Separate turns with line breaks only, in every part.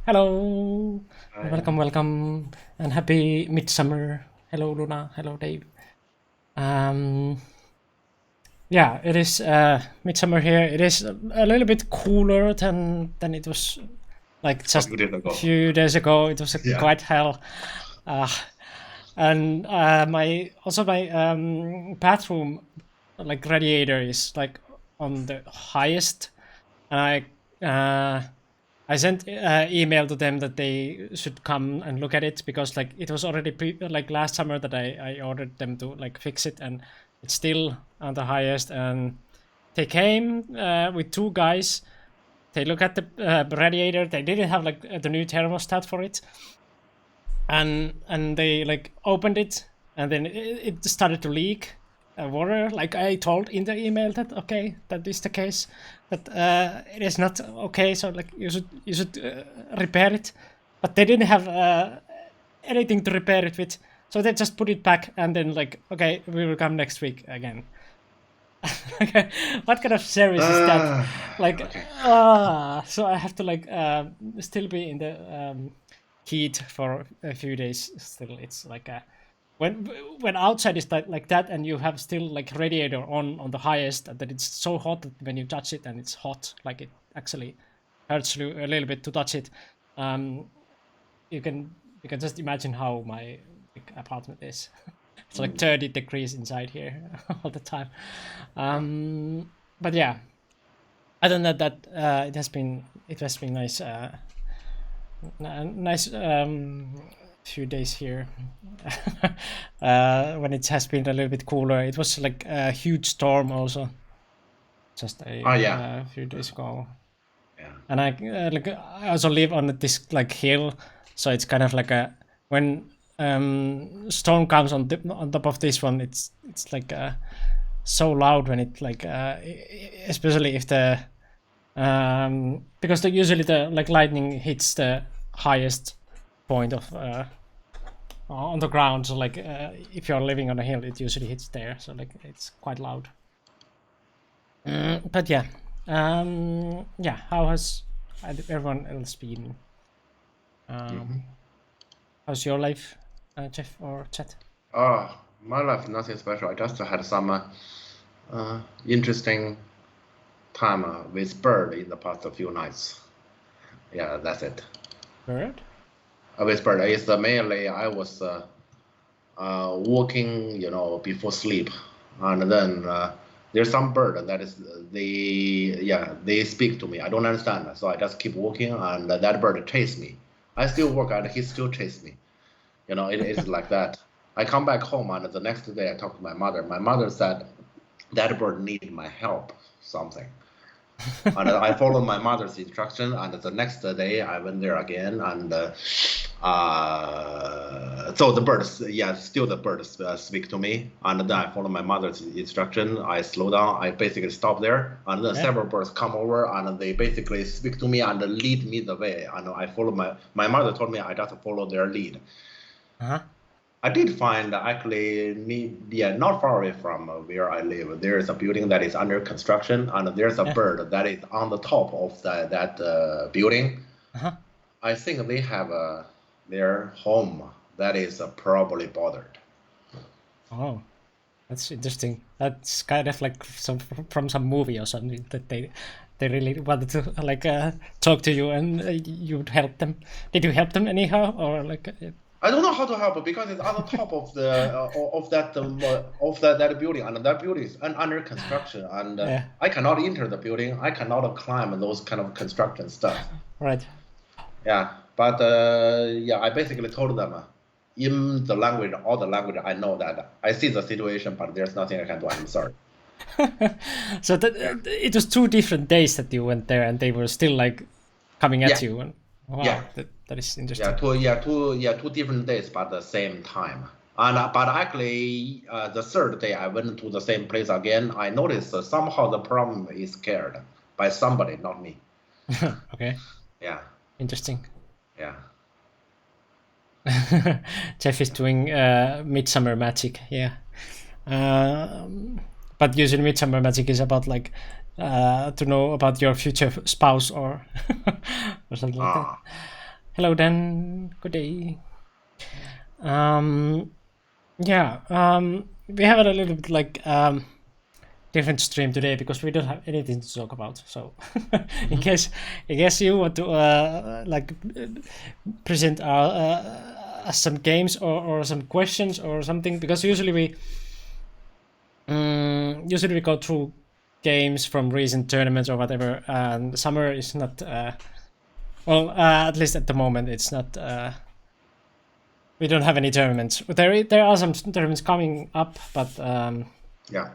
Hello,
I,
welcome, and happy midsummer. Hello, Luna. Hello, Dave. Um, yeah, it is midsummer here. It is a little bit cooler than it was like
a
just
few days
a
ago.
few days ago. It was
Yeah.
quite hell, uh, and my bathroom like radiator is like on the highest, and I sent email to them that they should come and look at it because like it was already like last summer that I ordered them to like fix it, and it's still on the highest. And they came with two guys. They look at the radiator. They didn't have like the new thermostat for it, and they like opened it, and then it started to leak water. Like I told in the email that okay, that is the case, that it is not okay. So like you should repair it, but they didn't have anything to repair it with. So they just put it back, and then like okay, we will come next week again. Okay, what kind of service is that?
Uh,
Like,
okay.
so I have to like still be in the heat for a few days. Still, it's like when when outside is like that, and you have still like radiator on the highest, and that it's so hot that when you touch it and it's hot, like it actually hurts you a little bit to touch it. Um, you can you can just imagine how my like, apartment is. It's like
Mm.
30 degrees inside here all the time. But yeah, other than that, it has been nice, nice few days here. When it has been a little bit cooler, it was like a huge storm also just
Oh,
a
yeah.
few days ago.
Yeah.
And I also live on this like hill, so it's kind of like a when storm comes on top of this one, it's like so loud when it like especially if the because usually the like lightning hits the highest point of on the ground. So like if you're living on a hill, it usually hits there. So like it's quite loud. But yeah, yeah. How has everyone else been?
Hmm.
Um, how's your life, Jeff or Chet?
My life, nothing special. I just had some interesting time with bird in the past few nights. Yeah, that's it.
Bird?
With bird, it's mainly I was walking, before sleep, and then there's some bird that is they speak to me. I don't understand, so I just keep walking, and that bird chase me. I still work, and he still chase me. It is like that. I come back home, and the next day I talk to my mother. My mother said that bird need my help, something. And I followed my mother's instruction. And the next day I went there again, and so the birds, yeah, still the birds speak to me. And then I follow my mother's instruction. I slow down. I basically stop there, and then
Yeah.
several birds come over, and they basically speak to me and lead me the way. And I follow my mother told me I just follow their lead.
Uh-huh.
I did find actually yeah, not far away from where I live. There is a building that is under construction, and there's a
Yeah.
bird that is on the top of that building.
Uh-huh.
I think they have their home that is probably bothered.
Oh, that's interesting. That's kind of like some from some movie or something that they really wanted to like talk to you, and you would help them. Did you help them anyhow, or like?
I don't know how to help because it's on the top of the of that building, and that building is under construction, and
Yeah.
I cannot enter the building. I cannot climb those kind of construction stuff.
Right.
Yeah, but yeah, I basically told them in the language, all the language I know that I see the situation, but there's nothing I can do. I'm sorry.
So that
Yeah,
it was 2 different days that you went there, and they were still like coming at
yeah,
you. And
yeah,
wow, that is
yeah.
interesting.
Two different days, but the same time. And but actually, the third day I went to the same place again. I noticed somehow the problem is cared by somebody, not me.
Okay,
Yeah,
interesting.
yeah.
Jeff is doing midsummer magic. Yeah. Um, but usually midsummer magic is about like to know about your future spouse or or something like that.
Ah,
Hello, Dan. Good day. Yeah, we have a little bit like different stream today because we don't have anything to talk about. So, in case you want to present some games or some questions or something, because usually we go through games from recent tournaments or whatever. And summer is not at least at the moment it's not. We don't have any tournaments. There are some tournaments coming up, but
Yeah.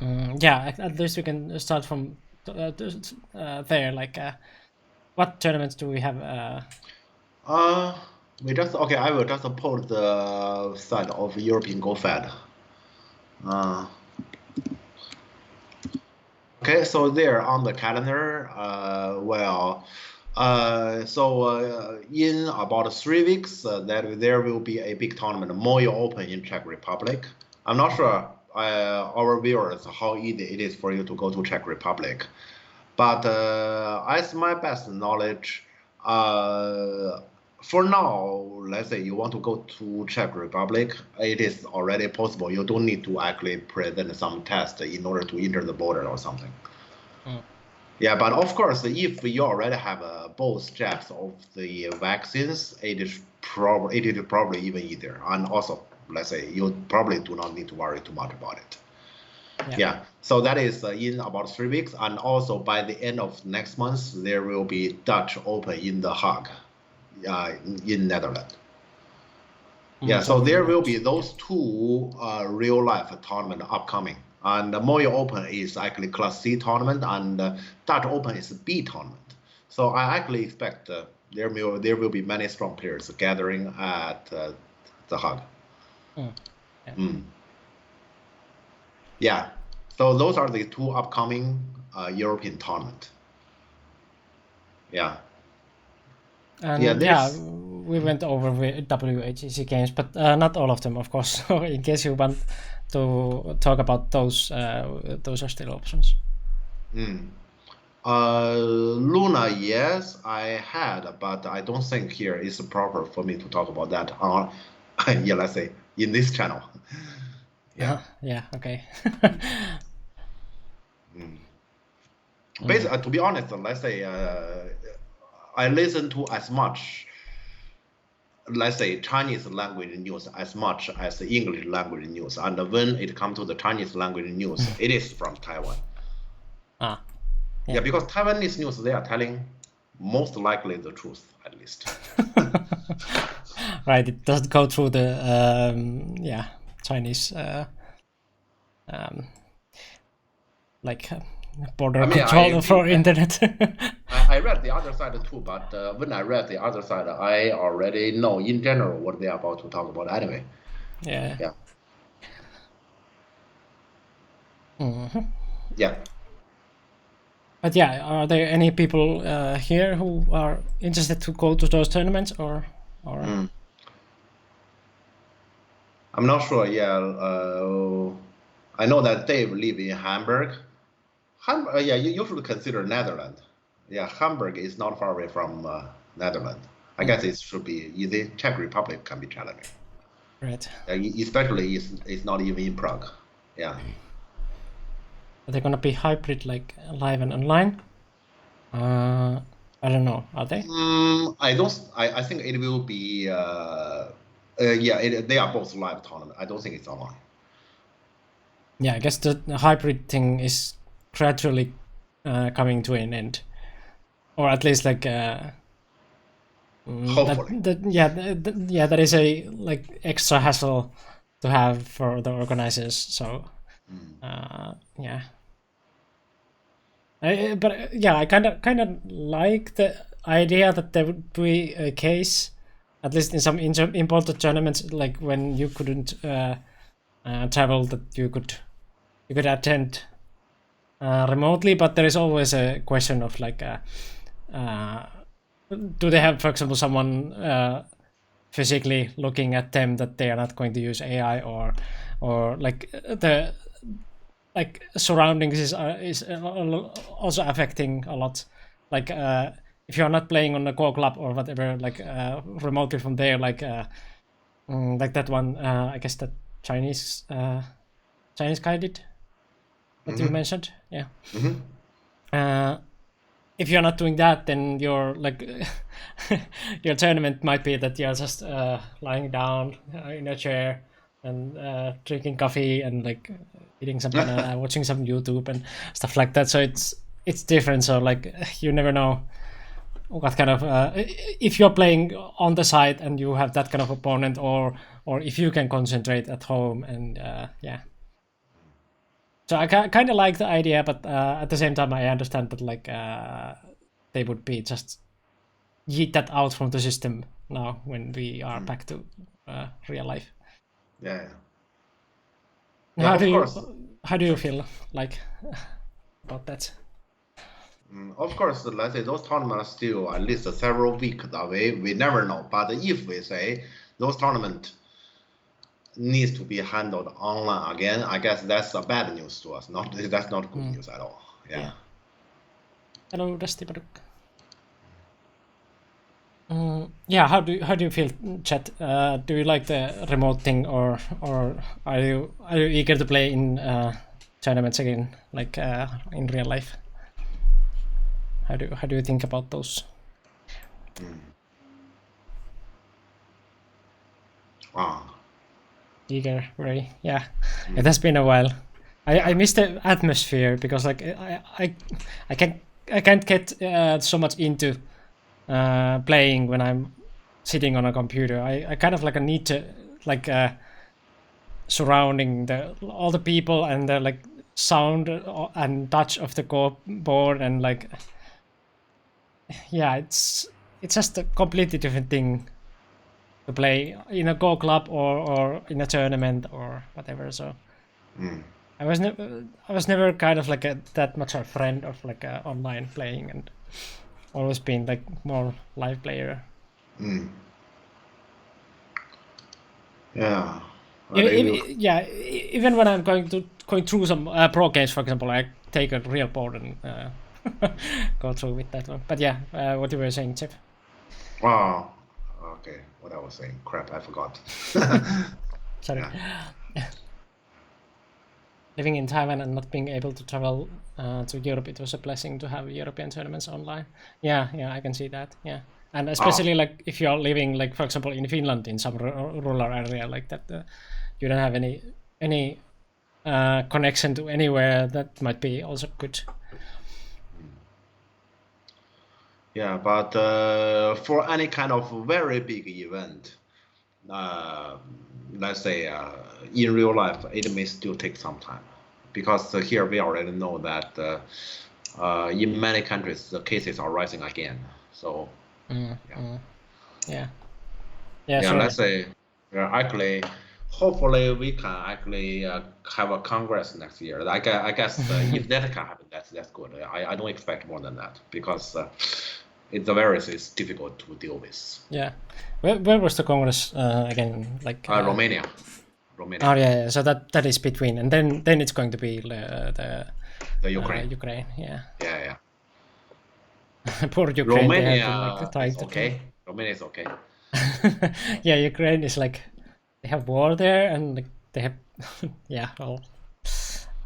at least we can start from there. Like, what tournaments do we have?
We just okay. I will just post the side of European Go Fed. Okay, so there on the calendar. In about 3 weeks, that there will be a big tournament, Moyo Open in Czech Republic. I'm not sure our viewers how easy it is for you to go to Czech Republic, but as my best knowledge, for now, let's say you want to go to Czech Republic, it is already possible. You don't need to actually present some test in order to enter the border or something. Yeah, but of course, if you already have both jabs of the vaccines, it is probably even easier. And also, let's say you probably do not need to worry too much about it. Yeah. So that is in about 3 weeks, and also by the end of next month, there will be Dutch Open in The Hague, in Netherlands. Yeah, so there will be those two real life tournament upcoming. And the Moyo Open is actually Class C tournament, and Dutch Open is B tournament. So I actually expect there will be many strong players gathering at The Hague. Yeah. So those are the two upcoming European tournament. Yeah.
And we went over with WHEC games, but not all of them, of course. So in case you want to talk about those are still options.
Luna, yes, I had, but I don't think here is proper for me to talk about that on, let's say, in this channel. Yeah.
Okay.
Basically, to be honest, let's say I listen to as much, let's say, Chinese language news as much as the English language news. And when it comes to the Chinese language news, it is from Taiwan. Yeah, because Taiwanese news, they are telling most likely the truth, at least.
Right, it doesn't go through the Chinese border control for internet.
I read the other side too, but when I read the other side, I already know in general what they're about to talk about anyway.
Yeah.
Yeah.
But are there any people here who are interested to go to those tournaments or?
I'm not sure. Yeah, I know that Dave lives in Hamburg. You should consider Netherlands. Yeah, Hamburg is not far away from Netherlands. I guess it should be easy. Czech Republic can be challenging.
Right.
Especially it's not even in Prague. Yeah.
Are they gonna be hybrid, like live and online? I don't know. Are they?
I don't. I think it will be. They are both live tournament. I don't think it's online.
Yeah, I guess the hybrid thing is gradually coming to an end, or at least like.
Hopefully.
That is a like extra hassle to have for the organizers. So, yeah. I kind of like the idea that there would be a case, at least in some important tournaments, like when you couldn't travel, that you could attend remotely. But there is always a question of like, do they have, for example, someone physically looking at them that they are not going to use AI, or like the surroundings is also affecting a lot. Like if you're not playing on the Go Club or whatever, like remotely from there, like that one, I guess that Chinese guy did that you mentioned, yeah. If you're not doing that, then your like your tournament might be that you're just lying down in a chair and drinking coffee and like eating some banana, watching some YouTube and stuff like that. So it's different. So like you never know what kind of if you're playing on the side and you have that kind of opponent, or if you can concentrate at home and yeah. So I kind of like the idea, but at the same time I understand that like they would be just yeet that out from the system now when we are back to real life.
Yeah.
How
of course.
How do you feel like about that?
Of course, let's say those tournaments are still at least several weeks away. We never know. But if we say those tournaments needs to be handled online again, I guess that's a bad news to us. That's not good news at all. Yeah.
Hello, Dusty Baduk. Yeah, how do you feel, chat? Do you like the remote thing, or are you eager to play in tournaments again, like in real life? How do you think about those? Eager, very, yeah. It has been a while. I miss the atmosphere because like I can't get so much into playing when I'm sitting on a computer. I kind of like need to like surrounding all the people and the like sound and touch of the board and like yeah, it's just a completely different thing to play in a Go Club or in a tournament or whatever. So I was never kind of like that much a friend of like online playing, and always been like more live player.
Yeah.
Yeah, even when I'm going through some pro games, for example, I take a real board and go through with that one. But yeah, what you were saying, Jeff?
Oh, okay. What I was saying, crap, I forgot.
Sorry. Living in Taiwan and not being able to travel to Europe, it was a blessing to have European tournaments online. Yeah, I can see that. Yeah, and especially like if you're living, like for example, in Finland, in some rural area like that, you don't have any connection to anywhere. That might be also good.
Yeah, but for any kind of very big event, let's say in real life, it may still take some time, because here we already know that in many countries the cases are rising again. So
yeah. Sure.
Let's say actually, hopefully we can actually have a Congress next year. I guess if that can happen, that's good. I don't expect more than that, because the virus is difficult to deal with.
Yeah, where was the Congress again? Like
Romania.
Oh yeah, so that is between, and then it's going to be the
Ukraine.
Ukraine, yeah.
Yeah.
Poor Ukraine.
Romania is okay. Romania is okay.
Yeah, Ukraine is like they have war there, and like, they have yeah. Well,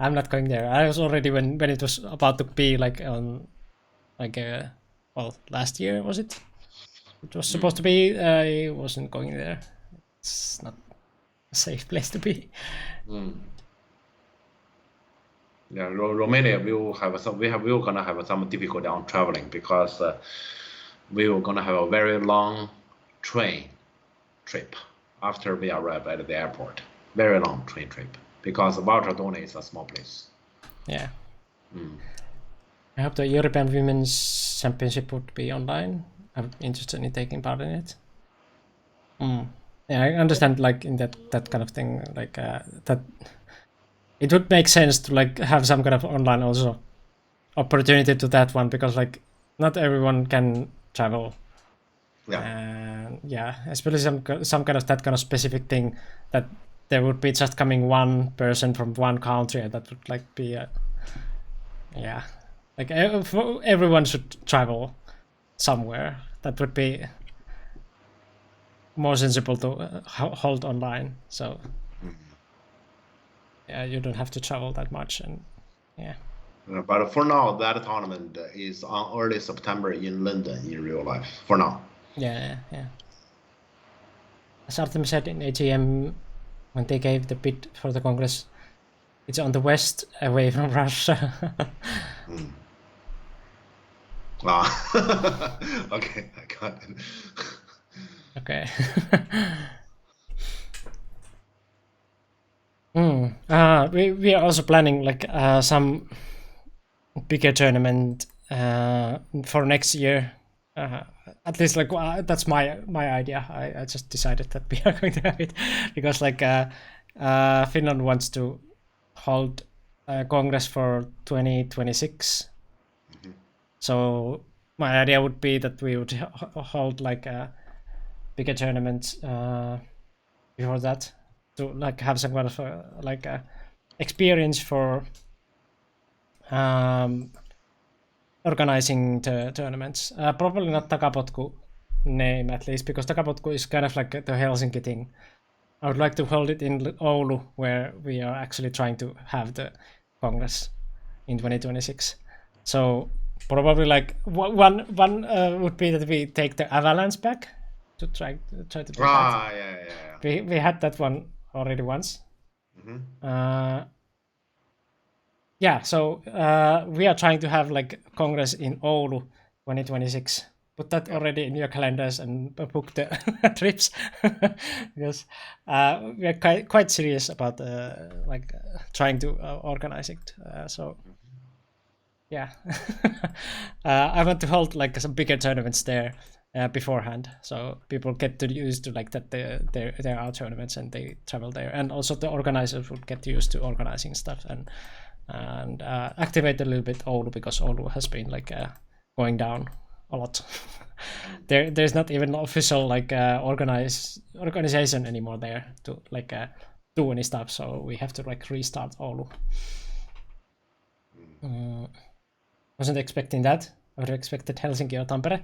I'm not going there. I was already when it was about to be like on like well, last year was it? It was supposed to be. I wasn't going there. It's not a safe place to be.
Yeah, Romania will have some. We're gonna have some difficulty on traveling, because we were gonna have a very long train trip after we arrive at the airport. Very long train trip, because Valtradone is a small place.
Yeah. I hope the European Women's Championship would be online. I'm interested in taking part in it. Yeah, I understand, like in that kind of thing, like that it would make sense to like have some kind of online also opportunity to that one, because like not everyone can travel. Yeah, especially some kind of that kind of specific thing that there would be just coming one person from one country, and that would like be yeah, like everyone should travel somewhere. That would be more sensible to hold online. So yeah, you don't have to travel that much, and yeah.
But for now, that tournament is on early September in London in real life. For now.
Yeah. As Artem said in AGM when they gave the bid for the Congress, it's on the west, away from Russia.
Okay, I got it.
Okay. We are also planning like some bigger tournament for next year. At least like that's my idea. I just decided that we are going to have it because like Finland wants to hold Congress for 2026. So my idea would be that we would hold like a bigger tournament before that to like have some kind of like experience for organizing the tournaments. Probably not Takapotku name at least, because Takapotku is kind of like the Helsinki thing. I would like to hold it in Oulu, where we are actually trying to have the Congress in 2026. So probably like one would be that we take the Avalanche back to try to do that.
Yeah.
We had that one already once. Yeah, so we are trying to have like Congress in Oulu 2026. Put that already in your calendars and book the trips because we are quite serious about like trying to organize it. So yeah, I want to hold like some bigger tournaments there beforehand, so people get to used to like that there are tournaments and they travel there, and also the organizers would get used to organizing stuff and activate a little bit Oulu, because Oulu has been like going down a lot. There's not even official like organization anymore there to like do any stuff, so we have to like restart Oulu. Wasn't expecting that. I would have expected Helsinki or Tampere.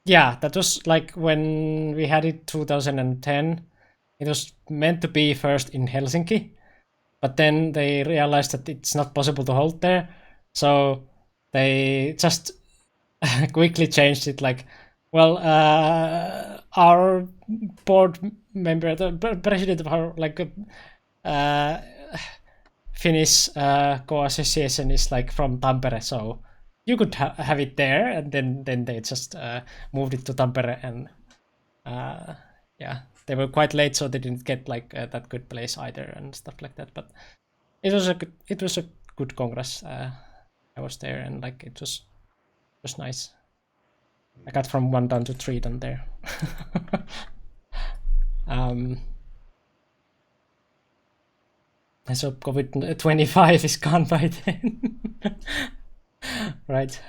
Yeah, that was like when we had it 2010. It was meant to be first in Helsinki, but then they realized that it's not possible to hold there, so they just quickly changed it. Like, well, our board member, the president of our like Finnish co-association is like from Tampere, so you could have it there, and then they just moved it to Tampere, and yeah, they were quite late, so they didn't get like that good place either and stuff like that. But it was a good Congress. I was there, and like it was nice. I got from 1 down to 3 down there. So COVID-25 is gone by then. Right.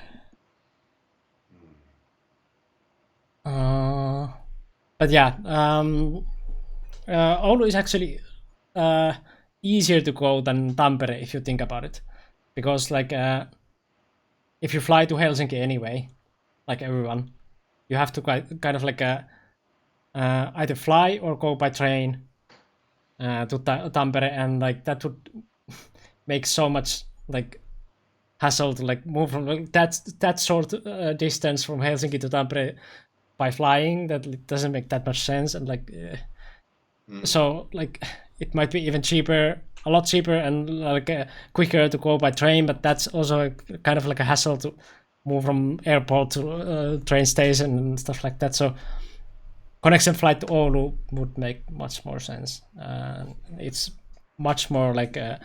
But yeah, Oulu is actually easier to go than Tampere if you think about it, because like if you fly to Helsinki anyway, like everyone, you have to kind of like either fly or go by train to Tampere, and like that would make so much like hassle to like move from like, that short distance from Helsinki to Tampere by flying, that it doesn't make that much sense. And like so like it might be even a lot cheaper and like quicker to go by train, but that's also kind of like a hassle to move from airport to train station and stuff like that. So connection flight to Oulu would make much more sense. It's much more like a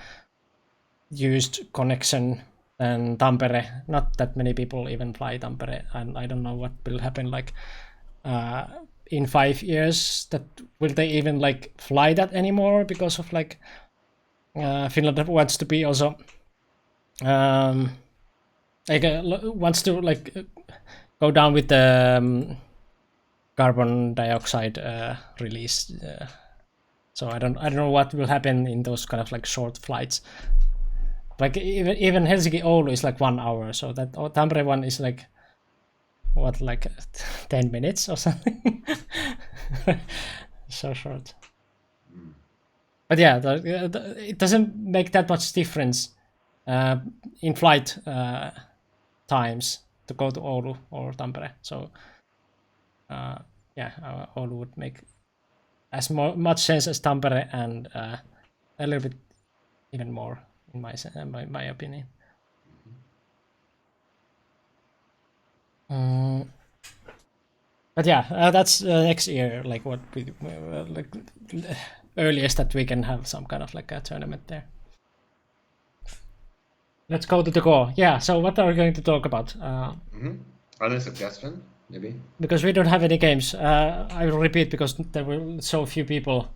used connection than Tampere. Not that many people even fly Tampere, and I don't know what will happen like in 5 years. That will they even like fly that anymore, because of like Finland wants to be also like wants to like go down with the carbon dioxide release. So I don't know what will happen in those kind of like short flights. Like even Helsinki Oulu is like 1 hour, so that Tampere one is like what, like 10 minutes or something. So short. But yeah, it doesn't make that much difference in flight times to go to Oulu or Tampere. So yeah, Oulu would make as much sense as Tampere, and a little bit even more in my opinion. But yeah, that's next year, like what we like earliest that we can have some kind of like a tournament there. Let's go to the core. Yeah, so what are we going to talk about?
Any suggestion, maybe?
Because we don't have any games. I will repeat because there were so few people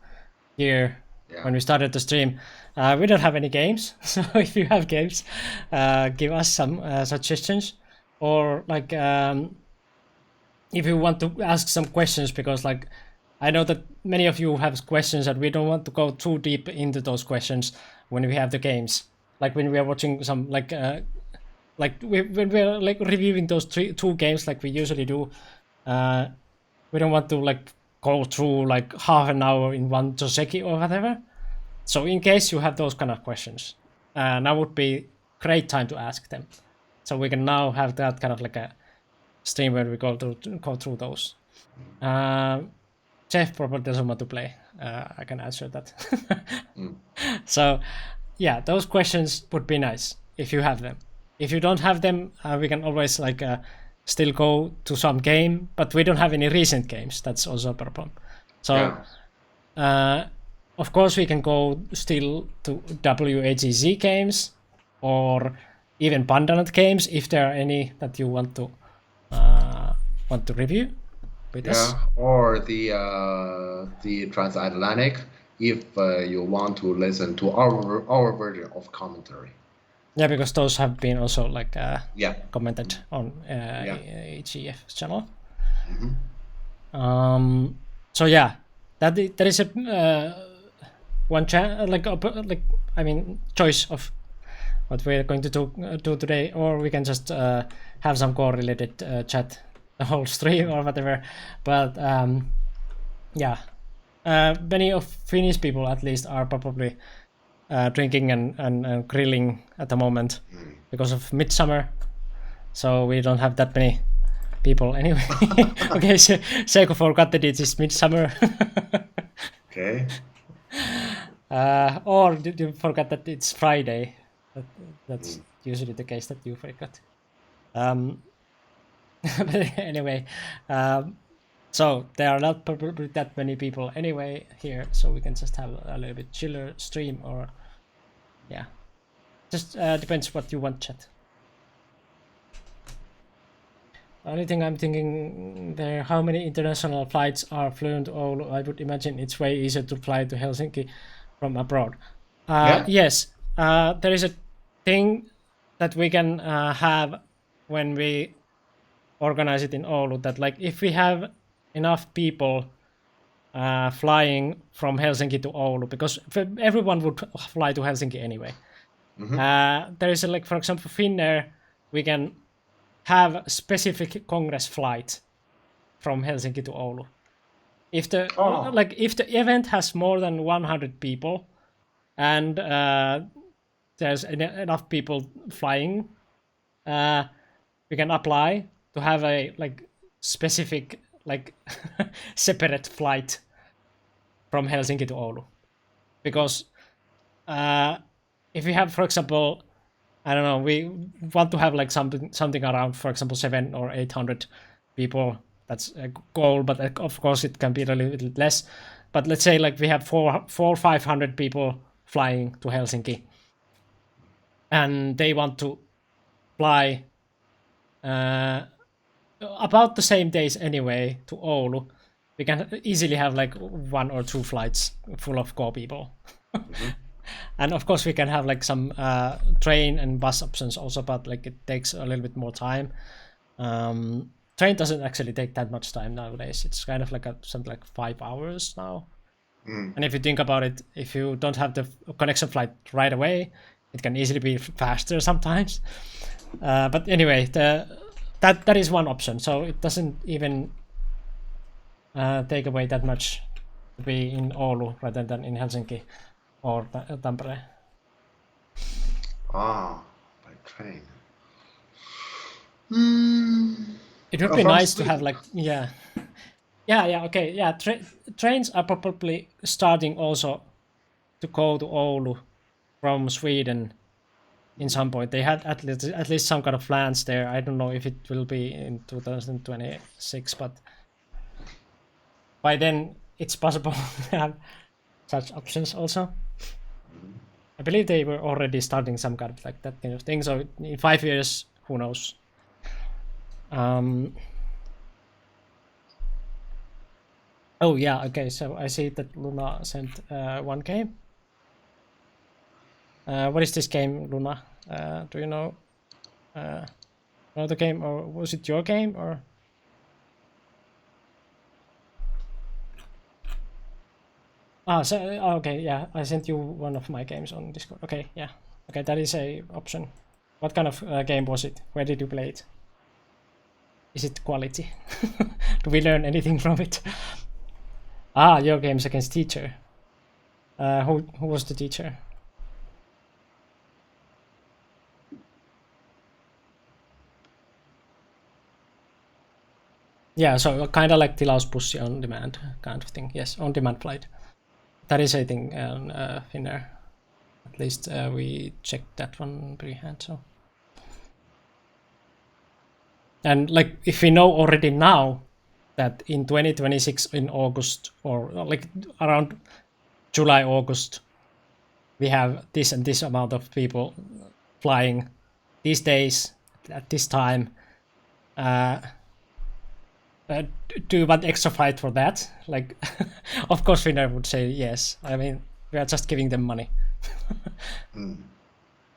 here when we started the stream. We don't have any games, so if you have games, give us some suggestions, or like if you want to ask some questions, because like I know that many of you have questions and we don't want to go too deep into those questions when we have the games. Like when we are watching some when we're like reviewing those two games like we usually do, we don't want to like go through like half an hour in one Joseki or whatever. So in case you have those kind of questions, now would be great time to ask them. So we can now have that kind of like a stream where we go through those. Jeff probably doesn't want to play. I can answer that. So yeah, those questions would be nice if you have them. If you don't have them, we can always like still go to some game, but we don't have any recent games. That's also a problem. So of course we can go still to WAGZ games or even Pandanut games if there are any that you want to review with us.
Or the transatlantic if you want to listen to our version of commentary.
Yeah, because those have been also like commented on HEF's channel. So yeah, that is a one choice of what we're going to do today, or we can just have some core related chat the whole stream or whatever. But yeah, many of Finnish people at least are probably drinking and grilling at the moment because of midsummer, so we don't have that many people anyway. Okay, so Seiko forgot that it is midsummer.
Okay.
Or did you forget that it's Friday? That's usually the case that you forgot. But anyway, so there are not probably that many people anyway here, so we can just have a little bit chiller stream, or yeah, just depends what you want, chat. The only thing I'm thinking there, how many international flights are fluent to Oulu? I would imagine it's way easier to fly to Helsinki from abroad. Yes, there is a thing that we can have when we organize it in Oulu, that like if we have enough people flying from Helsinki to Oulu, because everyone would fly to Helsinki anyway. There is like, for example, Finnair, we can have specific Congress flight from Helsinki to Oulu. If the if the event has more than 100 people and there's enough people flying, we can apply to have a like specific like separate flight from Helsinki to Oulu. Because if we have, for example, I don't know, we want to have like something around, for example, 700 or 800 people. That's a goal, but of course it can be a little bit less. But let's say like we have 400 or 500 people flying to Helsinki, and they want to fly about the same days anyway to Oulu. We can easily have like 1 or 2 flights full of core people. And of course we can have like some train and bus options also, but like it takes a little bit more time. Train doesn't actually take that much time nowadays. It's kind of like something like 5 hours now. And if you think about it, if you don't have the connection flight right away, it can easily be faster sometimes. But anyway, that is one option. So it doesn't even take away that much to be in Oulu rather than in Helsinki or Tampere.
Ah, by train.
It would be
From
nice to have
Sweden.
okay, yeah. Trains are probably starting also to go to Oulu from Sweden in some point. They had at least some kind of plans there. I don't know if it will be in 2026, but by then it's possible to have such options also. I believe they were already starting some kind of like that kind of thing. So in 5 years, who knows? Oh yeah, okay. So I see that Luna sent one game. What is this game, Luna? Do you know the game, or was it your game, or? So okay, yeah, I sent you one of my games on Discord. Okay, yeah, okay, that is a option. What kind of game was it? Where did you play it? Is it quality? Do we learn anything from it? Your games against teacher. Who was the teacher? Yeah, so kind of like tilauspussi on demand kind of thing. Yes, on demand flight. That is a thing on Finnair. At least we checked that one beforehand. So, and like if we know already now that in 2026 in August or like around July August we have this and this amount of people flying these days at this time. Do you want extra flight for that? Like, of course, Finnair would say yes. I mean, we are just giving them money.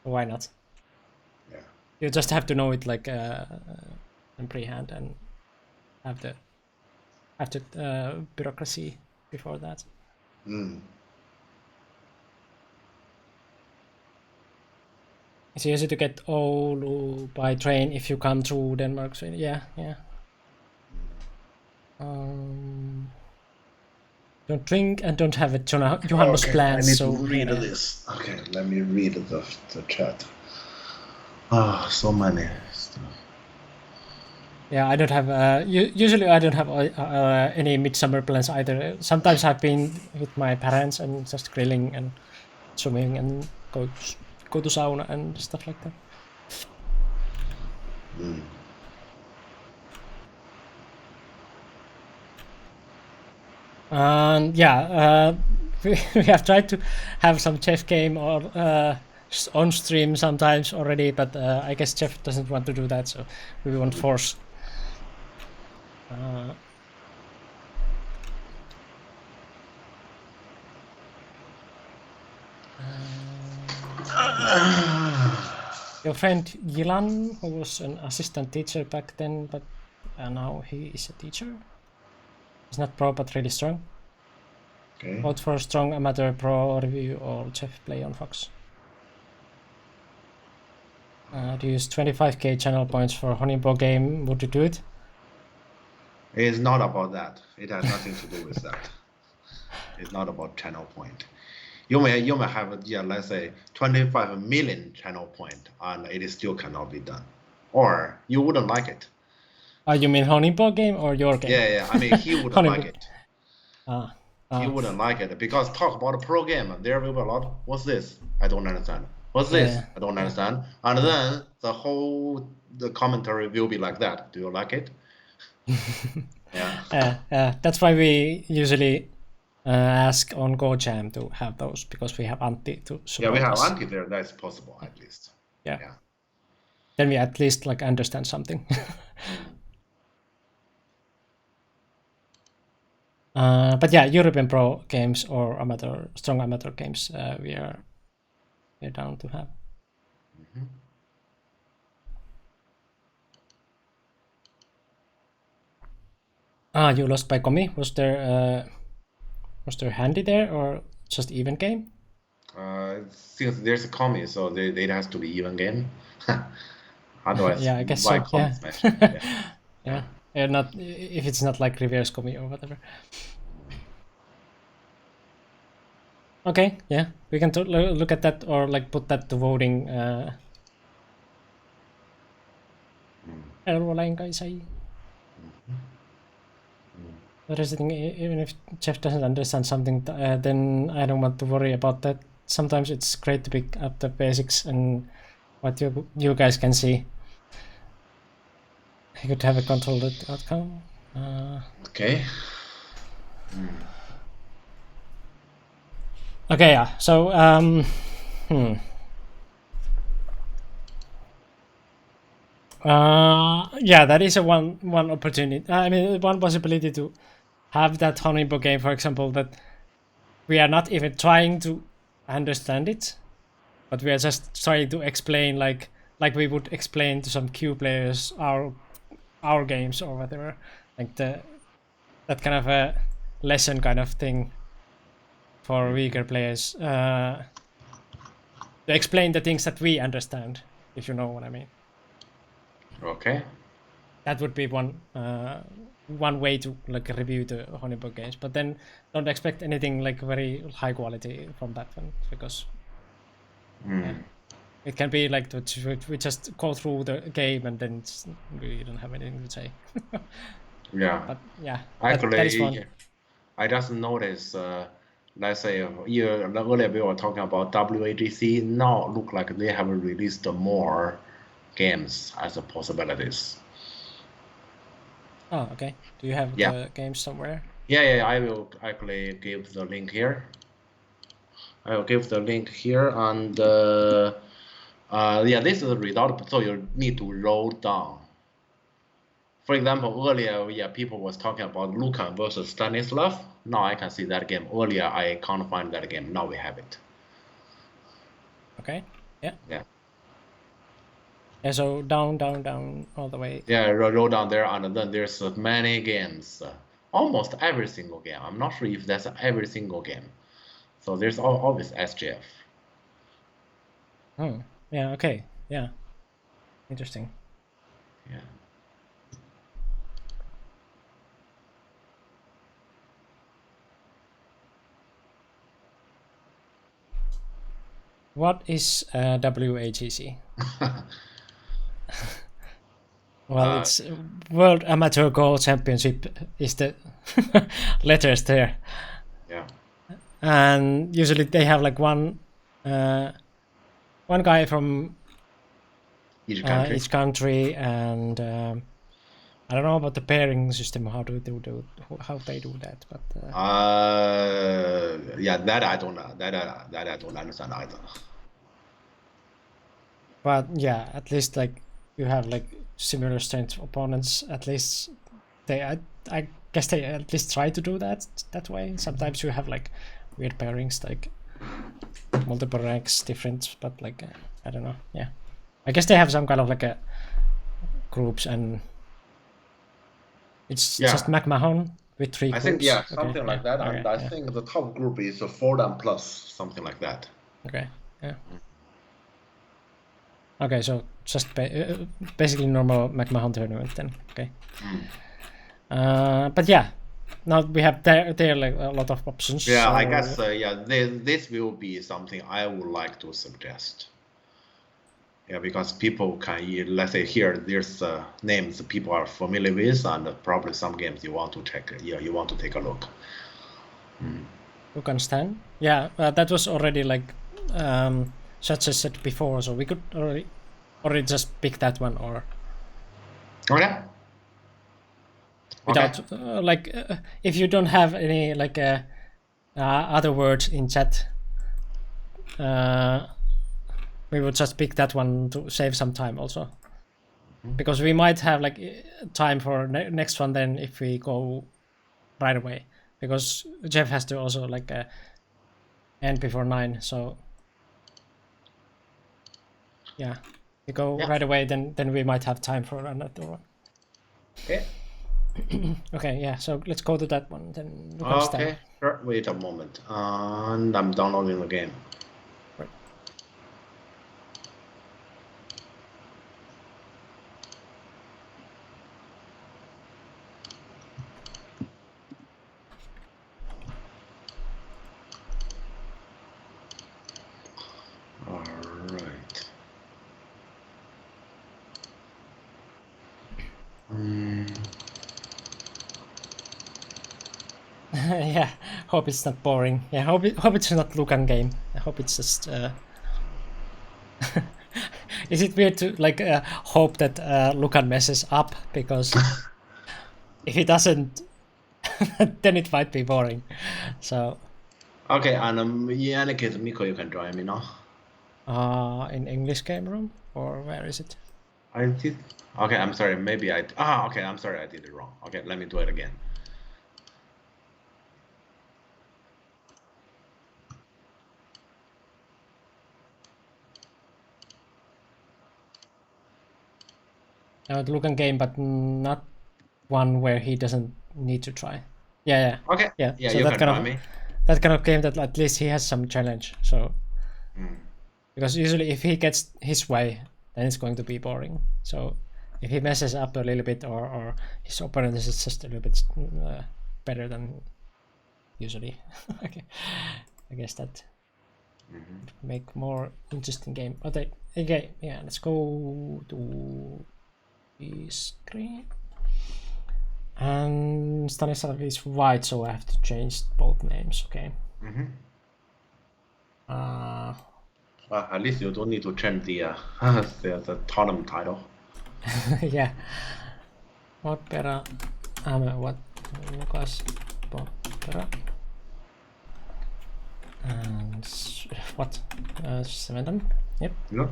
Why not?
Yeah.
You just have to know it like in pre-hand and have the bureaucracy before that. It's easy to get Oulu by train if you come through Denmark. So yeah. Don't drink and don't have it. Johannes plans.
I need
So
to read this. Okay, let me read the chat. So many stuff.
Yeah, I don't have. Usually, I don't have any midsummer plans either. Sometimes I've been with my parents and just grilling and swimming and go to sauna and stuff like that. And yeah, we have tried to have some Jeff game or on stream sometimes already, but I guess Jeff doesn't want to do that, so we won't force. Your friend Yilan, who was an assistant teacher back then, but now he is a teacher. He's not pro, but really strong.
Okay.
Vote for strong amateur pro review or Jeff play on Fox. To use 25k channel points for Honeybow game, would you do it?
It's not about that. It has nothing to do with that. It's not about channel point. You may have let's say 25 million channel point and it still cannot be done, or you wouldn't like it.
You mean Honeybow game or your game?
Yeah. I mean he wouldn't like it. He wouldn't like it because talk about a pro game. There will be a lot. What's this? I don't understand. What's this? I don't understand. And then the commentary will be like that. Do you like it?
Yeah. That's why we usually ask on GoJam to have those, because we have Antti to support.
Yeah, we have
us.
Antti there. That's possible at least.
Yeah. Then we at least like understand something. But yeah, European Pro games or strong amateur games, we're down to have. You lost by Komi. Was there handy there or just even game?
Since there's a Komi, so it has to be even game. Otherwise,
Yeah, I guess
why
so.
call
Yeah.
it Smash? Yeah.
Yeah. And not if it's not like reverse commit or whatever. Okay, yeah, we can look at that or like put that to voting. Rolling guys, the rest thing, even if Jeff doesn't understand something, then I don't want to worry about that. Sometimes it's great to pick up the basics and what you guys can see. He could have a controlled outcome.
Okay.
Okay, yeah. So, yeah, that is a one opportunity. I mean, one possibility to have that honeypot game, for example, that we are not even trying to understand it, but we are just trying to explain like we would explain to some Q players our games or whatever, like that kind of a lesson kind of thing for weaker players, to explain the things that we understand, if you know what I mean.
Okay.
That would be one way to like review the honeypot games, but then don't expect anything like very high quality from that one, because yeah, it can be like we just go through the game and then we don't have anything to say.
Yeah.
But yeah,
Actually,
that is fun.
I just noticed, let's say, earlier we were talking about WAGC. Now look like they have released more games as a possibilities.
Oh, okay. Do you have
Yeah.
the games somewhere?
Yeah. I will actually give the link here. I will give the link here, and yeah, this is the result. So you need to roll down. For example, earlier, yeah, people was talking about Lucan versus Stanislav. Now I can see that game. Earlier, I can't find that game. Now we have it.
Okay. Yeah.
Yeah.
Yeah. So down, down, down, all the way.
Yeah, roll down there, and then there's many games. Almost every single game. I'm not sure if that's every single game. So there's always SGF.
Oh, yeah. Okay. Yeah. Interesting.
Yeah.
What is WAGC? Well, it's World Amateur Golf Championship is the letters there.
Yeah.
And usually they have like one guy from
Each country.
each country, and I don't know about the pairing system. How they do that? But
Yeah, that I don't know. That I don't understand either.
but yeah, at least like you have like similar strength opponents. At least I guess they at least try to do that way. Sometimes you have like weird pairings, like multiple ranks different, but like I don't know. Yeah, I guess they have some kind of like a groups, and it's just McMahon with 3 groups.
I think, yeah,
Okay,
something like that.
okay,
And I think the top group is 4 and plus, something like that.
Okay, yeah. Okay, so just basically normal McMahon tournament then. Okay. But yeah, now we have there like a lot of options.
Yeah,
so...
I guess, yeah, this will be something I would like to suggest. Yeah, because people can, let's say here, there's names people are familiar with, and probably some games you want to take. Yeah, you want to take a look.
Who can stand? Yeah, that was already like such as said before, so we could already just pick that one, or
Okay.
without if you don't have any like other words in chat, we would just pick that one to save some time also, because we might have like time for next one then if we go right away, because Jeff has to also like end before 9, so yeah, we go right away, then we might have time for another one.
Okay.
Okay, yeah, so let's go to that one then.
Okay, sure. Wait a moment, and I'm downloading the game.
Right. Yeah, hope it's not boring. Yeah, hope it's not Lucan game. I hope it's just. Is it weird to like hope that Lucan messes up, because if he doesn't, then it might be boring. So
Okay, and in any case, Miko, you can join me now.
in English game room, or where is it?
I did. Okay, I'm sorry. Maybe I. Okay. I'm sorry. I did it wrong. Okay, let me do it again.
The Lucan game, but not one where he doesn't need to try. Yeah.
Okay.
Yeah.
Yeah,
So
you can join me.
that kind of game that at least he has some challenge. So because usually if he gets his way, then it's going to be boring. So if he messes up a little bit, or his opponent is just a little bit better than usually, okay, I guess that would make more interesting game. Okay, yeah, let's go to the screen. And Stanislav is white, so I have to change both names. Okay.
At least you don't need to change the the tournament title.
Yeah. Opera. What? Lucas. Opera. And what? 7 done? Yep.
No.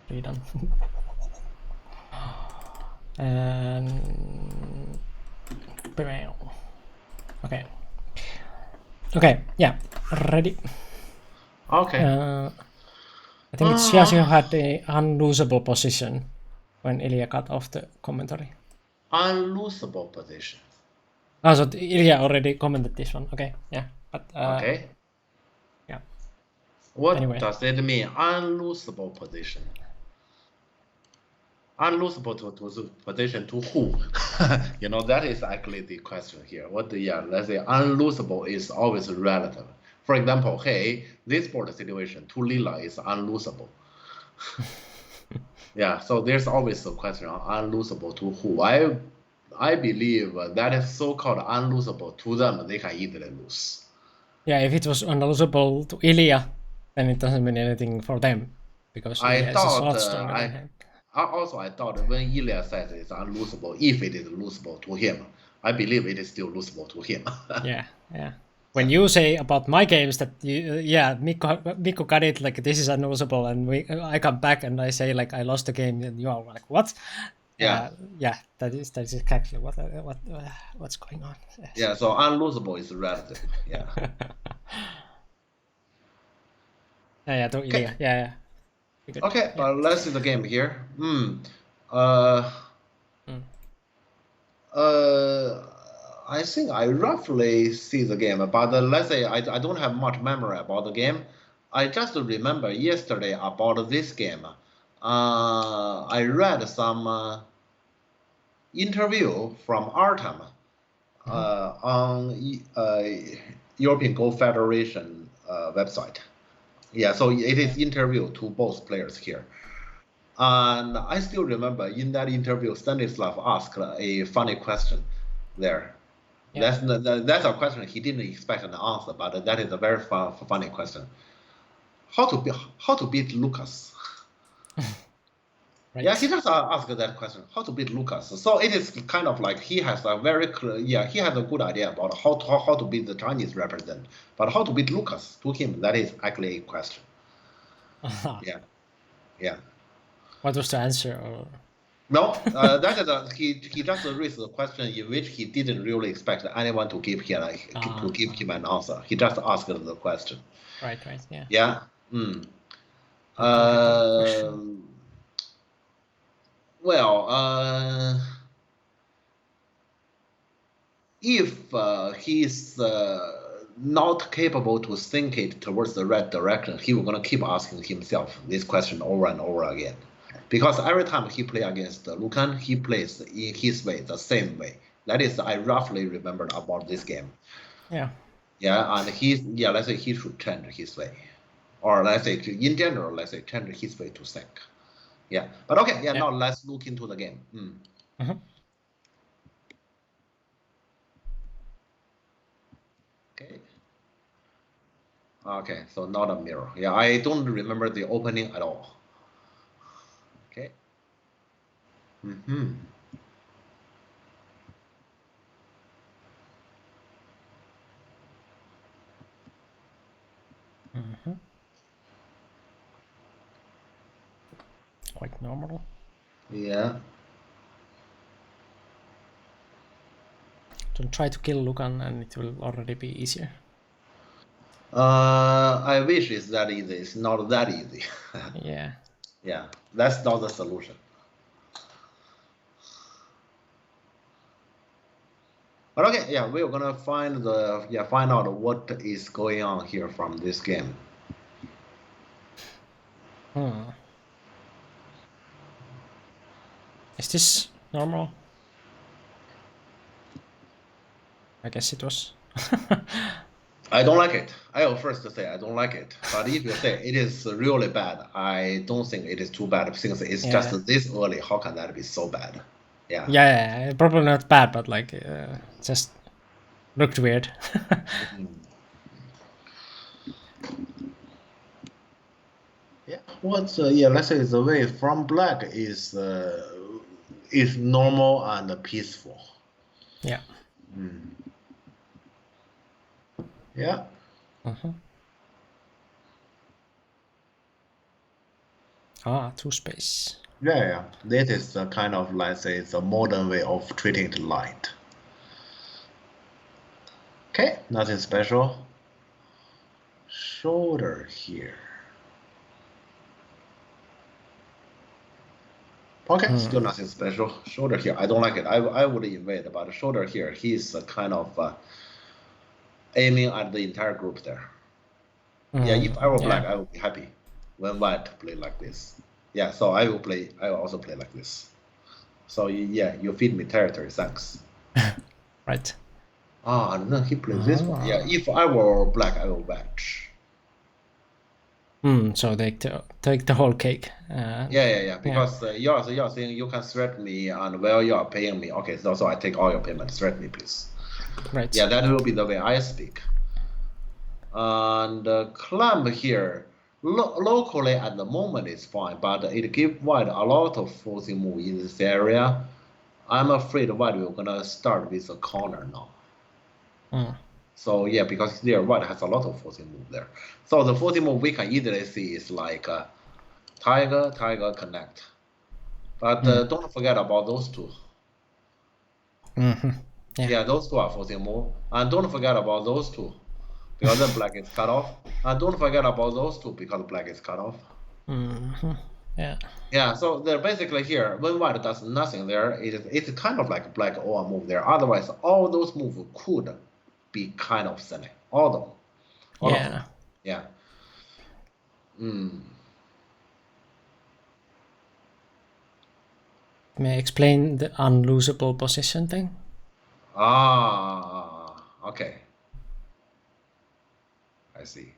3 done. And okay. Okay. Yeah. Ready.
Okay.
I think it's Yasio had the unlosable position when Ilya cut off the commentary.
Unlosable position.
Oh, so Ilya already commented this one. Okay, yeah, but
Okay.
yeah.
What
Anyway.
does it mean? Unlosable position. Unlosable position to who? That is actually the question here. Let's say unlosable is always relative. For example, hey, this board situation to Lila is unlosable. Yeah, so there's always a question on unlosable to who. I believe that is so-called unlosable to them, they can easily lose.
Yeah, if it was unlosable to Ilya, then it doesn't mean anything for them, because Ilya is a lot stronger than him.
I thought when Ilya says it's unlosable, if it is losable to him, I believe it is still losable to him.
Yeah. When you say about my games that Mikko got it, like this is unlosable, and I come back and I say like I lost the game, and you are like what?
Yeah.
That is exactly what's going on. Yes.
Yeah, so unlosable is relative. Yeah.
To Ilya. Yeah.
Okay, but let's see the game here. I think I roughly see the game, but let's say I don't have much memory about the game. I just remember yesterday about this game. I read some interview from Artem on European Go Federation website. Yeah, so it is interview to both players here. And I still remember in that interview, Stanislav asked a funny question there.
Yeah.
That's a question he didn't expect an answer, but that is a very funny question. How to beat Lucas?
Right.
Yeah, he just asked that question. How to beat Lucas? So it is kind of like he has a very clear, he has a good idea about how to beat the Chinese representative, but how to beat Lucas to him, that is actually a question. Yeah.
What was the answer? Or...
No, that is he just raised a question in which he didn't really expect anyone to give him an answer. He just asked the question.
Right. Yeah.
Yeah. Well, if he's not capable to think it towards the right direction, he will gonna keep asking himself this question over and over again. Because every time he play against Lucan, he plays in his way, the same way. That is, I roughly remembered about this game.
Yeah.
Yeah, and let's say he should change his way. Or let's say, in general, let's say change his way to think. Yeah, but okay, now let's look into the game. Okay, so not a mirror. Yeah, I don't remember the opening at all. Okay. Mm-hmm.
Quite normal.
Yeah.
Don't try to kill Lucan and it will already be easier.
I wish it's that easy. It's not that easy.
Yeah.
Yeah, that's not the solution. But okay, yeah, we're gonna find out what is going on here from this game.
Is this normal? I guess it was.
I don't like it. I will first say I don't like it. But if you say it is really bad, I don't think it is too bad since it's
Yeah.
just this early. How can that be so bad? Yeah.
Yeah, probably not bad, but like just looked weird.
Yeah. What's yeah? Let's say the way from black is normal and peaceful.
Yeah.
Yeah.
Two space.
Yeah, yeah. This is the kind of, let's say, the modern way of treating it light. Okay, nothing special. Shoulder here. Okay, still nothing special. Shoulder here. I don't like it. I would invade, but shoulder here, he's kind of aiming at the entire group there. Yeah, if I were black, I would be happy when white play like this. Yeah, so I will also play like this. So yeah, you feed me territory, thanks.
Right.
And then he plays this one. Yeah, if I were black, I will match.
So take the whole cake.
Yeah. Because you're saying you can threaten me, and while you are paying me, okay, so I take all your payment. Threaten me, please.
Right.
Yeah, that will be the way I speak. And climb here, locally at the moment is fine, but it gives white a lot of forcing move in this area. I'm afraid white will gonna start with a corner now. So yeah, because there white has a lot of forcing move there. So the forcing move we can easily see is like tiger, connect. But don't forget about those two. Yeah, those two are forcing move. And don't forget about those two. Because then black is cut off. And don't forget about those two because black is cut off.
Yeah.
Yeah, so they're basically here, when white does nothing there, it's kind of like black or move there. Otherwise, all those moves could be kind of silly. All of them. All of them. Yeah.
May I explain the unlosable position thing?
Okay. I see.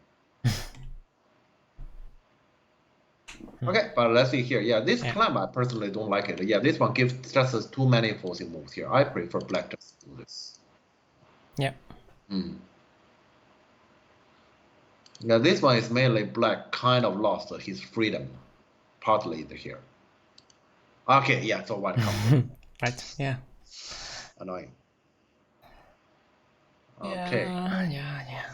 Okay, but let's see here. Yeah, this climb I personally don't like it. Yeah, this one gives just us too many forcing moves here. I prefer black to do this.
Yeah.
Yeah, this one is mainly black kind of lost his freedom, partly here. Okay, yeah, so white comes.
Right. Yeah.
Annoying. Okay.
Yeah.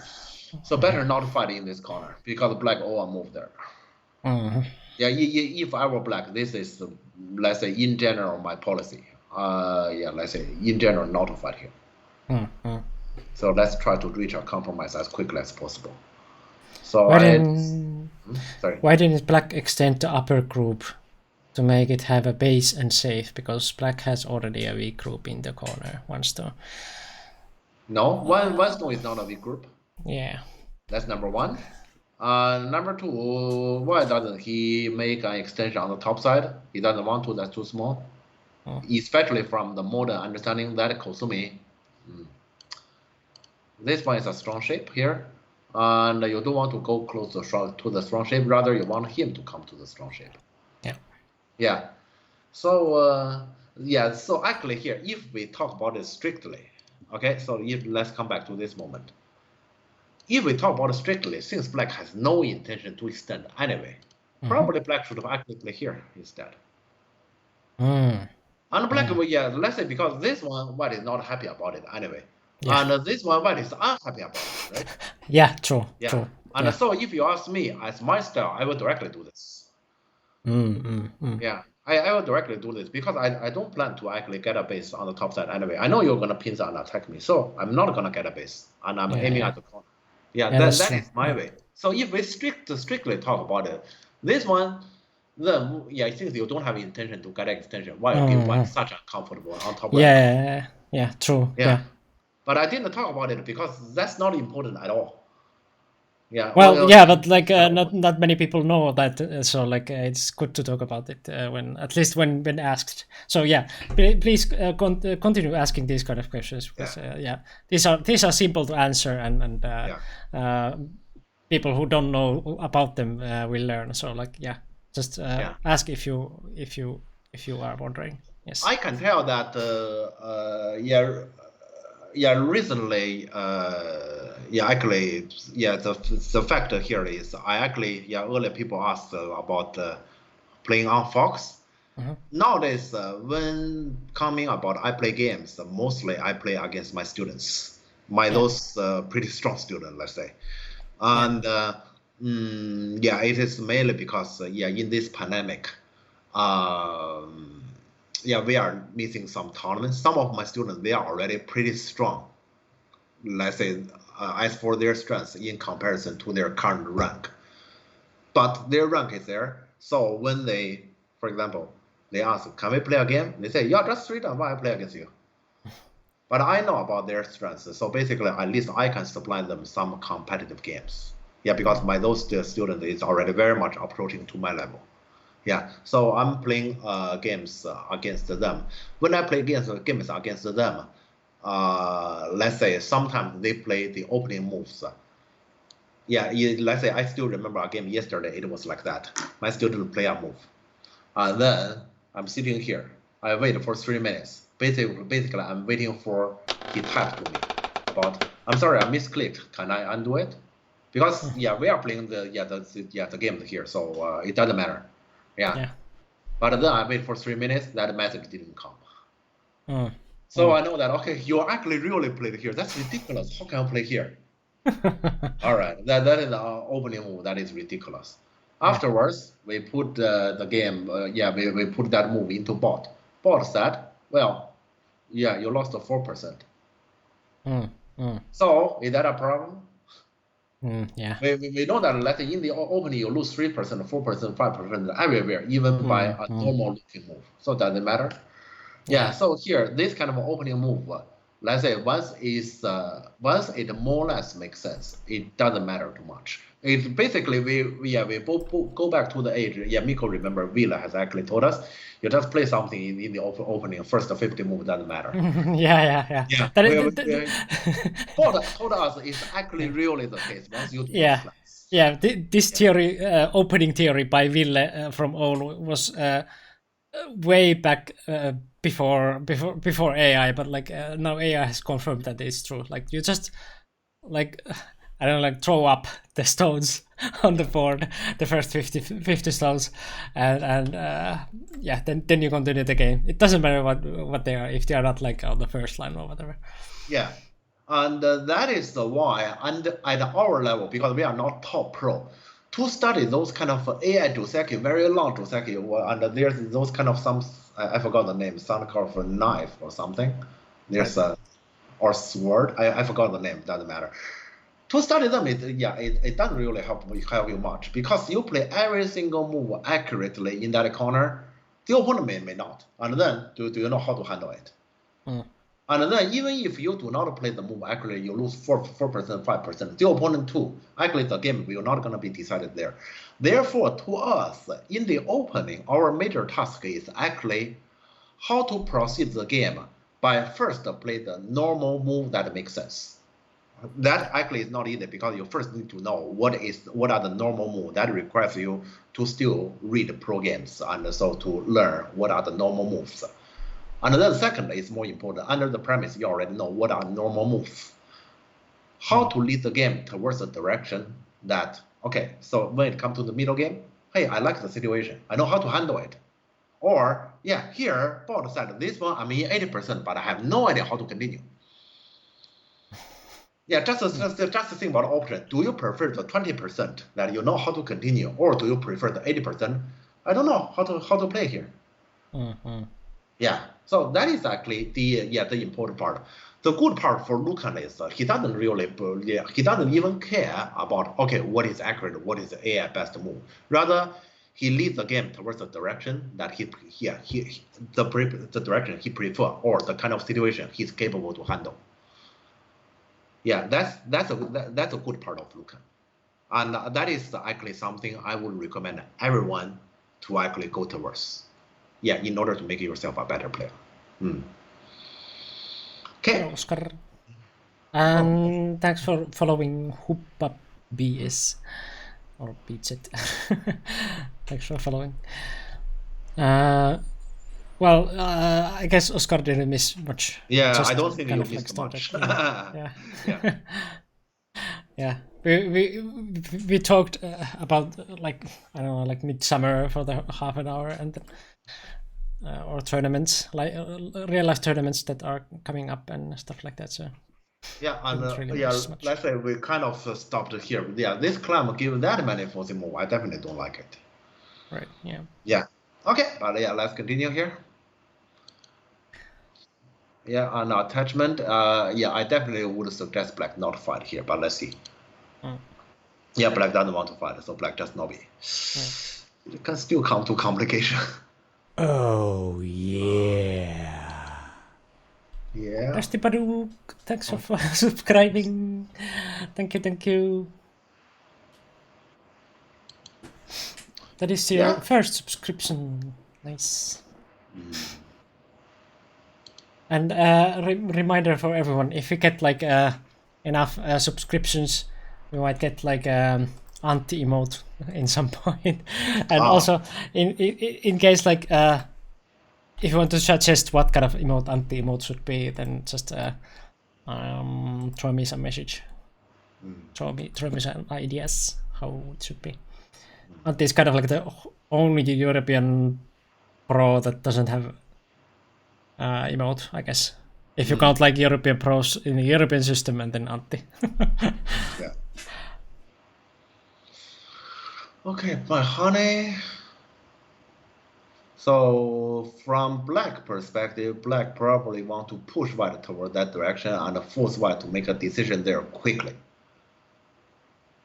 So better not fight in this corner because black all move there. Yeah, if I were black, this is, let's say, in general, my policy. Yeah, let's say, in general, not to fight here. So let's try to reach a compromise as quickly as possible. So
why didn't black extend the upper group to make it have a base and safe? Because black has already a weak group in the corner, one stone.
No, one stone is not a weak group.
Yeah.
That's number one. Number two, why doesn't he make an extension on the top side? He doesn't want to, that's too small. Especially from the modern understanding that Kosumi. This one is a strong shape here. And you don't want to go close to the strong shape, rather you want him to come to the strong shape. Yeah. So so actually here, if we talk about it strictly, okay, so let's come back to this moment. if we talk about it strictly, since black has no intention to extend anyway, probably black should have actually play here instead.
Mm.
And black, yeah, let's say because this one white is not happy about it anyway,
Yeah.
and this one white is unhappy about it, right?
Yeah, true.
Yeah.
True.
And
Yeah.
so if you ask me, as my style, I will directly do this. Yeah, I will directly do this because I don't plan to actually get a base on the top side anyway. I know you're gonna pincer and attack me, so I'm not gonna get a base, and I'm
Yeah,
aiming
yeah.
at the corner. Yeah,
Yeah, that's
that
true.
is my way. So if we strictly talk about it, this one, then yeah, since you don't have intention to get extension, why you give one such uncomfortable on top right now?
Yeah, true.
Yeah.
Yeah.
But I didn't talk about it because that's not important at all. Yeah.
Well, yeah, but like
not
not many people know that, so like it's good to talk about it when at least when asked. So yeah, please continue asking these kind of questions because yeah, these are simple to answer and people who don't know about them will learn. So like yeah, just ask if you are wondering. Yes.
I can tell that recently actually the factor here is I actually earlier people asked about playing on Fox. Nowadays when coming about I play games, mostly I play against my students, those pretty strong students, let's say. And it is mainly because in this pandemic we are missing some tournaments. Some of my students, they are already pretty strong, let's say, as for their strengths in comparison to their current rank. But their rank is there. So when they, for example, they ask, can we play a game? They say, yeah, just straight up, I play against you. But I know about their strengths. So basically, at least I can supply them some competitive games. Yeah, because those students is already very much approaching to my level. Yeah, so I'm playing games against them. When I play games against them, let's say sometimes they play the opening moves. Let's say I still remember a game yesterday. It was like that. My student play a move, and then I'm sitting here. I wait for 3 minutes. Basically, I'm waiting for he type to me about. I'm sorry, I misclicked. Can I undo it? Because we are playing the game here, so it doesn't matter. Yeah. But then I wait for 3 minutes, that message didn't come. So I know that, okay, you actually really played here. That's ridiculous. How can I play here? All right, that is our opening move. That is ridiculous. Afterwards, we put the game, we put that move into bot. Bot said, well, you lost 4%. So is that a problem? We know that let's say in the opening you lose 3%, 4%, 5% everywhere, even by a normal looking move. So does it matter? So here this kind of opening move, let's say once it more or less makes sense, it doesn't matter too much. It's basically we both go back to the age. Miko remember Villa has actually told us you just play something in the opening first 50 move doesn't matter. Told us it's actually really the case once you
this theory opening theory by Ville from Oulu was way back before AI, but like now AI has confirmed that it's true. Like you just like I don't know, like throw up the stones on the board, the first 50 stones, and then you continue the game. It doesn't matter what they are if they are not like on the first line or whatever.
Yeah, and that is why, and at our level, because we are not top pro, to study those kind of AI Doseki, very long Doseki, and there's those kind of some, I forgot the name, some called for knife or something. There's or sword, I forgot the name, doesn't matter. To study them, it doesn't really help you much because you play every single move accurately in that corner. The opponent may not, and then do you know how to handle it? And then even if you do not play the move accurately, you lose 4%, 5%. The opponent too. Actually, the game will not going to be decided there. Therefore, to us, in the opening, our major task is actually how to proceed the game by first play the normal move that makes sense. That actually is not easy because you first need to know what are the normal moves that requires you to still read pro games and so to learn what are the normal moves. And then second is more important. Under the premise, you already know what are normal moves. how to lead the game towards the direction that, okay, so when it comes to the middle game, hey, I like the situation. I know how to handle it. Or, yeah, here, board side, this one, I'm in 80%, but I have no idea how to continue. Yeah, just think about the option. Do you prefer the 20% that you know how to continue, or do you prefer the 80%? I don't know how to play here. Yeah, so that is actually the important part. The good part for Lucan is he doesn't really he doesn't even care about what is accurate, what is the AI best move. Rather, he leads the game towards the direction that the direction he prefer, or the kind of situation he's capable to handle. Yeah, that's a good part of Lucan, and that is actually something I would recommend everyone to actually go towards. Yeah, in order to make yourself a better player. Okay.
Hello, Oscar. And thanks for following Huppa BS or BZ. Thanks for following. I guess Oscar didn't miss much.
Yeah, I don't think you missed much.
Yeah. Yeah. We talked about I don't know, like midsummer for the half an hour, and or tournaments, like real life tournaments that are coming up and stuff like that. So
yeah, and let's say we kind of stopped here. Yeah, this climb given that many forcing move, I definitely don't like it.
Right. Yeah.
Yeah. Okay, but yeah, let's continue here. Yeah, on attachment, yeah, I definitely would suggest black not fight here, but let's see. Yeah, black doesn't want to fight, so black just Nobi. It can still come to complication.
Oh yeah.
Yeah.
Rusty Badook, thanks for subscribing. Thank you. That is your first subscription. Nice. And reminder for everyone: if you get like enough subscriptions, we might get like anti emote in some point. And also, in case like if you want to suggest what kind of emote anti emote should be, then just throw me some message. Throw me some ideas how it should be. Anti is kind of like the only European pro that doesn't have emote, I guess. If you count like European pros in the European system and then anti.
Yeah. Okay, my honey. So from black perspective, black probably want to push white toward that direction and force white to make a decision there quickly.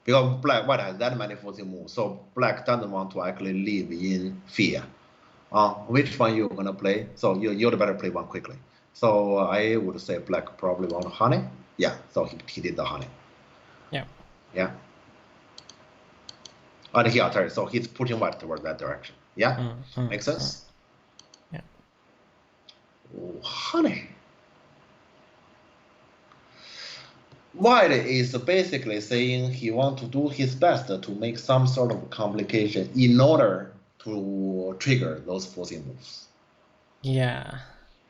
Because white has that many forcing moves, so black doesn't want to actually live in fear. Which one you're gonna play? So you'd better play one quickly. So I would say black probably want honey. Yeah, so he did the honey.
Yeah.
Yeah. And he altered, so he's pushing white toward that direction. Yeah, makes sense.
Yeah.
Oh, honey. White is basically saying he wants to do his best to make some sort of complication in order to trigger those forcing moves.
Yeah.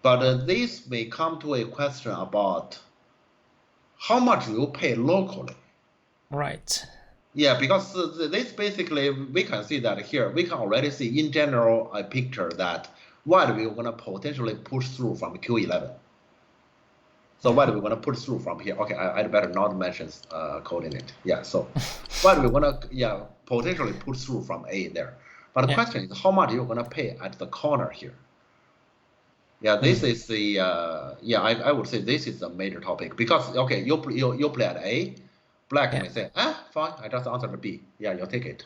But this may come to a question about how much you pay locally.
Right.
Yeah, because this basically, we can see that here, we can already see in general a picture that white we're going to potentially push through from Q11. So white we're going to push through from here. Okay, I'd better not mention coordinate. Yeah, so white we're going to potentially push through from A there. But the question is how much you're going to pay at the corner here. Yeah, this is the I would say this is a major topic because you play at A, black may say fine, I just answered B. Yeah, you'll take it.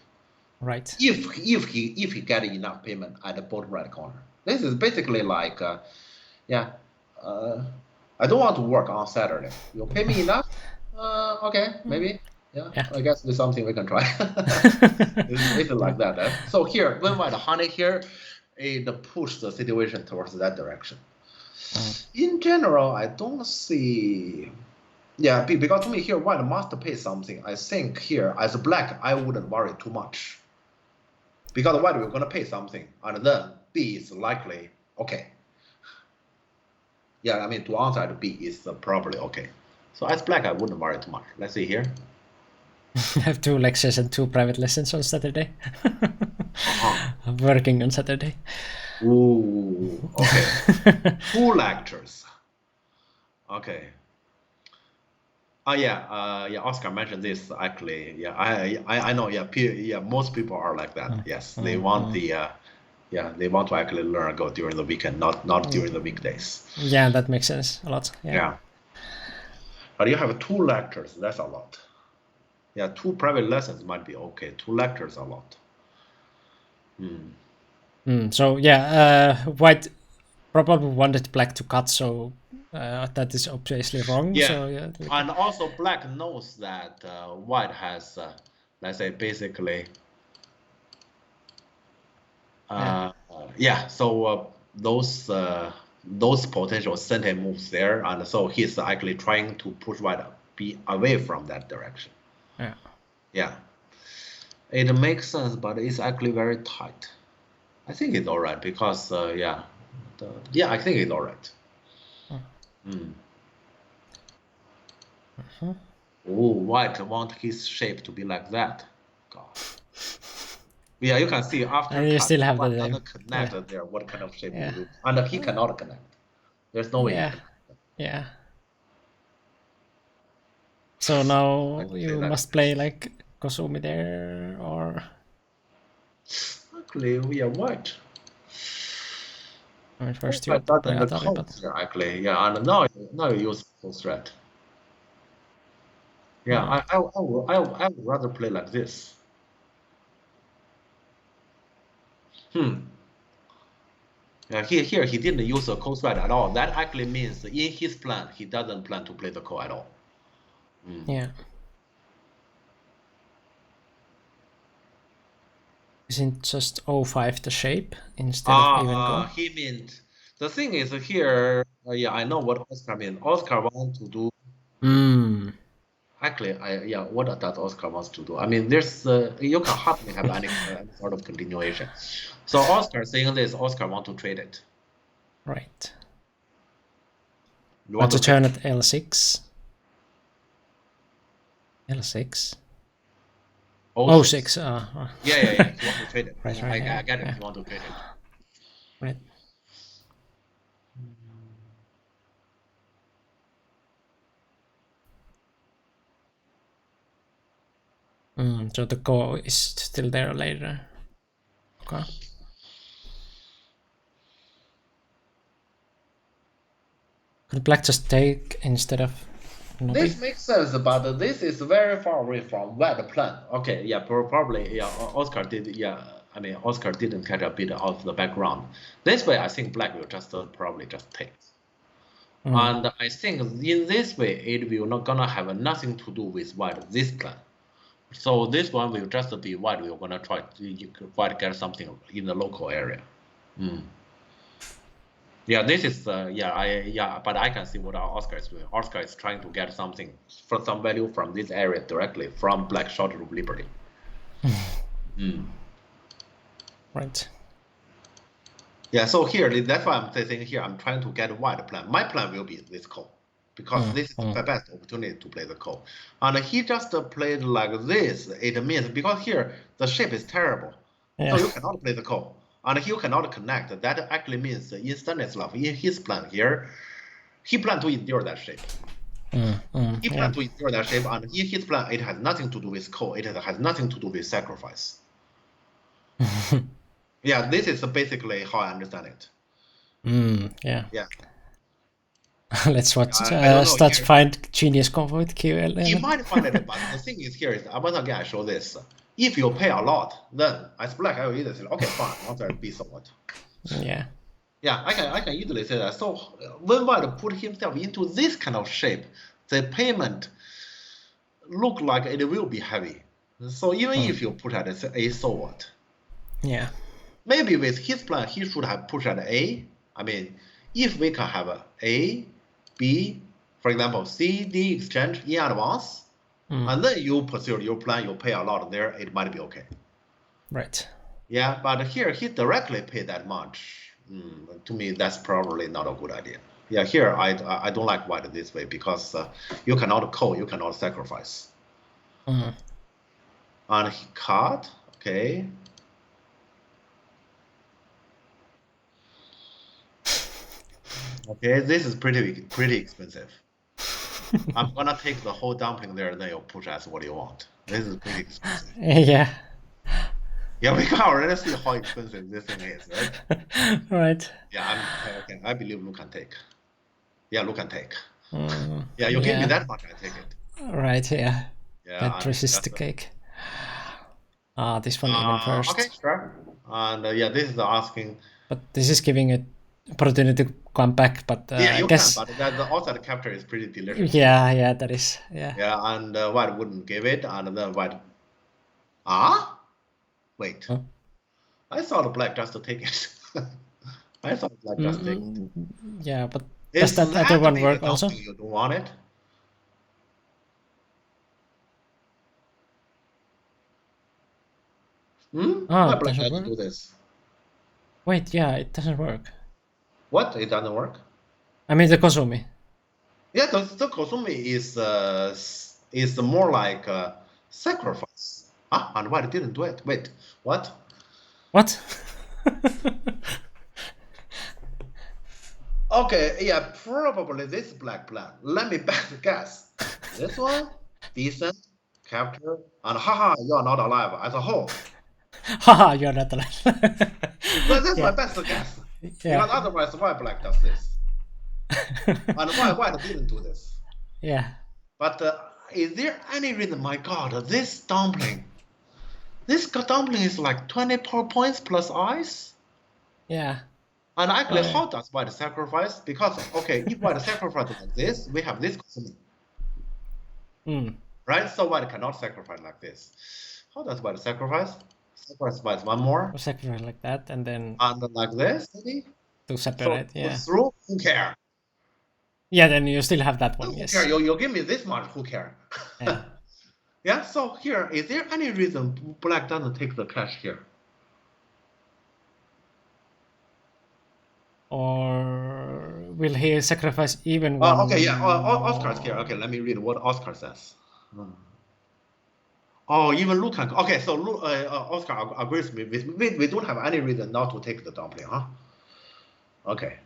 Right.
If he get enough payment at the bottom right corner, this is basically like I don't want to work on Saturday. You'll pay me enough? Okay, maybe. Yeah, I guess there's something we can try. It's like that. So here, when white honey here, it push the situation towards that direction. In general, I don't see. Yeah, because to me here, white must pay something. I think here, as a black, I wouldn't worry too much. Because white we're going to pay something, and then B is likely okay. Yeah, I mean, to answer at B is probably okay. So as black, I wouldn't worry too much. Let's see here.
I have 2 lectures and 2 private lessons on Saturday. I'm working on Saturday.
Ooh, okay. 2 lectures. Okay. Oh yeah, Oscar mentioned this actually. Yeah, I know. Yeah, most people are like that. Yes, they want they want to actually learn and go during the weekend, not during the weekdays.
Yeah, that makes sense a lot.
Yeah. But you have 2 lectures, that's a lot. Yeah, 2 private lessons might be okay. 2 lectures a lot.
So yeah, White probably wanted black to cut, so that is obviously wrong.
Yeah,
So yeah,
and also black knows that white has, let's say, basically, so those potential center moves there, and so he's actually trying to push white be away from that direction.
yeah.
Yeah, it makes sense, but it's actually very tight. I think it's all right because I think it's all right. Oh, white want his shape to be like that. God. Yeah, you can see after
And you
cut,
still have
white
the
doesn't connect there. What kind of shape
Yeah.
you do? And he cannot connect. There's no way he
Yeah.
can.
Yeah. So now
I can say
you
that.
must play like Kosumi there, or
Actually, we are white.
I mean, first you
White
have to play
doesn't
Atari,
count
but
here, actually. Yeah, and now you use full threat. Yeah, I would rather play like this. Yeah, here he didn't use a cold threat at all. That actually means in his plan he doesn't plan to play the core at all.
yeah. Isn't just O5 the shape instead of even go?
He meant the thing is here. I know what Oscar means. Oscar wants to do. Actually, what does Oscar wants to do? I mean, there's you can hardly have any sort of continuation. So Oscar saying this, Oscar want to trade it.
Right.
You
Want
want
to
to trade
turn
it?
at L6? L6?
Oh,
O6.
Yeah. You want to trade it.
Right,
I
yeah,
get it.
yeah.
You want to trade it.
Right. So the go is still there later. Okay. Could black just take instead of Nobi?
This makes sense, but this is very far away from white plan. Okay, yeah, probably, yeah. Oscar did, yeah. I mean, Oscar didn't catch a bit of the background. This way, I think black will just probably just take. And I think in this way, it will not gonna have nothing to do with white this plan. So this one will just be white. We're gonna try to white get something in the local area. Yeah, this is but I can see what our Oscar is doing. Oscar is trying to get something for some value from this area directly from Black Short of Liberty.
Right.
Yeah, so here that's why I'm saying here I'm trying to get white plan. My plan will be this call because this is the best opportunity to play the call. And he just played like this. It means because here the shape is terrible, so you cannot play the call. And you cannot connect. That actually means in Stanislav, in his plan here, he planned to endure that shape. He planned to endure that shape, and in his plan, it has nothing to do with core. It has nothing to do with sacrifice. Yeah, this is basically how I understand it.
Yeah.
Yeah.
Let's watch.
I don't know
Start
here.
find genius combo with QL.
You might find it, but the thing is here is once again I show this. If you pay a lot, then as black I will either say, okay, fine, I want to be somewhat.
Yeah.
Yeah, I can easily say that. So when white put himself into this kind of shape, the payment look like it will be heavy. So even if you put at a so what?
Yeah.
Maybe with his plan, he should have pushed at A. I mean, if we can have A, B, for example, C, D exchange in advance, and then you pursue your plan, you pay a lot there, it might be okay.
Right.
Yeah, but here he directly paid that much. To me, that's probably not a good idea. Yeah, here I don't like white this way because you cannot call, you cannot sacrifice.
Mm.
And he cut, okay. Okay, this is pretty expensive. I'm gonna take the whole dumpling there, then you push as what you want. This is pretty expensive.
Yeah.
Yeah, we can already see how expensive this thing is, right?
Right.
Yeah, okay. I believe Lu can take. Yeah, Lu can take.
Mm,
Yeah, you give me
yeah.
that much, I take it.
Right. Yeah.
Yeah,
Can't
and
resist
that's
the cake. Ah, this one even
okay,
first.
sure. And yeah, this is asking.
But this is giving it opportunity to come back. But
Yeah,
I
you can,
guess.
but the outside capture is pretty delicious.
Yeah. That is. Yeah.
Yeah, and white wouldn't give it, and then white. Ah, wait.
Huh?
I thought black just to take it. I thought black just take it.
Mm, yeah, but does
Is
that other
that
one
be the
work also?
dumpling you don't want it? Hmm?
Ah,
Why
it
black
doesn't
doesn't
work.
do this?
Wait, yeah, it doesn't work.
What? It doesn't work?
I mean the Kosumi.
Yeah, the Kosumi is more like sacrifice. Ah, and white didn't do it. Wait, what?
What?
Okay, yeah, probably this black plan. Let me bet guess. This one, decent, capture, and haha, you're not alive as a whole.
Haha, you're not alive.
That's my
Yeah.
best guess.
Yeah.
Because otherwise, why black does this? And why white didn't do this?
Yeah.
But is there any reason, my god, this dumpling is like 24 points plus ice?
Yeah.
And actually,
Oh,
how does white sacrifice? Because, okay, if white sacrifice like this, we have this Kosumi,
mm.
right? So white cannot sacrifice like this. How does white sacrifice? Sacrifice by one more.
Sacrifice like that and then
And like this, maybe?
to
So
separate.
put
Yeah.
through, who care?
Yeah, then you still have that one.
Who care?
Yes.
You give me this much, who care?
Yeah.
Yeah, so here, is there any reason black doesn't take the cash here?
Or will he sacrifice even one
Okay, yeah, Oscar's here.
more?
Okay, let me read what Oscar says. Oh, even Luke can. Okay, so Oscar agrees with me. We don't have any reason not to take the dumpling, huh? Okay.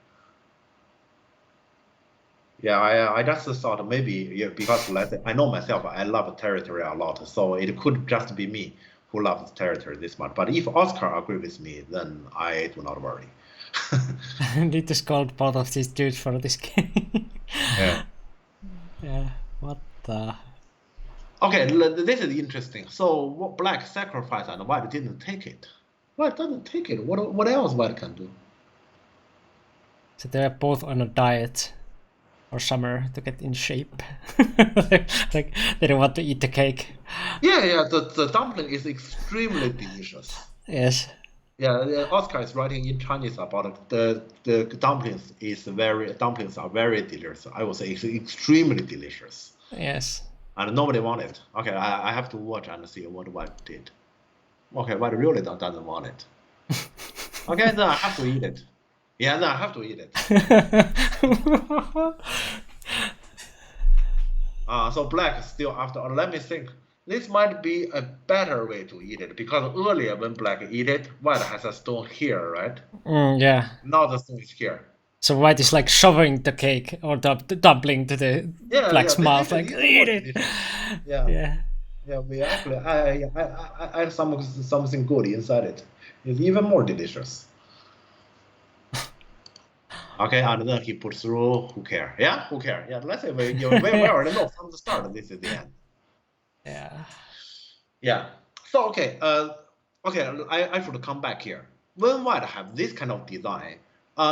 Yeah, I just thought maybe yeah, because let's say, I know myself, I love territory a lot, so it could just be me who loves territory this much. But if Oscar agree with me, then I do not worry.
Need to scold both of these dudes for this game.
Yeah.
Yeah. What the?
Okay, this is interesting. So what black sacrifice and white didn't take it. White doesn't take it. What else white can do?
So they're both on a diet or summer to get in shape. Like they don't want to eat the cake.
Yeah. The dumpling is extremely delicious.
Yes.
Yeah, Oscar is writing in Chinese about it. The dumplings are very delicious. I would say it's extremely delicious.
Yes.
And nobody want it. Okay, I have to watch and see what white did. Okay, white really doesn't want it. Okay, then I have to eat it. Yeah, then I have to eat it. So black still after. Let me think. This might be a better way to eat it because earlier when black eat it, white has a stone here, right?
Yeah.
Now the stone is here.
So white is like shoving the cake or the dumpling to the black's mouth,
This
like
is
eat
more
it.
delicious. Yeah.
Yeah.
Yeah, we actually I add something good inside it. It's even more delicious. Okay, and then he puts through. Who care? Yeah, who care? Yeah, let's say we already know from the start. This is the end.
Yeah.
Yeah. So okay, okay, I should come back here. When white have this kind of design,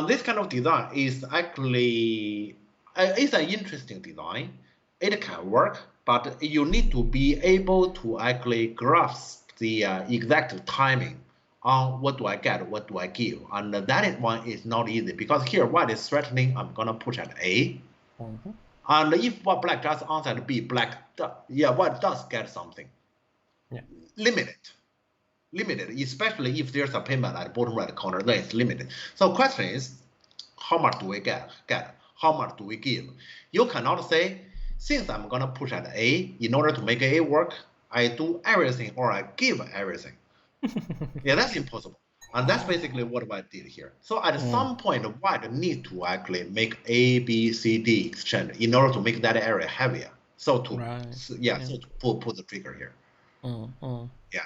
this kind of design is actually it's an interesting design. It can work, but you need to be able to actually grasp the exact timing on what do I get, what do I give, and one is not easy because here white is threatening. I'm gonna push at A,
Mhm.
and if what black just answered B, white does get something
Yeah.
limited, especially if there's a payment at the bottom right corner, then it's limited. So question is, how much do we get? how much do we give? You cannot say, since I'm gonna push at A, in order to make A work, I do everything or I give everything. Yeah, that's impossible. And that's basically what I did here. So at some point, white need to actually make A, B, C, D exchange in order to make that area heavier. So to
Right.
so to put the trigger here. Yeah.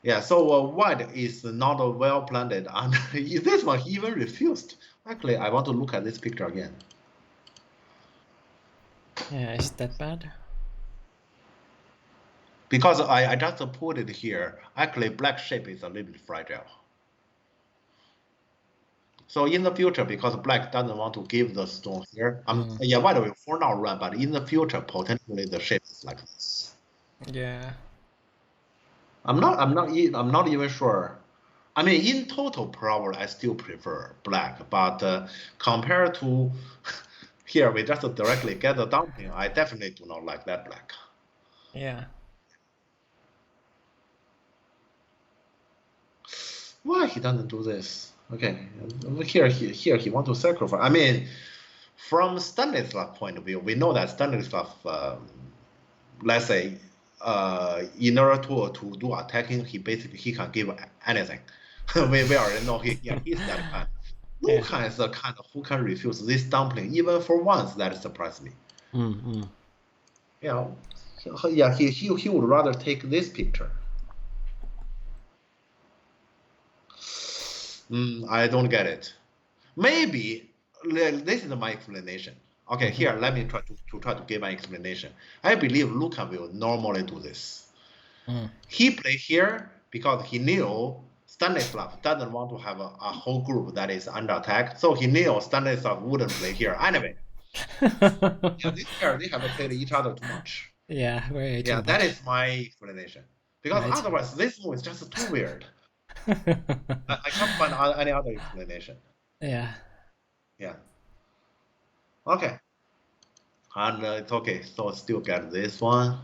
Yeah, so white is not well planned, and this one he even refused. Actually, I want to look at this picture again.
Yeah, is it that bad?
Because I just put it here. Actually, black shape is a little bit fragile. So in the future, because black doesn't want to give the stone here, yeah, white will for now run, but in the future, potentially the shape is like this.
Yeah.
I'm not even sure. I mean, in total, probably I still prefer black, but compared to here, we just directly get the dumping. I definitely do not like that black.
Yeah.
Why he doesn't do this? Okay, here he want to sacrifice. I mean, from Stanislav point of view, we know that Stanislav, let's say, in order to do attacking, he can give anything. we already know he's that kind. Luca is the kind of who can refuse this dumpling even for once. That surprised me. Yeah, he would rather take this picture. I don't get it. Maybe this is my explanation. Okay, here let me try to give my explanation. I believe Luca will normally do this. He played here because he knew Stanislav doesn't want to have a whole group that is under attack, so he knew Stanislav wouldn't play here anyway. Yeah, this year they have played each other too much.
Yeah, way too
Yeah, that
much.
is my explanation. Because
Right.
otherwise, this move is just too weird. I can't find any other explanation.
Yeah.
Yeah. Okay. And it's okay. So still get this one.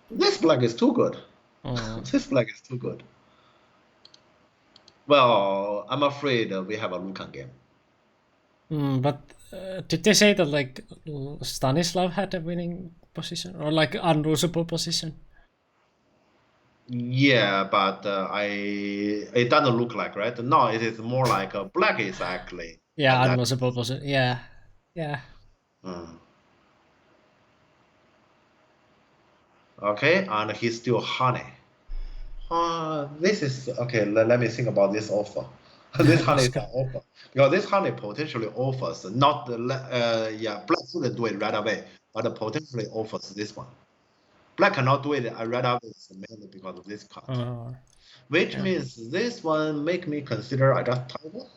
This black is too good. This black is too good. Well, I'm afraid we have a Lucan game.
But did they say that like Stanislav had a winning position or like unlosable position?
Yeah, but it doesn't look like, right? No, it is more like black is actually
Yeah,
at that.
unlosable position. Yeah. Yeah.
Mm. Okay, and he's still honey. This is okay. Let me think about this offer. This honey is an offer because this honey potentially offers not the yeah, black couldn't do it right away, but potentially offers this one. Black cannot do it right away mainly because of this cut, which
Yeah.
means this one make me consider I just toggle.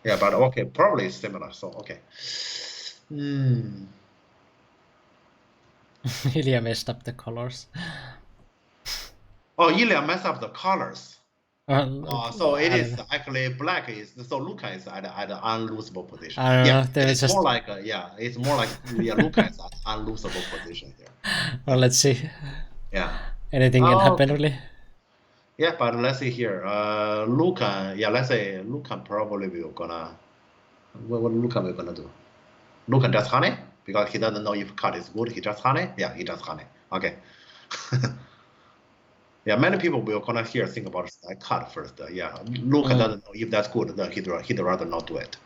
Yeah, but okay, probably it's similar. So okay.
Ilya messed up the colors.
Oh, Ilya messed up the colors. So it
I don't
is
know.
actually black is so Luca is at an unlosable position.
I don't
Yeah,
know. They
it
were
is
just.
more like it's more like Luca is at unlosable position here.
Well, let's see.
Yeah.
Anything can happen,
Okay.
really.
Yeah, but let's see here. Luca. Yeah, let's say Luca probably will gonna. What Luca will gonna do? Luca just honey because he doesn't know if cut is good. He just honey. Yeah, he just honey. Okay. Yeah, many people will gonna here think about I cut first. Yeah, Luca doesn't know if that's good. Then he'd rather not do it.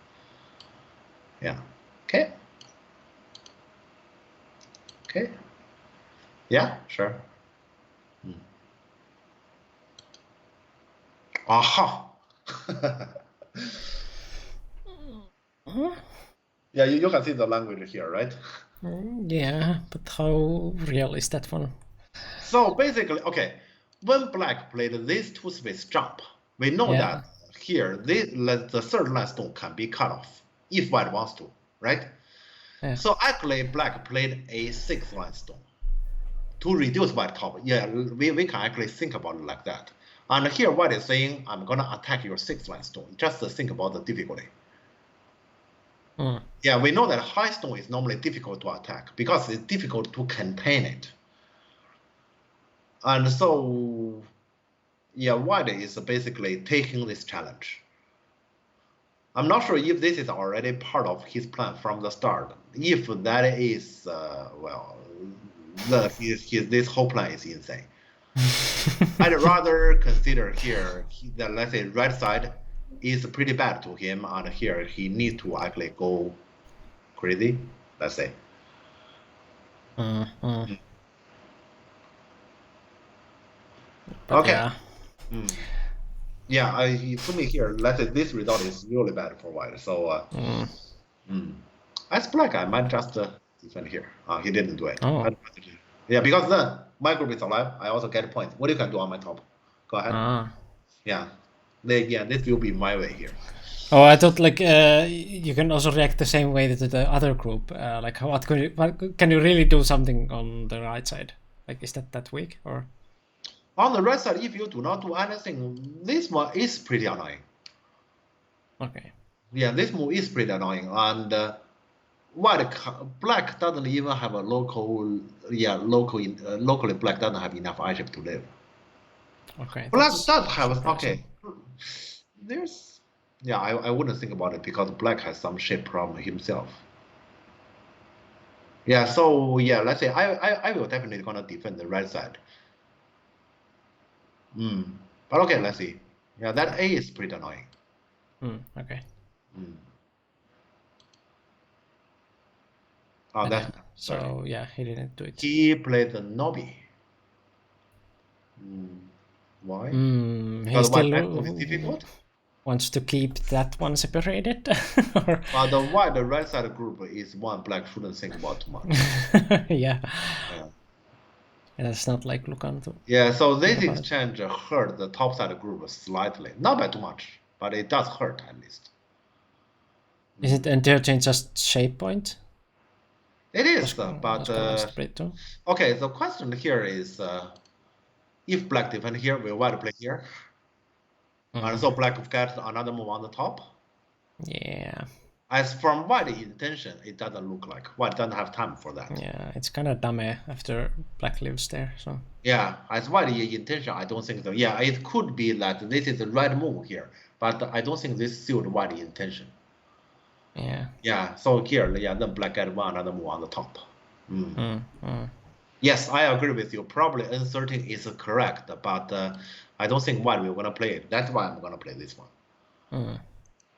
Yeah. Okay. Okay. Yeah. Sure. Aha. Yeah, you can see the language here, right?
Yeah, but how real is that one?
So basically, okay, when black played this two space jump, we know
Yeah.
that here the third line stone can be cut off if white wants to, right?
Yeah.
So actually, black played a sixth line stone to reduce white cover. Yeah, we can actually think about it like that. And here white is saying, I'm gonna attack your sixth line stone. Just think about the difficulty. Yeah, we know that high stone is normally difficult to attack because it's difficult to contain it. And so, yeah, white is basically taking this challenge. I'm not sure if this is already part of his plan from the start. If that is, well, this whole plan is insane. I'd rather consider here that, let's say, red side is pretty bad to him, and here he needs to actually go crazy, let's say.
But
Okay.
yeah.
Yeah, to me here, let's say this result is really bad for white. So, as black, I might just defend here. He didn't do it.
Oh.
Yeah, because then my group is alive. I also get points. What you can do on my top? Go ahead. Yeah, this will be my way here.
Oh, I thought like you can also react the same way to the other group. Like, what can you really do something on the right side? Like, is that weak or?
On the right side, if you do not do anything, this one is pretty annoying.
Okay.
Yeah, this move is pretty annoying, and black doesn't even have a local. Yeah, locally black doesn't have enough item to live.
Okay.
Black does have okay. There's yeah, I wouldn't think about it because black has some shape problem himself. Yeah, so yeah, let's say I will definitely gonna defend the right side. But okay, let's see. Yeah, that A is pretty annoying.
Okay.
Oh, that's
yeah. So yeah, he didn't do it.
He played the Nobi. Why?
He still
is difficult.
Wants to keep that one separated.
But the right side group is one black shouldn't think about too much.
Yeah. And it's not like Lucanto.
Yeah, so this exchange hurt the top side group slightly. Not by too much, but it does hurt at least.
Is it interchange just shape point?
It is, but okay, the question here is if black defend here, will white play here? And so black gets another move on the top?
Yeah.
As from white intention, it doesn't look like. White doesn't have time for that.
Yeah, it's kind of dumb after black lives there. So
yeah, as white intention, I don't think so. Yeah, it could be that this is the right move here, but I don't think this suits white intention.
Yeah.
Yeah, so here, yeah, then black get another move on the top. Yes, I agree with you. Probably uncertain is correct, but I don't think white will gonna play it. That's why I'm gonna play this one.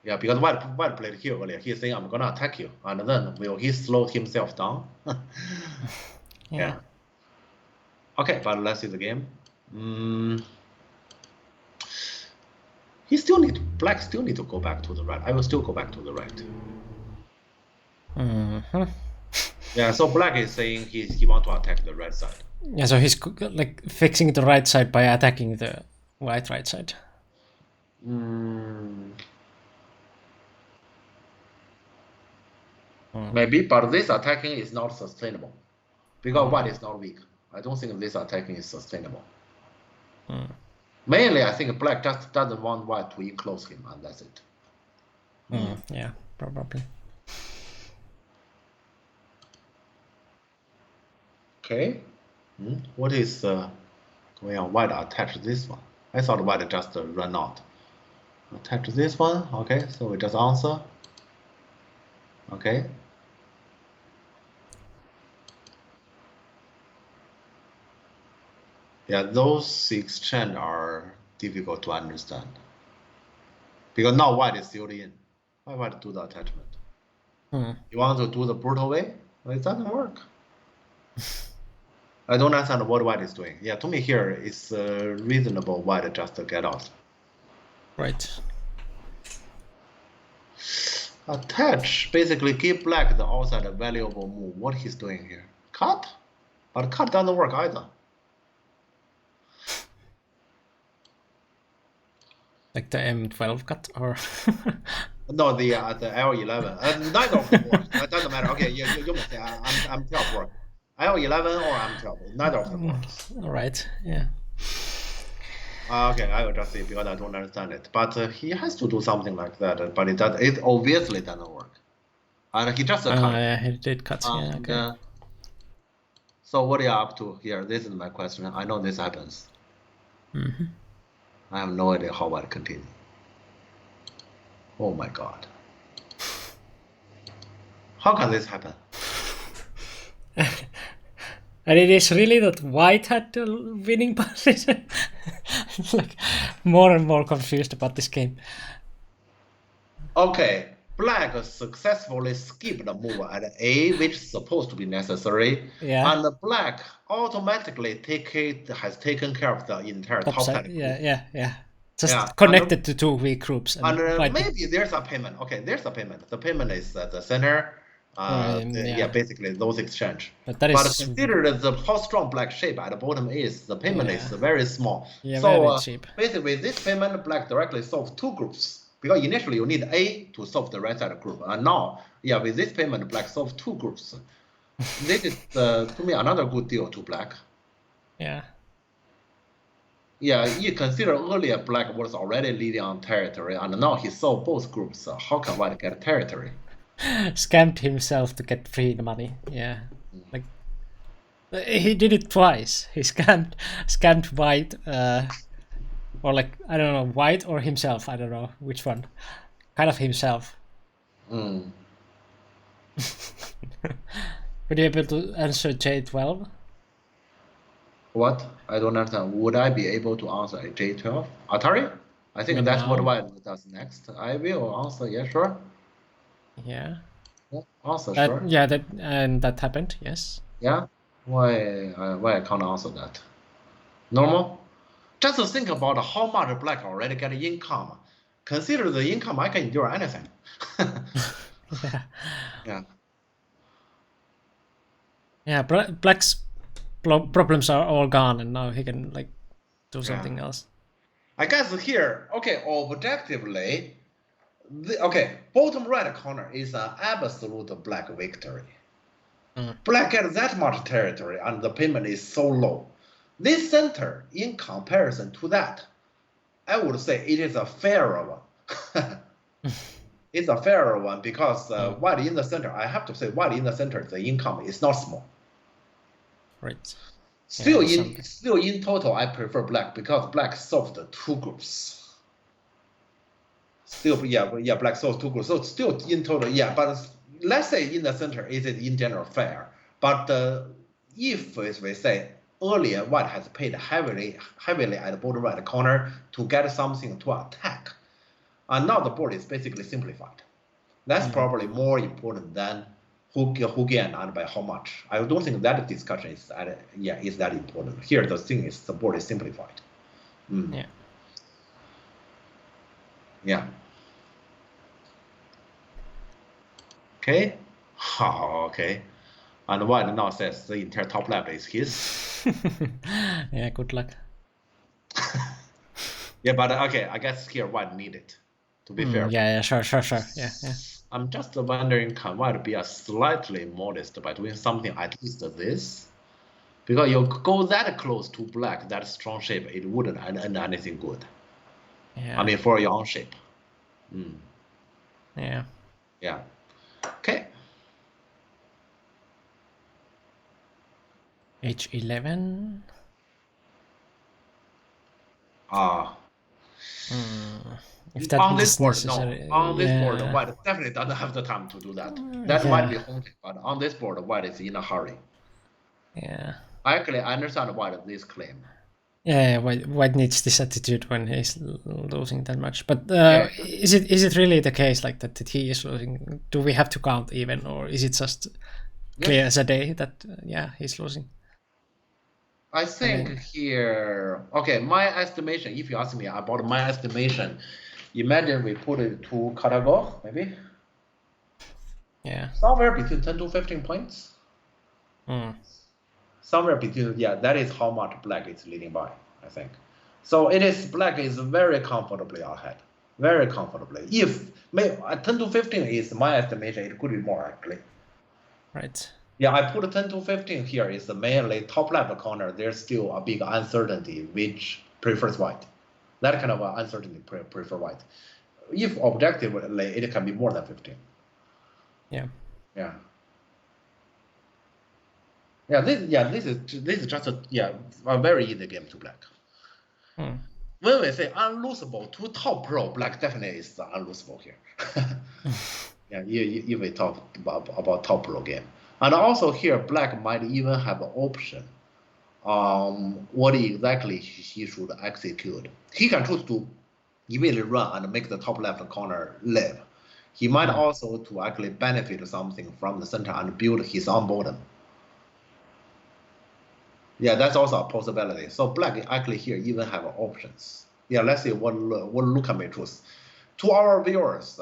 Yeah, because white played here earlier. He's saying I'm gonna attack you, and then will he slow himself down? Yeah. Okay, but let's see the game. Black still need to go back to the right. I will still go back to the right. Yeah, so black is saying he want to attack the right side.
Yeah, so he's like fixing the right side by attacking the white right side.
Maybe, but this attacking is not sustainable because white is not weak. I don't think this attacking is sustainable. Mainly, I think black just doesn't want white to enclose him, and that's it.
Yeah, probably.
Okay. What is going on? White attach this one. I thought white just run out. Attach this one. Okay, so we just answer. Okay. Yeah, those exchange are difficult to understand. Because now white is still in. Why white do the attachment? You want to do the brutal way? Well, it doesn't work. I don't understand what white is doing. Yeah, to me here, it's reasonable white just to get out.
Right.
Attach, basically give black the outside valuable move. What he's doing here? Cut? But cut doesn't work either.
Like the M12 cut, or
no, the L11. Neither of them works. That doesn't matter. Okay, you may say I'm 12 work. L11 or M12. Neither of them works.
All right. Yeah.
Okay, I will just say because I don't understand it. But he has to do something like that. But it obviously doesn't work. And he just cut.
Yeah, he did cut. Yeah. Okay.
So what are you up to here? This is my question. I know this happens.
Mm-hmm.
I have no idea how I continue. Oh my God. How can this happen?
And it is really that white had the winning position. Like more and more confused about this game.
Okay, black successfully skipped the move at A, which is supposed to be necessary,
Yeah.
and black automatically has taken care of the entire
Top
top
side.
side group.
Yeah. Just
Yeah,
connected to two weak groups and white.
maybe there's a payment. Okay, there's a payment. The payment is at the center.
Yeah.
Basically those exchange.
But that
But
is
consider the how strong black shape at the bottom is. The payment is very small.
Yeah,
So
very cheap.
basically, this payment black directly solves two groups because initially you need A to solve the right side group, and now with this payment black solves two groups. This is to me another good deal to black.
Yeah.
Yeah, you consider earlier black was already leading on territory, and now he solved both groups. How can white get territory?
Scammed himself to get free money. Yeah. Like he did it twice. He scammed white, or like I don't know, white or himself. I don't know which one. Kind of himself.
Mm.
Would you be able to answer J12?
What? I don't understand. Would I be able to answer a J12? Atari? I think that's what
now?
white does next. I will answer. Yeah, sure.
Yeah.
Yeah, answer sure.
Yeah, that happened. Yes.
Yeah. Why I can't answer that? Normal. Just think about how much black already get income. Consider the income I can endure anything.
Yeah.
Yeah.
Yeah. Black's problems are all gone, and now he can like do something else.
I guess here, okay, objectively, bottom right corner is an absolute black victory. Black gets that much territory and the payment is so low. This center, in comparison to that, I would say it is a fairer one. It's a fairer one because while in the center, I have to say, while in the center, the income is not small.
Right.
Still in total, I prefer black because black solved two groups. Black solves two groups. So still in total, but let's say in the center, is it in general fair? But if we say earlier white has paid heavily at the bottom right corner to get something to attack, and now the board is basically simplified. That's probably more important than who gain and by how much. I don't think that discussion is that important. Here the thing is the board is simplified. Yeah. Okay. Okay. And white now says the entire top left is his.
Yeah, good luck.
Yeah, but okay, I guess here white need it, to be fair.
Yeah, sure. Yeah.
I'm just wondering, can white be a slightly modest by doing something at least this? Because you go that close to black, that strong shape, it wouldn't end anything good.
Yeah.
I mean, for your own shape.
Yeah.
Yeah. Okay.
H11. If that
On
is
this board,
necessary.
no. On this board, white definitely doesn't have the time to do that. That might be haunted, but on this board, white is in a hurry.
Yeah.
Actually, I understand why this claim.
Yeah, white needs this attitude when he's losing that much. But is it really the case like that he is losing? Do we have to count even, or is it just clear as a day that he's losing?
I think here, okay, my estimation, if you ask me about my estimation, imagine we put it to category, maybe?
Yeah.
Somewhere between 10 to 15 points. Somewhere between, that is how much black is leading by, I think. So black is very comfortably ahead, very comfortably. If 10 to 15 is my estimation, it could be more actually.
Right.
Yeah, I put 10 to 15 here is mainly top left corner. There's still a big uncertainty, which prefers white. That kind of uncertainty prefer white. If objectively, it can be more than 15.
Yeah.
Yeah. This is just a very easy game to black.
Hmm.
When we say unlosable to top pro, black definitely is unlosable here. Yeah, if we talk about top pro game, and also here black might even have an option. What exactly he should execute. He can choose to immediately run and make the top left corner live. He might also to actually benefit something from the center and build his own bottom. Yeah, that's also a possibility. So black actually here even have options. Yeah, let's see what Luca may choose. To our viewers,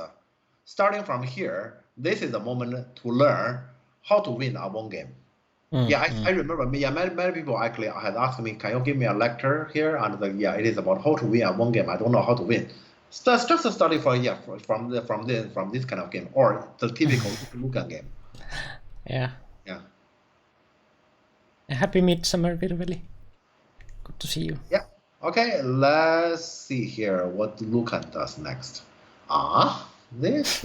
starting from here, this is the moment to learn how to win a one game. Yeah, I remember. Yeah, many people actually had asked me, "Can you give me a lecture here?" And it is about how to win a one game. I don't know how to win. So that's just a study for from this kind of game or the typical Luca game.
Yeah.
Yeah.
Happy Midsummer, Virveli. Good to see you.
Yeah. Okay, let's see here what Luca does next. This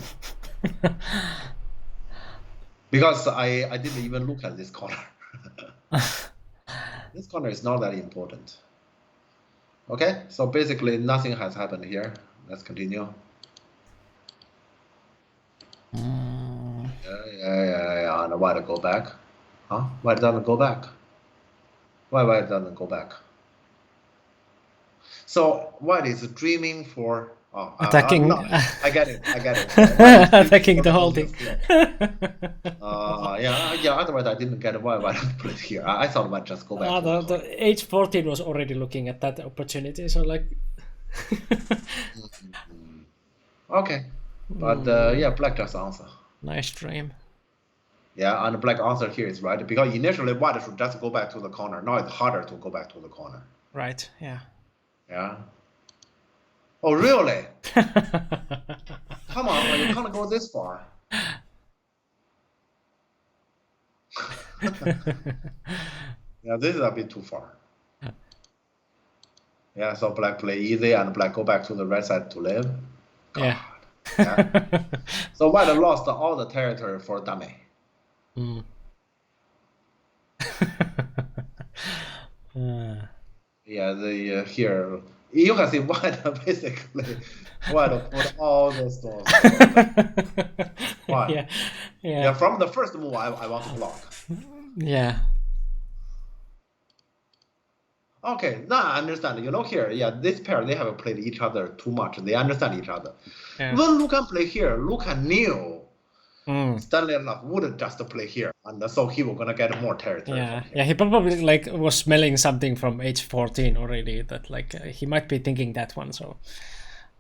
because I didn't even look at this corner. This corner is not that important. Okay, so basically nothing has happened here. Let's continue. Yeah. And why to go back? Huh? Why it doesn't go back? Why it doesn't go back? So white is dreaming for
Attacking.
no, I get it.
Attacking the whole thing.
Otherwise I didn't get why I put it here. I thought I might just go back.
The H14 was already looking at that opportunity, so like.
Okay, but black just answer.
Nice dream.
Yeah, and the black answer here is right because initially white should just go back to the corner. Now it's harder to go back to the corner.
Right. Yeah.
Yeah. Oh really? Come on, well, you can't go this far. Yeah, this is a bit too far. Yeah, so black play easy and black go back to the right side to live. God.
Yeah.
Yeah. So white lost all the territory for dummy. Yeah, the here you can see white basically white put all the stones. Why? Yeah. From the first move, I want to block.
Yeah.
Okay, now I understand. Here, this pair they have played each other too much. They understand each other.
Yeah.
When Luca play here, Luca knew Stanislav would just play here, and so he was gonna get more territory.
Yeah, he probably was smelling something from H14 already. That he might be thinking that one. So.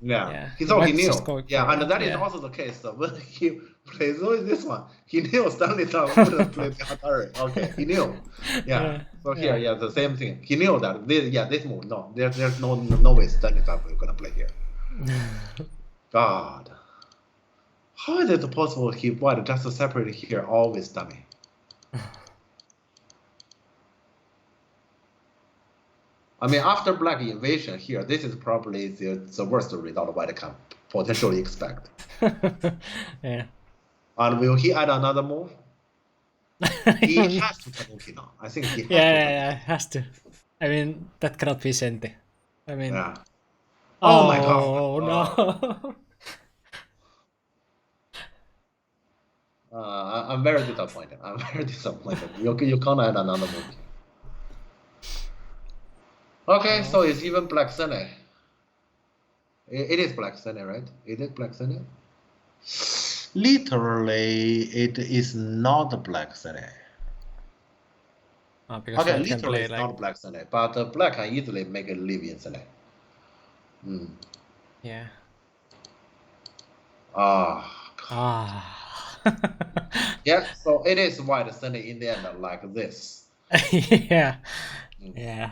Yeah. He thought he knew. And that is also the case. When he plays this one, he knew Stanislav wouldn't play the turret. Okay, he knew. Yeah. So here, the same thing. He knew that. This move. No, there's no way Stanislav is gonna play here. God, how is it possible he would just separate here always dummy? I mean, after black invasion here, this is probably the worst result white can potentially expect.
Yeah.
And will he add another move? He has to Tanuki now. I think he has to.
Yeah, has to. I mean, that cannot be Sente. I mean.
Yeah. Oh my God.
Oh no.
I'm very disappointed. You can't add another move. Okay, so it's even black Sene. It is black Sene, right? It is black Sene? Literally, it is not black Sene. Okay, literally it's not black Sene, but black can easily make it live in Sene.
Yeah.
Yeah, so it is white Sene in the end like this.
Yeah. Yeah.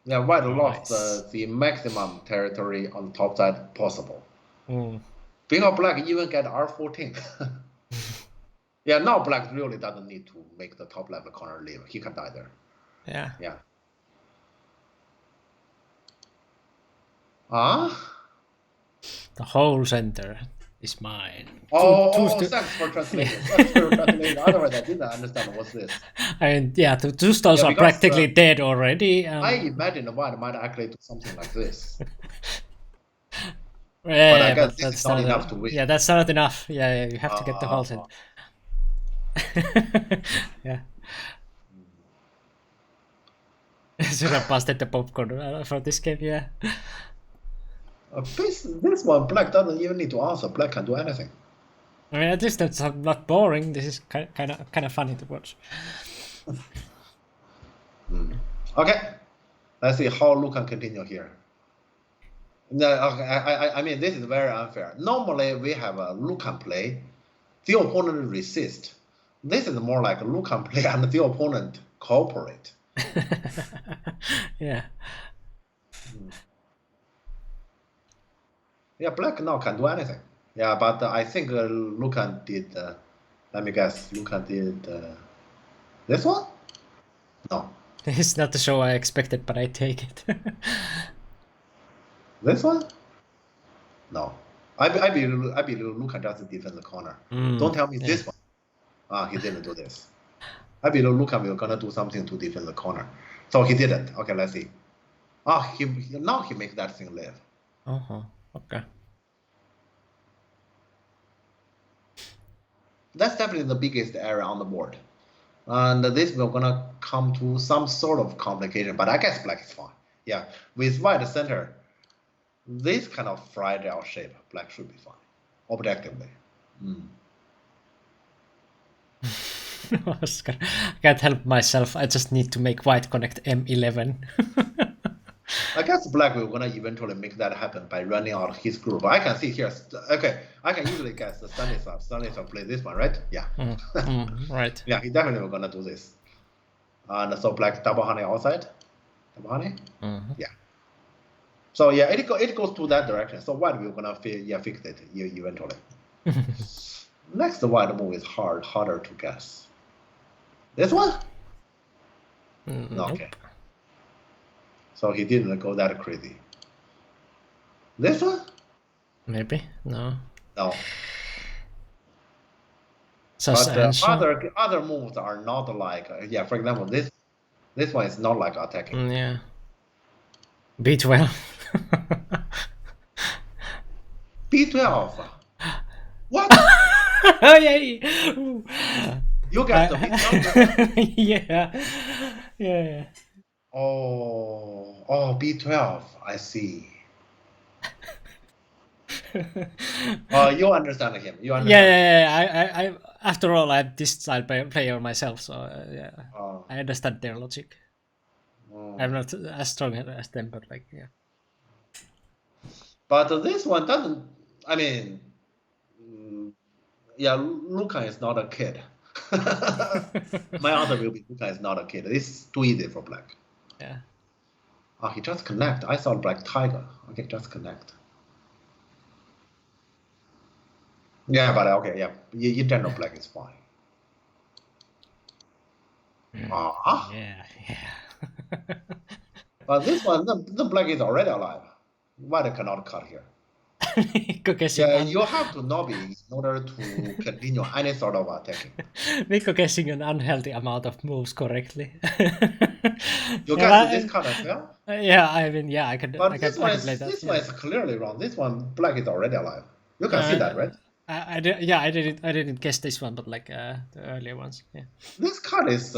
Yeah, white lost the maximum territory on the top side possible. Because black even get R14. Yeah, now black really doesn't need to make the top left corner live. He can die there.
Yeah.
Yeah.
The whole center. is mine.
Thanks for translating. Thanks for translating. Otherwise, I didn't understand what's this.
And yeah, the two stones are
because,
practically dead already.
I imagine the one might actually do something like this.
Yeah,
but I guess this
that's
is not enough to win.
Yeah, that's not enough. Yeah, you have to get the whole set. Yeah. Should have busted the popcorn for this game, yeah.
This one, black doesn't even need to answer. Black can do anything.
I mean, at least that's not boring. This is kind of funny to watch.
Okay, let's see how Lu can continue here. No, okay, I mean, this is very unfair. Normally, we have a Lu can play, the opponent resist. This is more like Lu can play and the opponent cooperate.
Yeah.
Yeah, black now can do anything. Yeah, but I think Lucan did. Let me guess. Lucan did this one. No.
It's not the show I expected, but I take it.
This one. No. I believe Lucan doesn't defend the corner. Don't tell me this one. He didn't do this. I believe Lucan will gonna do something to defend the corner. So he didn't. Okay, let's see. Now he makes that thing live.
Okay.
That's definitely the biggest area on the board. And this will gonna come to some sort of complication, but I guess black is fine. Yeah, with white center, this kind of fragile shape, black should be fine, objectively.
Oscar, I can't help myself. I just need to make white connect M11.
I guess black will gonna eventually make that happen by running out his group. I can see here. Okay, I can easily guess the Stanislav play this one, right? Yeah.
Right.
Yeah, he definitely gonna do this. And so black double honey outside. Double honey. Yeah. So yeah, it goes to that direction. So white will gonna fix it eventually. Next white move is harder to guess. This one?
Nope.
Okay. So he didn't go that crazy. This one?
Maybe. No. So
but other moves are not like for example, this one is not like attacking.
Yeah. B12.
B12. What?
Oh yeah.
You got the B12.
Yeah.
Oh, B12. I see. You understand him. You understand.
Yeah. I after all, I'm this style player myself, so I understand their logic. I'm not as strong as them, but like
But this one doesn't. I mean, Luca is not a kid. My answer will be Luca is not a kid. It's too easy for black.
Yeah.
He just connect. I thought black tiger. Okay, just connect. Yeah, but okay, yeah. In general, black is fine.
Yeah.
But this one, the black is already alive. White cannot cut here. You have to not be in order to continue any sort of attacking.
Mikko guessing an unhealthy amount of moves correctly.
You get this card as well?
Yeah, I mean, I can.
But
this
one is clearly wrong. This one, black is already alive. You can see that, right?
I didn't guess this one, but like the earlier ones. Yeah.
This card is.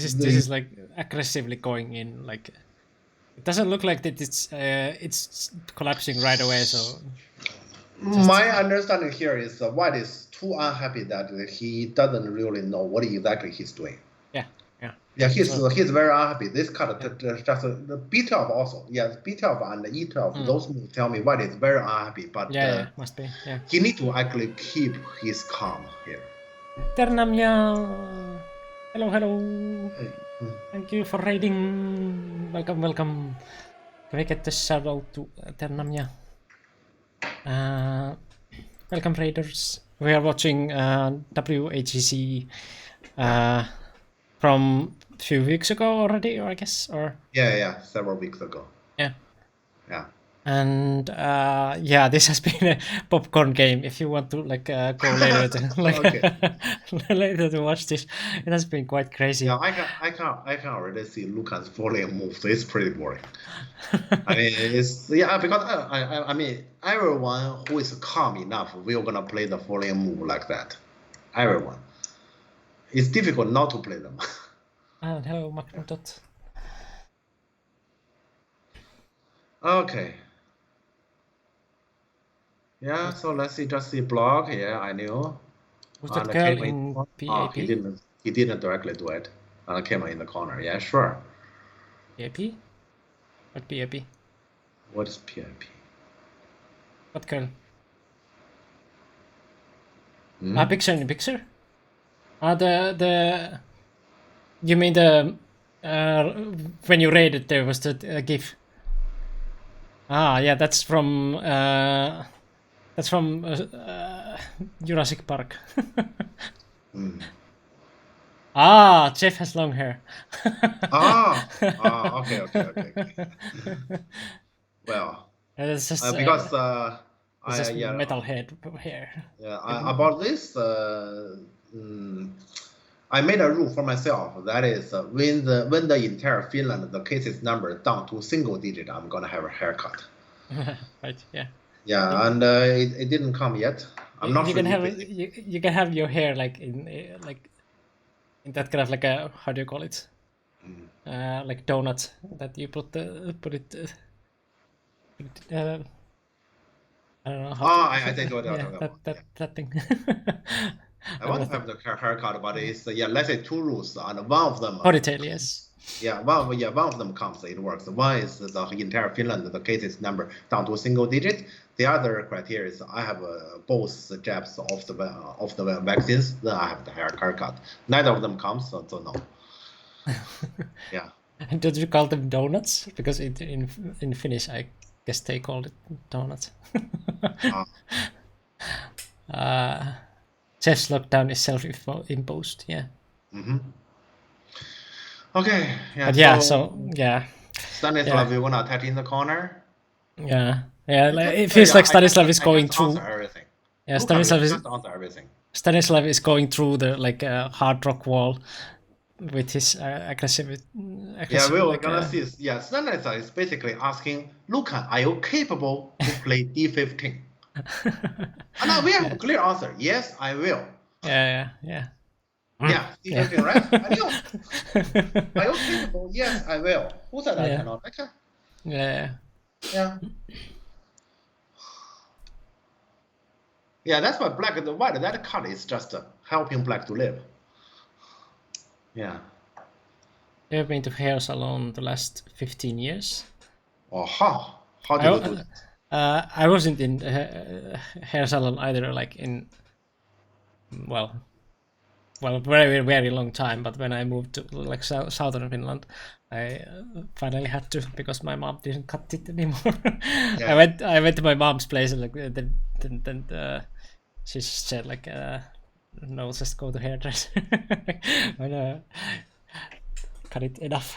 This is like aggressively going in. Like, it doesn't look like that. It's collapsing right away. So.
My understanding here is white is too unhappy that he doesn't really know what exactly he's doing. Yeah, he's very unhappy. This card just the B12 also. Yes, B12 and E12. Those moves tell me white is very unhappy. But
must be. Yeah.
He need to actually keep his calm here.
Ternamya. Hello. Hey. Thank you for raiding. Welcome. Can we get the shout out to Ternamya? Welcome raiders. We are watching WHGC from a few weeks ago already, or I guess, or
yeah, several weeks ago.
Yeah. And yeah, this has been a popcorn game. If you want to like go later to like
Okay.
later to watch this, it has been quite crazy.
Yeah, I can already see Lucan's volume move, so it's pretty boring. I mean, it's because I mean everyone who is calm enough will gonna play the volume move like that. Everyone. It's difficult not to play them.
And hello, Macrodot.
Okay. Yeah, so let's see, just see block. Yeah, I knew.
Was that
And
girl
came
in
oh,
PAP?
he didn't directly do it. And came in the corner. Yeah, sure.
PAP? What PAP?
What is PIP?
What girl?
Hmm?
Picture in the picture? The you mean the when you raided there was the GIF. Yeah, that's from Jurassic Park.
Hmm.
Jeff has long hair.
Okay. Well,
It's just
because
it's just
yeah,
metalhead hair.
about this, I made a rule for myself. That is, when the entire Finland the cases number down to single digit, I'm gonna have a haircut.
Right? Yeah.
Yeah, and it didn't come yet. I'm not
You
sure
can
if
have
it.
you can have your hair like in that kind of like a, how do you call it? Like donut that you put it. I don't know how to.
I think what you're
Yeah,
talking about. Yeah.
that thing.
I
I'm
want
not
to have the haircut, but it's let's say two rules, and one of them,
ponytail. Yes.
one of them comes, it works. One is the entire Finland, the cases number down to a single digit. The other criteria is I have both jabs of the vaccines, then I have the haircut. Neither of them comes, so no. Yeah.
Did you call them donuts? Because in Finnish, I guess they called it donuts. Jeff's lockdown is self-imposed. Yeah.
Okay. Yeah.
But yeah, so yeah.
Stanislav, you wanna attack in the corner?
Yeah. Like, it
So
feels
yeah,
like Stanislav is
I
going
just
through.
answer everything.
Yeah,
Look at me, just answer everything.
Stanislav is going through the like hard rock wall with his aggressive.
Yeah, we're
Like,
gonna see. Yeah, Stanislav is basically asking, Luca, are you capable to play d15? And we have a clear answer. Yes, I will.
Yeah.
Yeah, d15, right? I know. Are you capable? Yes, I will. Who said I cannot? I can.
Yeah.
Yeah, that's why black and white, that card is just helping black to live. Yeah.
You've been to hair salon the last 15 years?
Oh, how did you do that?
I wasn't in hair salon either, like in, well, very, very long time. But when I moved to like southern Finland, I finally had to, because my mom didn't cut it anymore.
Yeah.
I went to my mom's place and like then she just said like, no, just go to hairdresser. Cut it enough.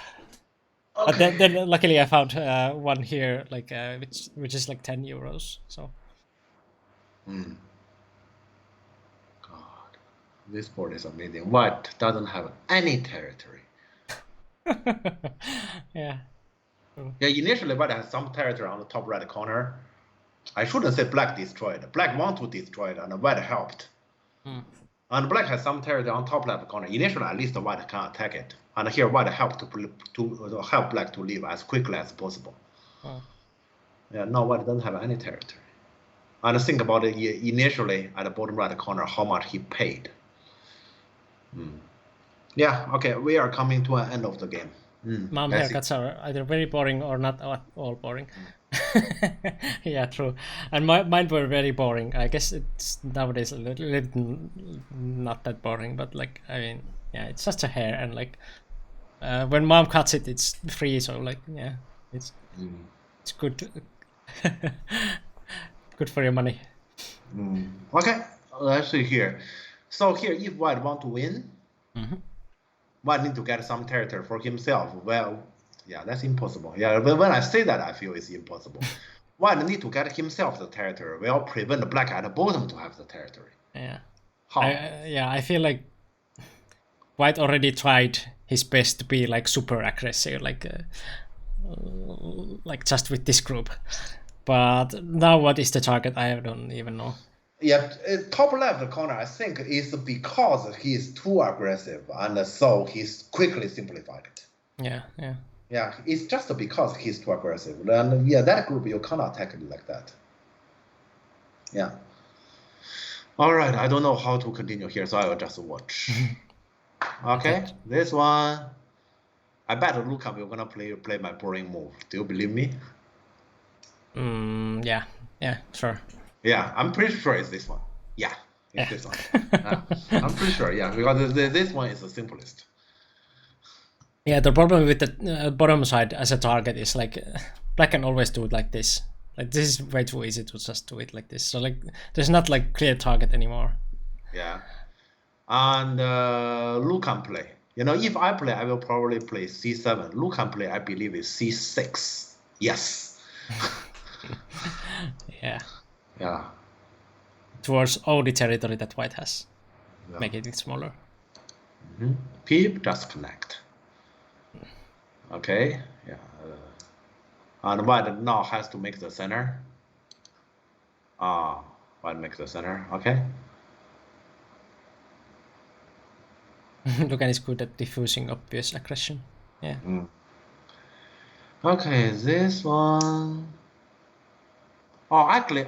Okay.
But then luckily I found one here like which is like 10 euros. So.
God, this board is amazing. White doesn't have any territory.
Yeah.
Yeah, initially white has some territory on the top right corner. I shouldn't say black destroyed. Black want to destroy it, and white helped. And black has some territory on top left corner. Initially, at least white can attack it. And here white helped to help black to leave as quickly as possible. Yeah, now white doesn't have any territory. And think about it initially at the bottom right corner, how much he paid. Yeah, okay, we are coming to an end of the game.
Mom haircuts are either very boring or not at all boring. Yeah, true. And mine were very boring. I guess it's nowadays a little not that boring, but like, I mean, yeah, it's just a hair, and like when mom cuts it, it's free. So like, yeah, it's good. Good for your money.
Okay, let's see here. So here, if white want to win, white need to get some territory for himself. Well, yeah, that's impossible. Yeah, but when I say that, I feel it's impossible. White need to get himself the territory, will prevent black at the bottom to have the territory.
Yeah.
How?
I feel like White already tried his best to be like super aggressive, like just with this group. But now what is the target? I don't even know.
Yeah, top left corner, I think, is because he is too aggressive, and so he's quickly simplified it.
Yeah, yeah.
Yeah, it's just because he's too aggressive. And yeah, that group, you cannot tackle it like that. Yeah. All right, I don't know how to continue here, so I will just watch. Okay, this one, I bet Luca will gonna play my boring move. Do you believe me?
Yeah, sure.
Yeah, I'm pretty sure it's this one. Yeah, it's this one. I'm pretty sure, yeah, because this one is the simplest.
Yeah, the problem with the bottom side as a target is like black can always do it like this. Like this is way too easy to just do it like this. So like there's not like clear target anymore.
Yeah, and Luke can play. You know, if I play, I will probably play c7. Luke can play, I believe, is c6. Yes.
Yeah.
Yeah.
Towards all the territory that White has,
Yeah.
making it smaller.
Peep just connect. Okay. Yeah. And White now has to make the center. White makes the center. Okay.
Lucan is good at diffusing obvious aggression. Yeah.
Okay, this one. Oh, actually,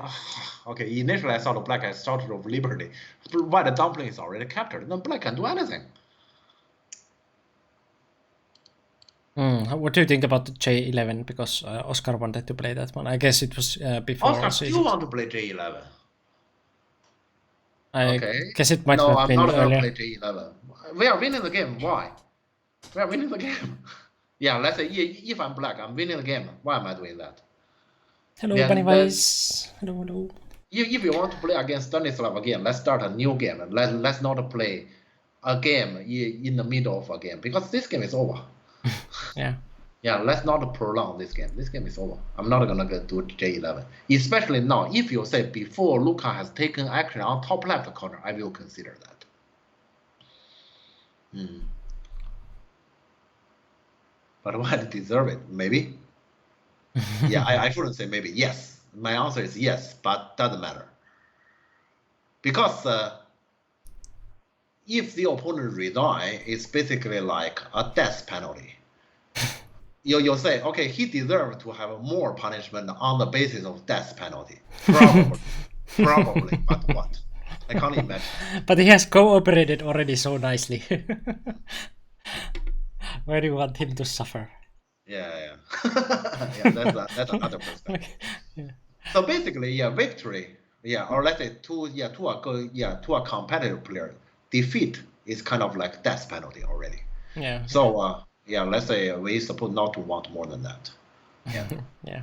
okay. Initially, I thought black had started of liberty. White dumpling is already captured. Then black can do anything.
What do you think about the J11? Because Oscar wanted to play that one. I guess it was before.
Oscar still want to play J11.
I
Okay.
guess it might
No,
have
I'm
been
not gonna
earlier.
play J11. We are winning the game. Why? We are winning the game. Yeah, let's say if I'm black, I'm winning the game. Why am I doing that?
Hello,
Then-
Pennywise. Hello.
If you want to play against Stanislav again, let's start a new game. Let's not play a game in the middle of a game, because this game is over.
Yeah.
Yeah, let's not prolong this game. This game is over. I'm not gonna do J11. Especially now, if you say before Luca has taken action on top left corner, I will consider that. But White deserve it, maybe? Yeah, I shouldn't say maybe. Yes, my answer is yes, but doesn't matter. Because if the opponent resign, it's basically like a death penalty. You'll say, okay, he deserves to have more punishment on the basis of death penalty. Probably, but what? I can't imagine.
But he has cooperated already so nicely. Where do you want him to suffer?
Yeah. Yeah, that's another perspective.
Yeah.
So basically, yeah, victory, yeah, or let's say to a competitive player, defeat is kind of like death penalty already.
Yeah.
So yeah, let's say we suppose not to want more than that. Yeah.
Yeah.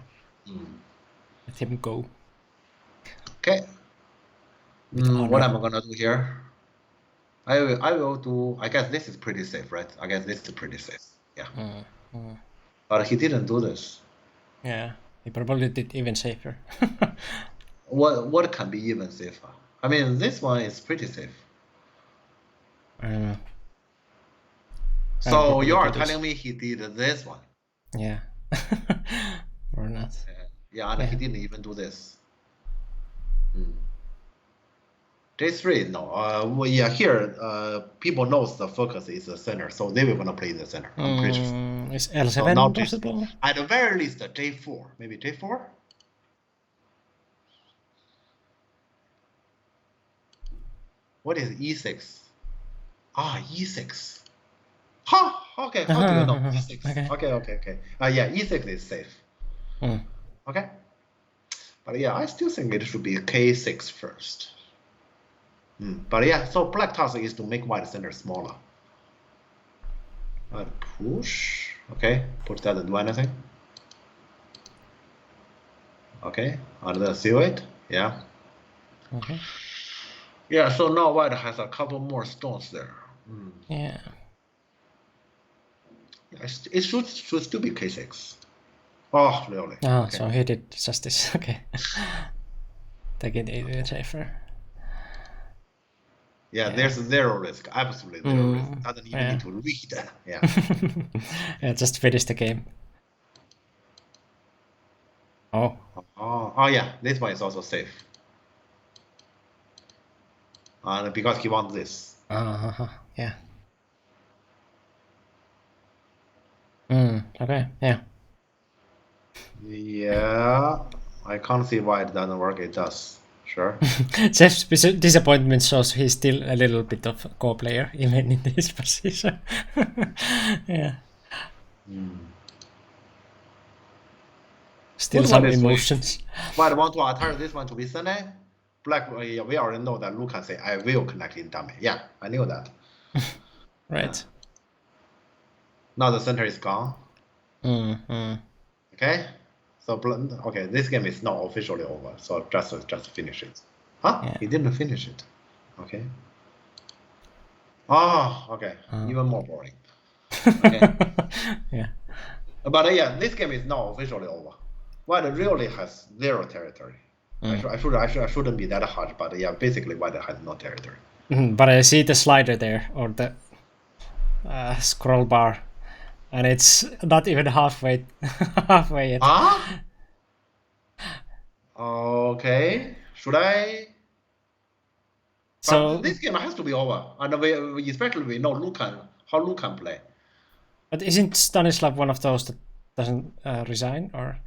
Let him go.
Okay. What am I gonna do here? I will do. I guess this is pretty safe, right? I guess this is pretty safe. Yeah. But he didn't do this.
Yeah. He probably did even safer.
What can be even safer? I mean, this one is pretty safe. So you are telling me he did this one?
Yeah. Or not.
Yeah, and he didn't even do this. J3, no. Well, yeah, here people knows the focus is the center, so they were gonna play the center. I'm pretty sure.
Is L7
not
possible?
At the very least, J4, maybe J4. What is E6? E6. Huh? Okay. How do you know E6? Okay. Yeah, E6 is safe. Okay. But yeah, I still think it should be K6 first. But yeah, so black task is to make white center smaller. And push. Okay, push doesn't do anything. Okay, and then seal it. Yeah.
Okay.
Yeah, so now white has a couple more stones there.
Yeah.
It should still be K6. Oh, really?
Ah,
Okay.
so he did justice. Okay. Take it even safer.
Yeah,
Yeah.
there's zero risk, absolutely zero risk. Doesn't even
Yeah.
need to read. Yeah.
Yeah, just finish the game. Oh.
Oh, yeah, this one is also safe. And because he wants this.
Yeah. Okay. Yeah.
Yeah, I can't see why it doesn't work. It does. Sure.
Jeff's disappointment shows he's still a little bit of a core player, even in this position. Yeah. Still
Good one
some
is way.
emotions.
But I want to attach this one to be Sunday. Black, yeah, we already know that Luke can say, I will connect in dummy. Yeah, I knew that.
Right.
Now the center is gone.
Mm.
Okay. So, okay, this game is not officially over. So just finish it. Huh?
Yeah.
He didn't finish it. Okay. Oh, okay. Even more boring. Okay.
Yeah.
But yeah, this game is not officially over. White really has zero territory. I shouldn't be that harsh, but yeah, basically White has no territory.
But I see the slider there, or the scroll bar, and it's not even halfway yet.
Ah? Okay. Should I?
So,
But this game has to be over, and we especially we know how Luke can play.
but isn't Stanislav one of those that doesn't resign, or?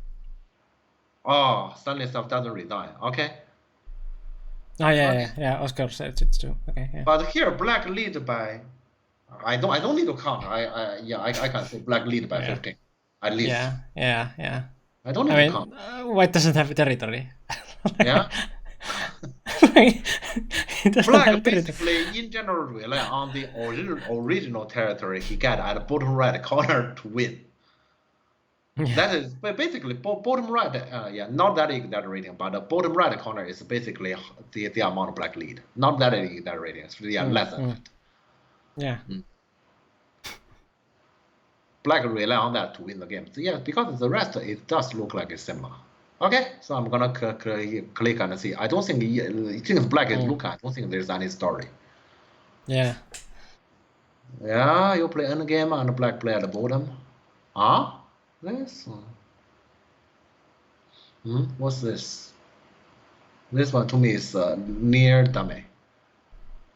Oh, Stanislav doesn't resign. Okay.
Oh yeah. Oscar said it too. Okay, yeah.
But here, Black lead by. I don't need to count. I can say Black lead by 15, at least.
Yeah.
I don't need
I
to
mean,
count.
White doesn't have territory.
Yeah.
He doesn't
Black
have territory.
basically, in general, rely on the original territory he got at the bottom right corner to win.
Yeah.
That is basically bottom right. Yeah, not that exaggerating, but the bottom right corner is basically the amount of Black lead. Not that exaggerating. It's really less than that.
Yeah.
Black rely on that to win the game. So yeah, because the rest it does look like it's similar. Okay, so I'm gonna click and see. I don't think since Black is Luca, I don't think there's any story.
Yeah.
Yeah, you play endgame and Black play at the bottom. Ah, this one. What's this? This one to me is near dummy.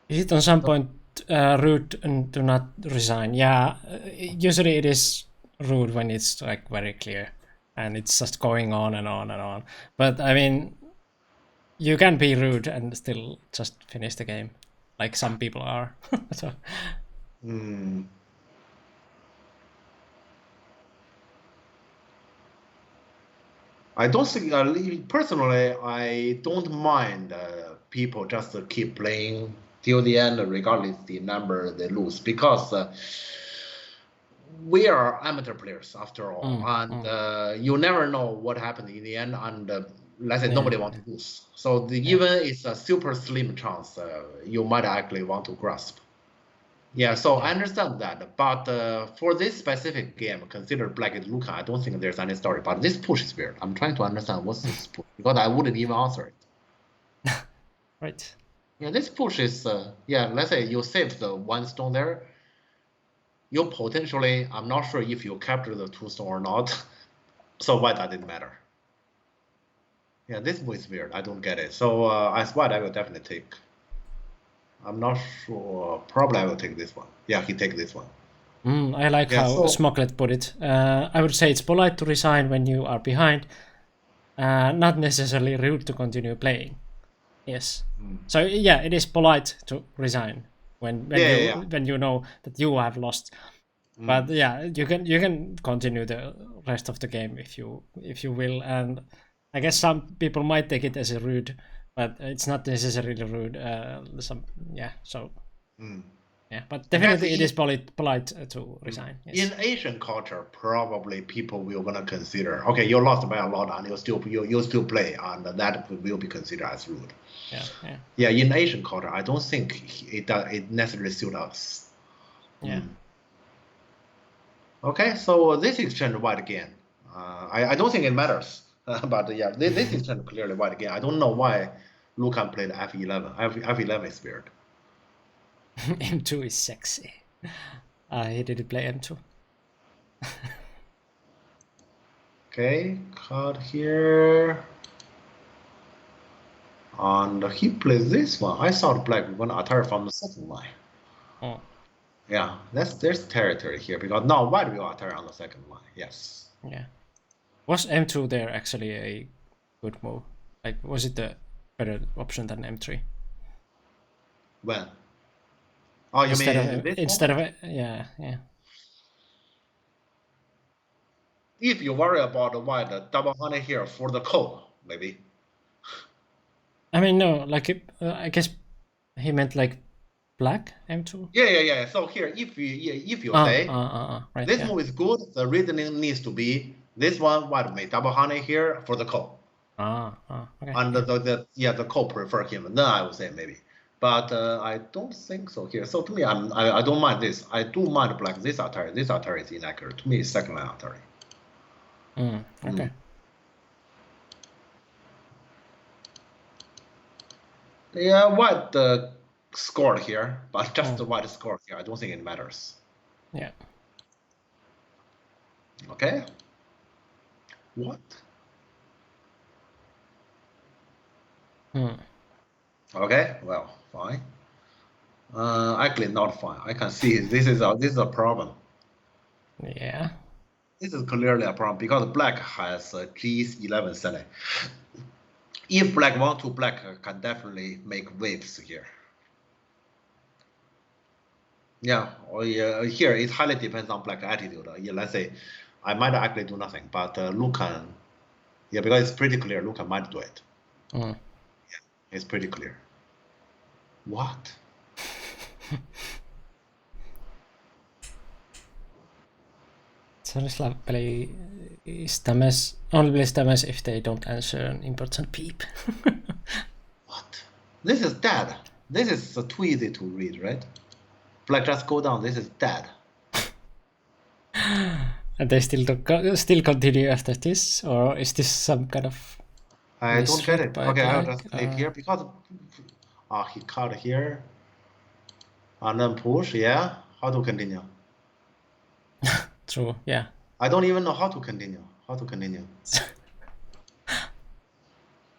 Is it on some point rude to not resign? Yeah. Usually it is rude when it's like very clear and it's just going on and on and on. But I mean, you can be rude and still just finish the game, like some people are. So.
I don't think, personally, I don't mind people just keep playing till the end, regardless the number they lose, because we are amateur players after all, and you never know what happened in the end, and let's say nobody wants to lose. So even it's a super slim chance you might actually want to grasp. Yeah, so I understand that, but for this specific game, consider Black is Luca, I don't think there's any story. But this push is weird. I'm trying to understand what's this push, because I wouldn't even answer it.
Right.
Yeah, this push is, yeah, let's say you save the one stone there. You potentially, I'm not sure if you capture the two stone or not. So why does it matter? Yeah, this move is weird. I don't get it. So as white, I will definitely take. I'm not sure. Probably I will take this one. Yeah, he take this one.
I like how Smoklet put it. I would say it's polite to resign when you are behind, not necessarily rude to continue playing. Yes. So yeah, it is polite to resign when you know that you have lost. But yeah, you can continue the rest of the game if you will, and I guess some people might take it as a rude, but it's not necessarily rude. Yeah, but definitely it is polite to resign. Yes.
In Asian culture, probably people will gonna consider, okay, you lost by a lot and you still play, and that will be considered as rude. Yeah. In Asian culture, I don't think it necessarily suits us.
Yeah.
Okay, so this exchange white again. I don't think it matters. But yeah, this is turned clearly white again. I don't know why Lucan played F11. F11 is weird.
M2 is sexy. He didn't play M2.
Okay, card here. And he plays this one. I thought black was gonna attack from the second line.
Oh,
Yeah, there's territory here because now white will attack on the second line. Yes.
yeah. Was M2 there actually a good move? Like, was it the better option than M3?
When? Oh, you
Instead
mean
of
this
instead
moment?
of yeah.
If you worry about the white double honey here for the code, maybe.
I mean, no, like I guess he meant like black M2.
Yeah. So here, if you say
Right.
this
Yeah.
move is good, the reasoning needs to be this one white may double honey here for the code.
Okay.
And the code prefer him. Then I would say maybe. But I don't think so here. So to me, I don't mind this. I do mind black. This attack is inaccurate. To me, it's second line attack.
Okay.
Yeah, white scored here, but just the white scored here. I don't think it matters.
Yeah.
Okay. What? Okay. Well, fine. Actually, not fine. I can see this is a problem.
Yeah.
This is clearly a problem because black has G11 Senate. If black want to, black can definitely make waves here. Yeah, or here it highly depends on black attitude. Yeah, let's say I might actually do nothing, but Lucan, yeah, because it's pretty clear Lucan might do it. Yeah, it's pretty clear. What?
Sellaisella pelistämässä, on pelistämässä if they don't answer an important peep.
What? This is dead. This is too easy to read, right? Black just go down. This is dead.
And they still continue after this, or is this some kind of?
I don't get it. Okay, I'll
black?
just click here because he cut here and then push. Yeah, how to continue?
True. Yeah.
I don't even know how to continue. How to continue?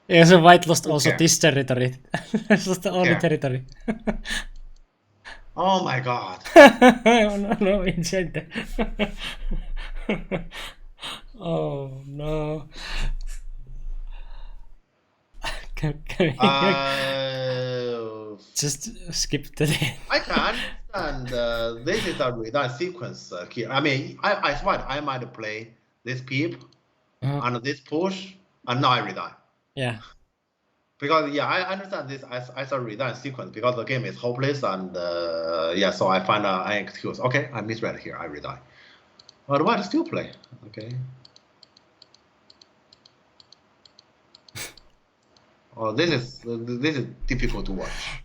Yeah, so white lost also this territory. This was the only
Here.
territory.
Oh my god.
No, Vincente. Oh no. Can we just skip the day?
I can understand this is a redone sequence here. I mean, I swear I might play this peep and this push, and now I resign.
Yeah.
Because yeah, I understand this as a resign sequence because the game is hopeless and yeah, so I find an excuse. Okay, I misread here. I resign. But why still play? Okay. Oh, this is difficult to watch.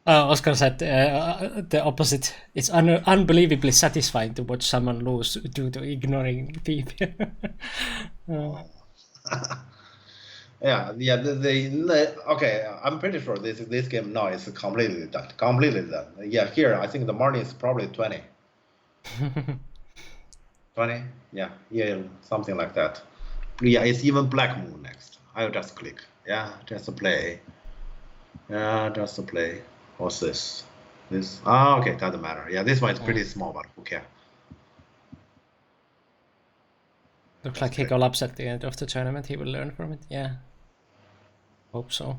Oscar said the opposite. It's unbelievably satisfying to watch someone lose due to ignoring people.
Yeah. Okay. I'm pretty sure this game now is completely done. Completely done. Yeah. Here, I think the margin is probably 20. 20. Yeah. Something like that. Yeah. It's even black move next. I'll just click. Yeah. Just play. Yeah. Just play. What's this? This. Okay. Doesn't matter. Yeah. This one is pretty small, but who cares?
Looks like he collapsed at the end of the tournament. He will learn from it. Yeah. Hope so.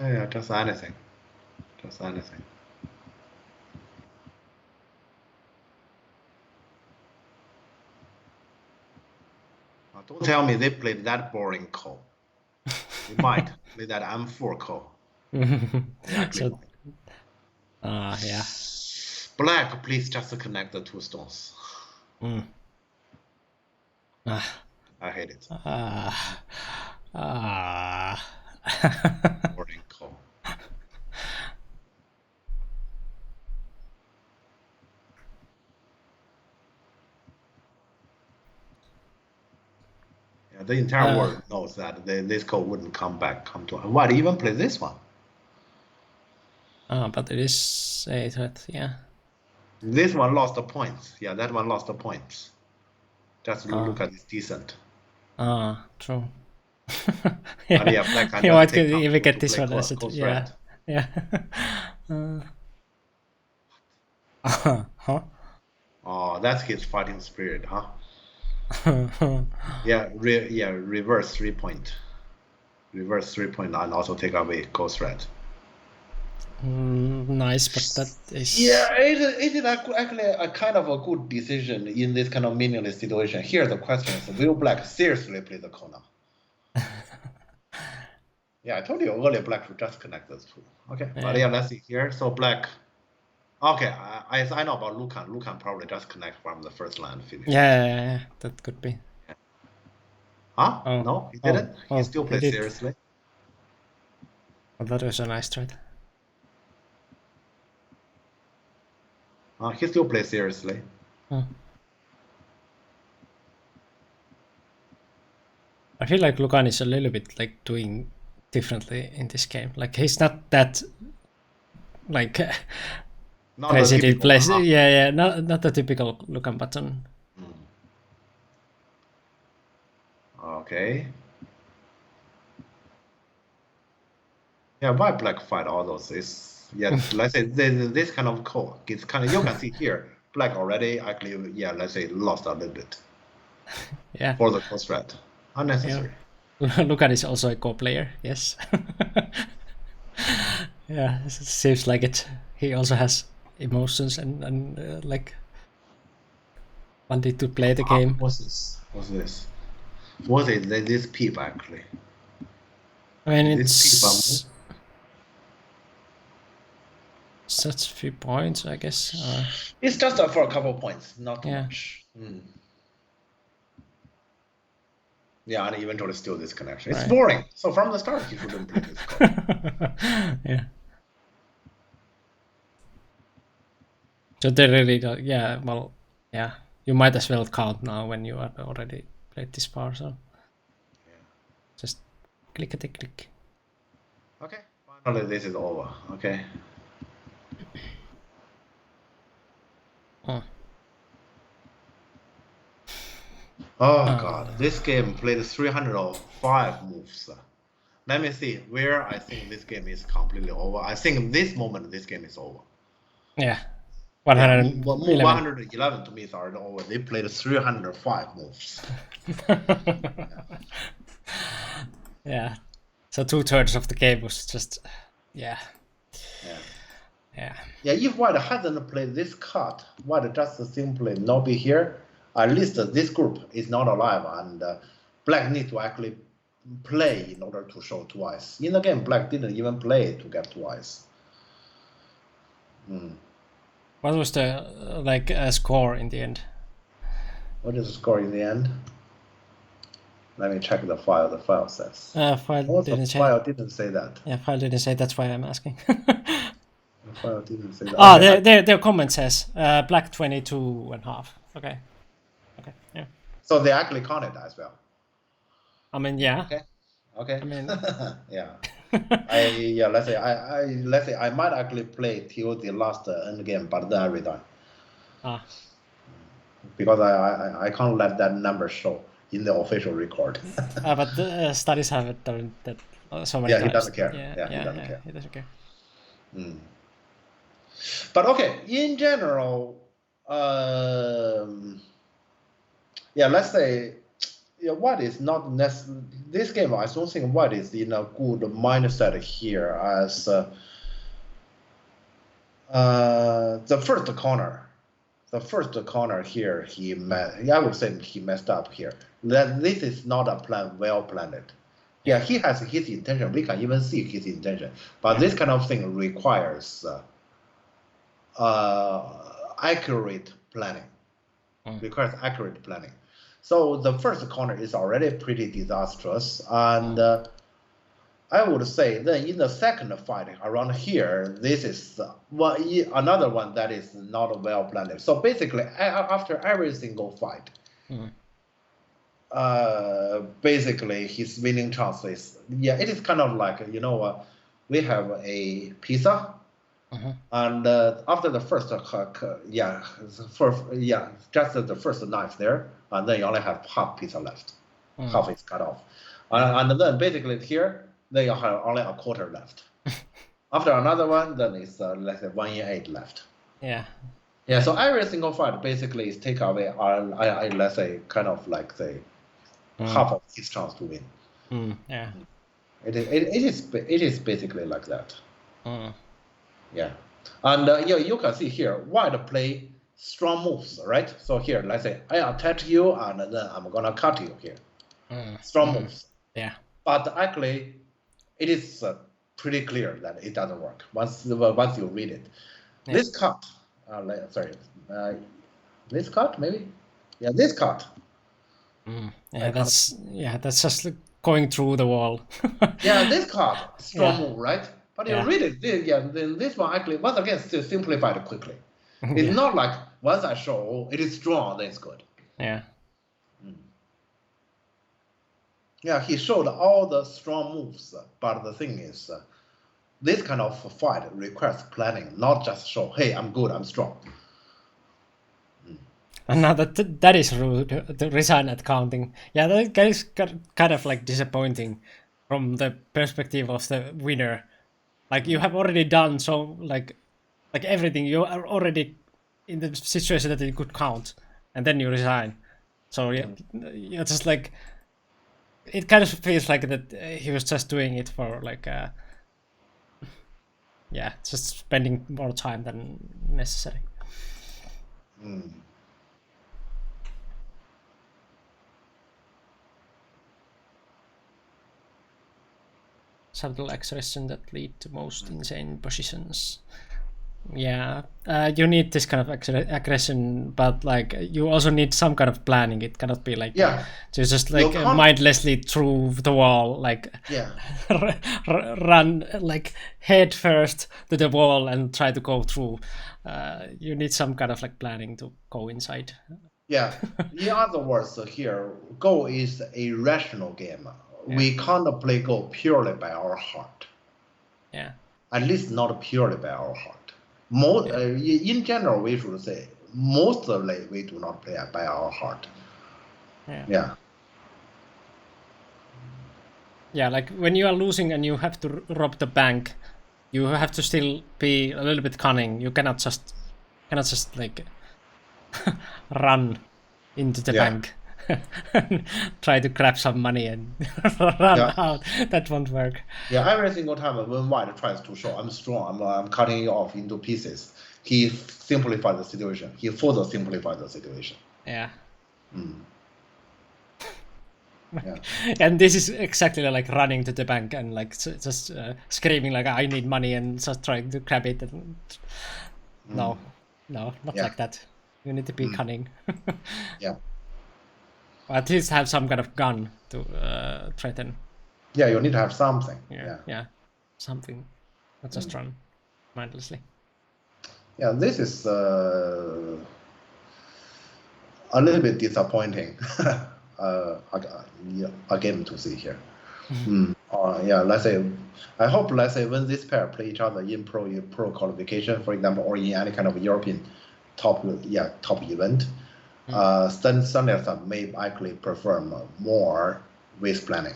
Yeah. Just anything. Just anything. Don't tell me they played that boring call. They might play that M4 call.
So, yeah.
Black, please just connect the two stones. I hate it. Boring call. The entire world knows that this code wouldn't come to. Why do you even play this one?
But it is a threat, yeah.
This one lost the points. Yeah, that one lost the points. Just look at this decent.
True.
And yeah, black can
You
just
might
take
even get
to
this
play
one as it,
close
yeah.
red.
Yeah. Huh?
Oh, that's his fighting spirit, huh? Yeah, reverse 3 point. Reverse 3 point and also take away ghost red.
Nice, but that is...
Yeah, it is actually a kind of a good decision in this kind of meaningless situation. Here the question is, will black seriously play the corner? Yeah, I told you earlier black should just connect those two. Okay, but yeah, let's see here. So black... Okay, I know about Lucan. Lucan probably just connect from the first line finish.
Yeah, that could be.
Huh? No, he didn't. He still plays
did.
seriously.
Well, that was a nice trade.
He still plays seriously.
I feel like Lucan is a little bit like doing differently in this game. Like he's not that like crazy deep plays. Yeah, not the typical Lucan button.
Okay. Yeah, why black fight all those is let's say this kind of code. It's kind of you can see here black already actually let's say lost a little bit.
Yeah.
For the cost red. Unnecessary.
Yeah. Lucan is also a co-player, yes. Yeah, it seems like it. He also has emotions and like wanted to play the game.
What's this? Was it this peep actually?
I mean, it's such few points, I guess.
It's just for a couple of points, not too much. Yeah, and eventually still this connection. It's boring. So from the start, you shouldn't play this card.
Yeah. So they really don't, yeah, well, yeah. You might as well count now when you have already played this far, so.
Yeah.
Just click.
Okay, finally this is over, okay. Oh god, this game played 305 moves. Let me see where I think this game is completely over. I think this moment this game is over.
Yeah. 111.
111 to me is already over. They played 305 moves.
Yeah. So 2/3 of the game was just, yeah.
If white hasn't played this card, white just simply not be here. At least this group is not alive, and black needs to actually play in order to show twice. In the game, black didn't even play to get twice.
What was the score in the end?
What is the score in the end? Let me check the file. The file says.
File didn't say.
File didn't say that.
Yeah, file didn't say. That's why I'm asking.
The file didn't say that.
Their comment says black 22.5. Okay. Yeah.
So they actually counted as well.
I mean, yeah.
Okay.
I mean,
yeah. Let's say I might actually play till the last end game, but then I resign. Because I can't let that number show in the official record.
But the studies have done that so many times.
He doesn't care. He doesn't care. But okay, in general, let's say, white is not necessarily this game. I don't think white is in a good mindset here as the first corner. The first corner here, I would say he messed up here. That this is not a plan well planned. Yeah, he has his intention. We can even see his intention. But this kind of thing requires accurate planning. Requires accurate planning. So the first corner is already pretty disastrous, and I would say then in the second fight around here, this is another one that is not well planned. So basically, after every single fight, basically his winning chance is, yeah, it is kind of like, we have a pizza, and after the first just the first knife there, and then you only have half pizza left, half is cut off, and then basically here then you have only a quarter left. After another one, then it's let's say 1 in 8 left. Yeah, so every single fight basically is take away, let's say, kind of like say half of his chance to win. It is basically like that. Yeah, and you can see here white play strong moves, right? So here, let's say I attack you, and then I'm gonna cut you here. Strong moves.
Yeah.
But actually, it is pretty clear that it doesn't work once you read it. This cut, this cut maybe, this cut.
That's just like going through the wall.
This cut, strong move, right? But you read it, then this one actually once again still simplified quickly. It's not like once I show it is strong, then it's good. Yeah, he showed all the strong moves, but the thing is, this kind of fight requires planning, not just show, hey, I'm good, I'm strong.
And now that is rude, to resign at counting. Yeah, that is kind of like disappointing from the perspective of the winner. Like you have already done so like everything. You are already in the situation that you could count, and then you resign. So you're just like, it kind of feels like that he was just doing it for like just spending more time than necessary. Subtle aggression that lead to most insane positions. You need this kind of aggression, but like you also need some kind of planning. It cannot be like to just like mindlessly through the wall, like run like head first to the wall and try to go through. You need some kind of like planning to go inside.
Yeah, in other words, here Go is a rational game. We can't play Go purely by our heart. At least not purely by our heart. In general, we should say mostly we do not play by our heart.
Like when you are losing and you have to rob the bank, you have to still be a little bit cunning. You cannot just like run into the bank. Try to grab some money and run out. That won't work.
Every single time when White tries to show I'm strong, I'm cutting you off into pieces, he simplifies the situation. He further simplifies the situation.
And this is exactly like running to the bank and like just screaming like I need money and just trying to grab it. And no, not like that. You need to be cunning. At least have some kind of gun to threaten.
You need to have something.
Something. Not just run mindlessly.
This is a little bit disappointing. Again to see here. Let's say, I hope, let's say, when this pair play each other in pro qualification, for example, or in any kind of European top event, Sun may actually perform more with planning.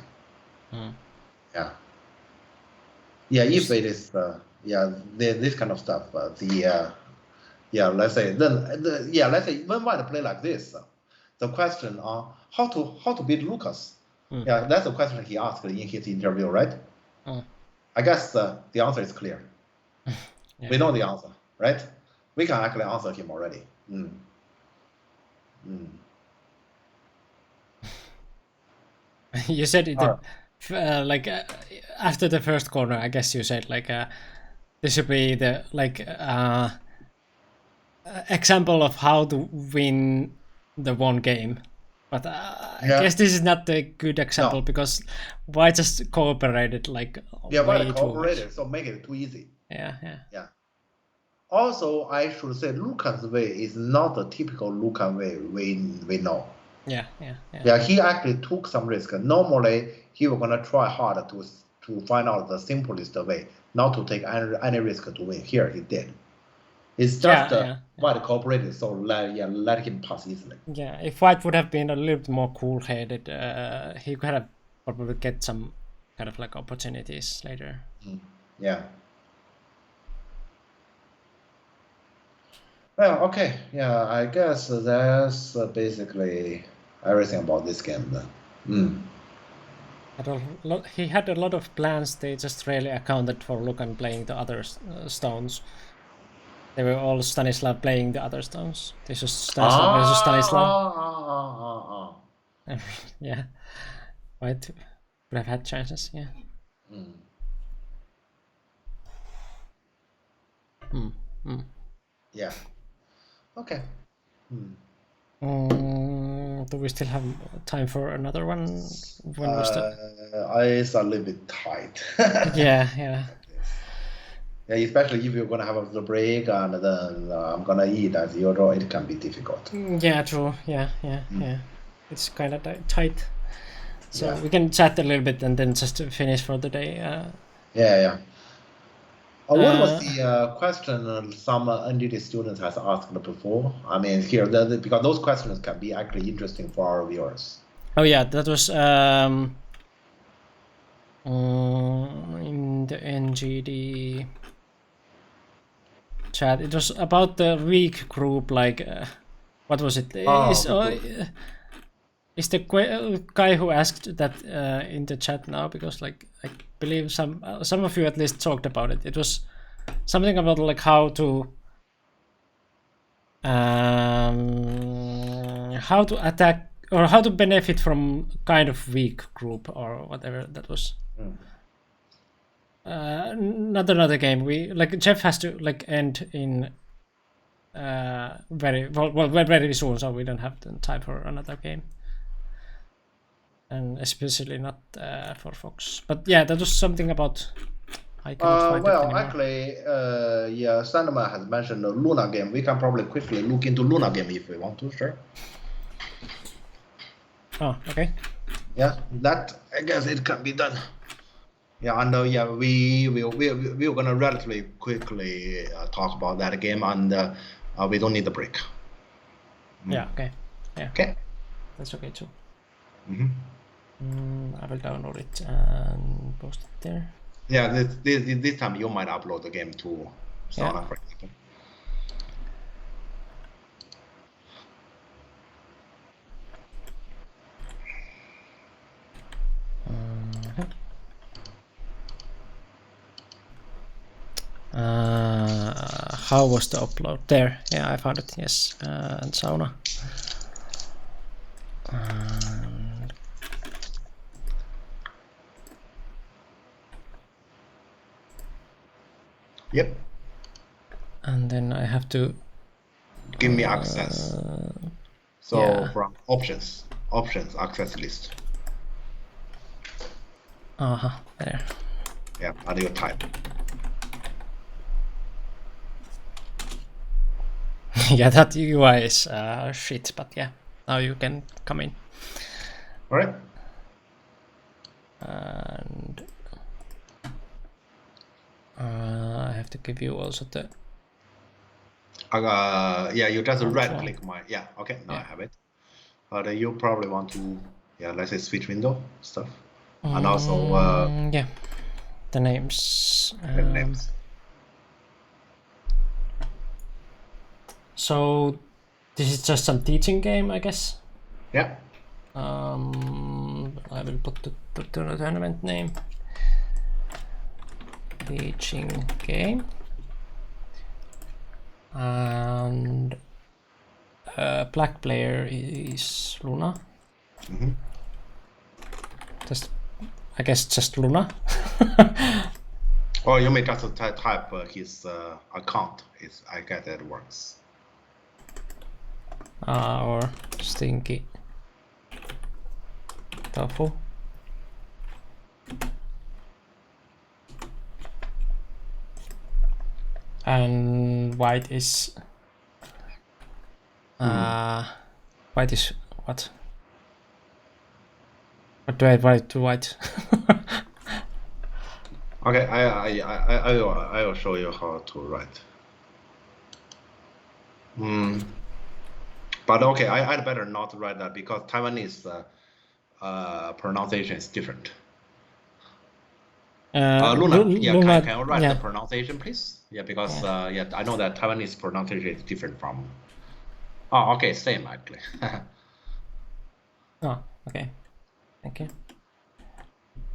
If it is this kind of stuff, let's say let's say when White play like this, the question on how to beat Lucas, that's the question he asked in his interview, right? I guess the answer is clear. We know the answer, right? We can actually answer him already.
You said it like after the first corner, I guess you said like this should be the like example of how to win the one game, but I guess this is not a good example because why just cooperated like
why cooperated, so make it too easy. Also, I should say Lucas' way is not the typical Lucas way we know.
Yeah.
Yeah, he actually took some risk. Normally, he was gonna try hard to find out the simplest way, not to take any risk to win. Here he did. It's just White cooperated, so let him pass easily.
Yeah, if White would have been a little bit more cool-headed, he could have probably get some kind of like opportunities later.
Yeah. Well, okay. Yeah, I guess that's basically everything about this game then.
He had a lot of plans. They just really accounted for Lucan playing the other stones. They were all Stanislav playing the other stones. This was Stanislav versus Stanislav. Yeah, White would have had chances. Yeah.
Yeah. Okay.
Do we still have time for another one? When was the...
It's a little bit tight.
Yeah.
Yeah, especially if you're gonna have the break and then I'm gonna eat as usual, it can be difficult.
Yeah, true. Yeah. It's kind of tight. So we can chat a little bit and then just finish for the day.
Yeah. What was the question some NDT students has asked before? I mean, here because those questions can be actually interesting for our viewers.
Oh yeah, that was in the NGD chat. It was about the weak group. Like, what was it? Is the guy who asked that in the chat now? Because like I believe some of you at least talked about it. It was something about like how to attack or how to benefit from kind of weak group or whatever that was. Not another game. We like Jeff has to like end in very soon, so we don't have the time for another game. And especially not for Fox. But yeah, that was something about... I cannot find it anymore.
Actually, yeah, Sandman has mentioned the Luna game. We can probably quickly look into Luna game if we want to, sure.
Oh, okay.
Yeah, that I guess it can be done. Yeah, and we're gonna relatively quickly talk about that game, and we don't need a break.
Yeah. Okay. Yeah.
Okay.
That's okay too. I will download it and post it there.
Yeah, this time you might upload the game to Sauna, for example.
How was the upload? There. Yeah, I found it. Yes, and Sauna.
Yep.
And then I have to
give me access. So from options, access list.
There.
Yeah, and you type.
Yeah, that UI is shit, but yeah, now you can come in.
All right.
And I have to give you also the...
yeah, you just right click my... Yeah, okay, now I have it. But you probably want to, let's say switch window stuff. And also...
yeah, the names. So this is just some teaching game, I guess.
Yeah.
I will put the tournament name. Teaching game. And black player is Luna. I guess just Luna.
Or you may just type his account. I guess that works.
Or Stinky Tofu. And white is white is what? Or do I write to white?
Okay, I will show you how to write. But okay, I'd better not write that because Taiwanese pronunciation is different. Luna,
Luna,
can you write the pronunciation, please? Yeah, because I know that Taiwanese pronunciation is different from. Oh, okay, same actually.
Oh, okay. Thank you.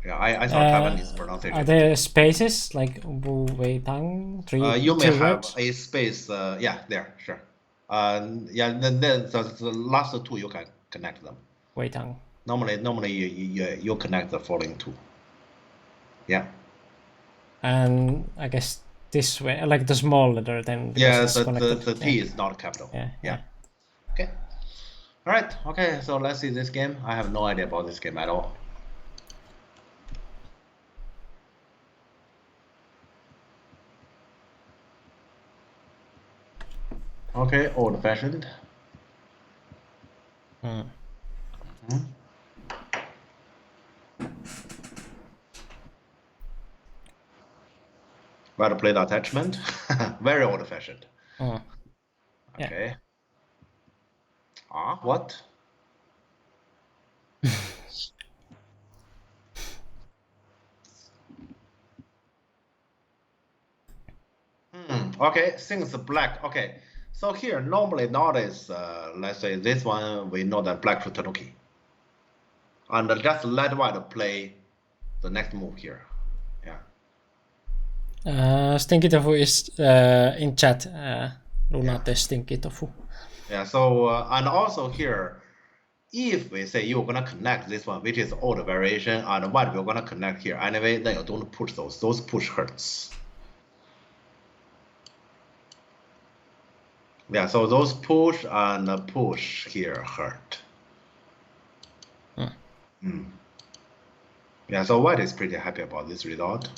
Yeah, I saw Taiwanese pronunciation.
Are there spaces like Wu Wei Tang?
You may
two
have
words?
a space. Yeah, there, sure. Yeah, then the last two you can connect them.
Wei Tang.
Normally you connect the following two. Yeah.
And I guess this way, like the small letter, then because
Yeah,
it's connected.
the T is not capital.
Yeah.
Okay. All right. Okay. So let's see this game. I have no idea about this game at all. Okay, old-fashioned. Well played attachment. Very old-fashioned. Okay. What? Okay, since black. Okay, so here normally nowadays, let's say this one we know that black should tanuki, and just let white play the next move here. Yeah.
Stinky Tofu is in chat. Luna Stinky Tofu.
Yeah. So and also here, if we say you're gonna connect this one, which is old variation, and white we're gonna connect here anyway, then you don't push those. Those push hurts. Yeah, so those push and push here hurt. Yeah, so white is pretty happy about this result.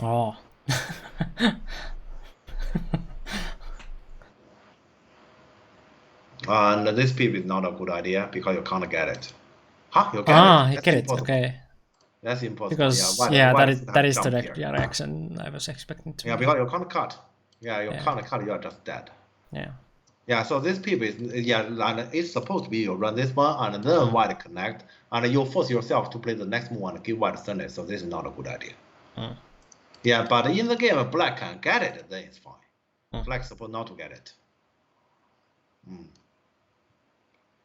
Oh.
And this pip is not a good idea because you can't get it. Huh? You get it?
You get it. Okay.
That's impossible.
Because that is the reaction I was expecting to.
Yeah, because you can't cut. Yeah, you can't cut. You are just dead.
Yeah.
Yeah, so this pip is and it's supposed to be you run this one and then white connect, and you force yourself to play the next move and give white Sunday. So this is not a good idea. Yeah, but in the game, black can get it, then it's fine. Black's supposed not to get it.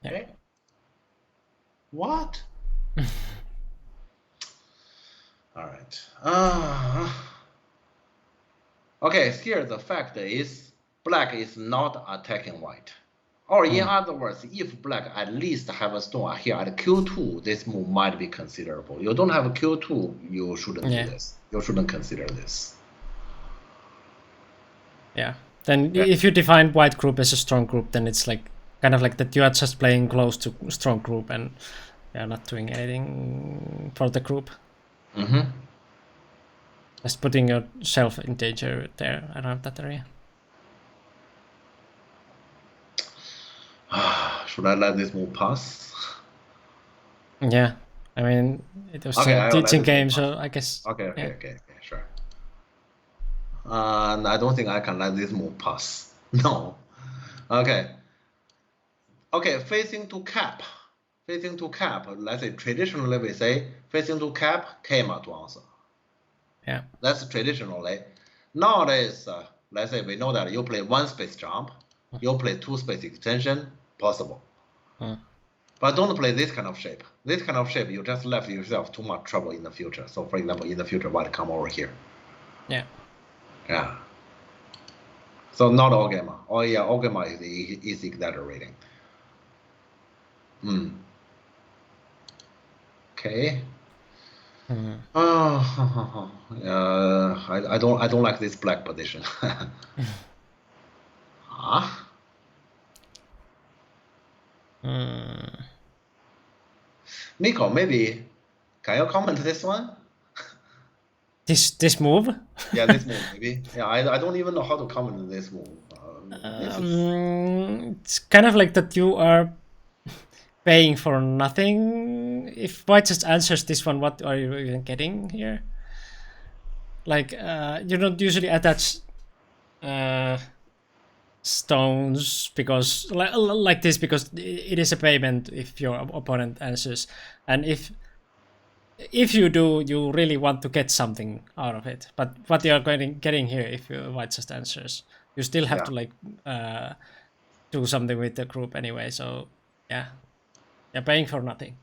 Okay. What? All right. Okay, here the fact is black is not attacking white. Or in other words, if black at least have a stone here at Q2, this move might be considerable. You don't have a Q2, you shouldn't do this. You shouldn't consider this.
Yeah. Then if you define white group as a strong group, then it's like kind of like that you are just playing close to strong group and you're not doing anything for the group. Just putting yourself in danger there around that area.
Should I let this move pass?
Yeah, I mean it was a teaching game, so I guess.
Okay, sure. And I don't think I can let this move pass. No. Okay, facing to cap. Facing to cap, let's say traditionally we say facing to cap, Kema to answer.
Yeah.
That's traditionally. Nowadays, let's say we know that you play one space jump, you play two space extension, possible. But don't play this kind of shape. This kind of shape, you just left yourself too much trouble in the future. So for example, in the future, white come over here.
Yeah.
Yeah. So not Ogema. Oh yeah, Ogema is exaggerating. Okay. I don't like this black position. Nico, maybe can you comment this one?
This move?
Yeah, this move maybe. Yeah, I don't even know how to comment this move.
It's kind of like that you are paying for nothing. If white just answers this one, what are you even getting here? Like you don't usually attach stones because like this, because it is a payment if your opponent answers, and if you do, you really want to get something out of it. But what you are getting here, if your white just answers, you still have
Yeah.
to like do something with the group anyway. So yeah, you're paying for nothing.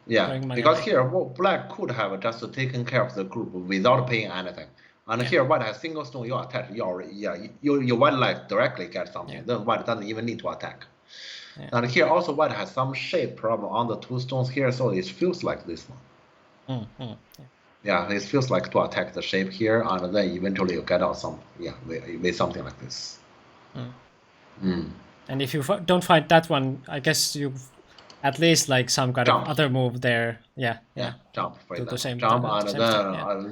Yeah,
Throwing money
because
away.
here black could have just taken care of the group without paying anything. And
Yeah.
here white has single stone, you attack, you white like directly get something.
Yeah.
Then white doesn't even need to attack.
Yeah.
And here also white has some shape problem on the two stones here, so it feels like this one.
Yeah.
Yeah, it feels like to attack the shape here, and then eventually you get out some, with something like this.
And if you don't find that one, I guess you at least like some kind
Jump.
of other move there. Yeah.
Jump, for
Do the
example.
same.
Jump,
The
and
same
then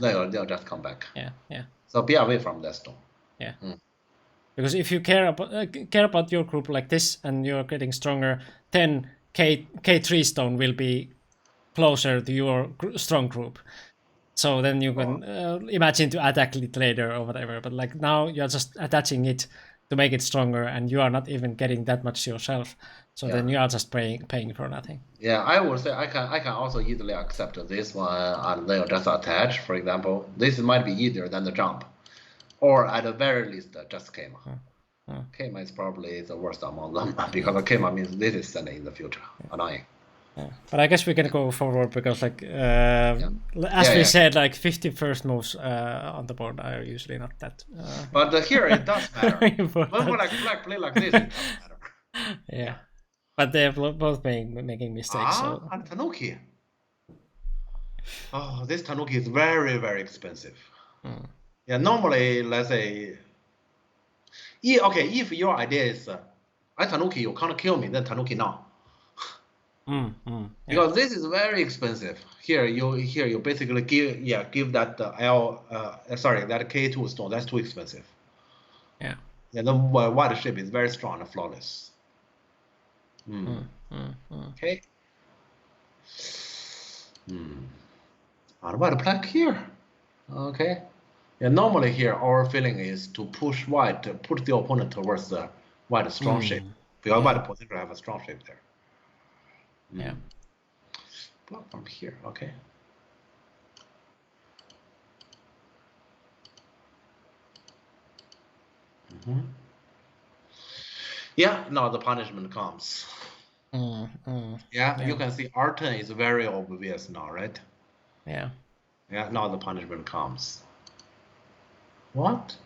thing. Yeah.
they'll just come back.
Yeah.
So be away from that stone.
Yeah. Because if you care about your group like this and you're getting stronger, then K3 stone will be closer to your strong group. So then you can imagine to attack it later or whatever. But like now you're just attaching it to make it stronger, and you are not even getting that much yourself. So then you are just paying for nothing.
Yeah, I would say I can also easily accept this one and then just attach. For example, this might be easier than the jump, or at the very least just Kema. Kema is probably the worst among them because Kema means this is sending in the future. Annoying.
Yeah. But I guess we can go forward because, like, as we said, like 51st moves on the board are usually not that.
But here it does matter. When like black play like this, it doesn't matter.
Yeah. But they're both making mistakes. So.
And Tanuki. Oh, this Tanuki is very, very expensive. Yeah, normally, let's say, if your idea is, I Tanuki, you can't kill me, then Tanuki now. Because this is very expensive. Here you basically give that that K2 stone. That's too expensive.
Yeah.
Yeah, the white shape is very strong and flawless. Okay. And white black here. Okay. Yeah, normally here our feeling is to push white, to put the opponent towards the white strong shape. Because white potentially have a strong shape there.
Yeah.
Block from here, okay. Yeah, now the punishment comes. Yeah, you can see R10 is very obvious now, right?
Yeah.
Yeah, now the punishment comes. What?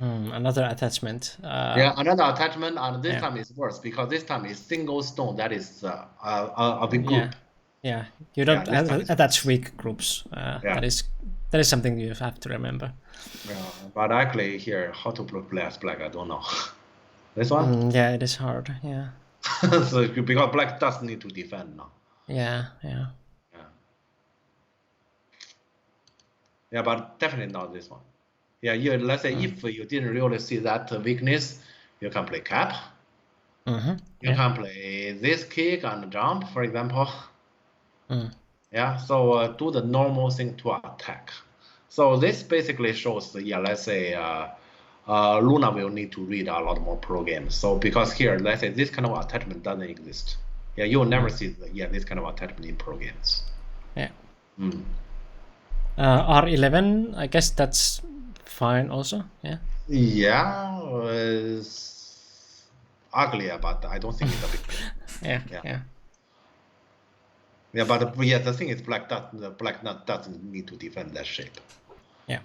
Another attachment.
Yeah, another attachment, and this time is worse because this time is single stone. That is a big group.
Yeah, you don't attach weak groups. That is something you have to remember.
Yeah, but actually here, how to play as black, I don't know. This one?
Yeah, it is hard. Yeah.
So because black does need to defend now.
Yeah.
Yeah, but definitely not this one. Yeah, let's say if you didn't really see that weakness, you can play cap. You can play this kick and jump, for example. Yeah, so do the normal thing to attack. So this basically shows, let's say Luna will need to read a lot more pro games. So because here, let's say this kind of attachment doesn't exist. Yeah, you will never see this kind of attachment in pro games.
Yeah. R11, I guess that's fine also. Yeah.
Yeah, it's uglier, but I don't think it's a big deal. Yeah, but the thing is, black doesn't need to defend that shape.
Yeah.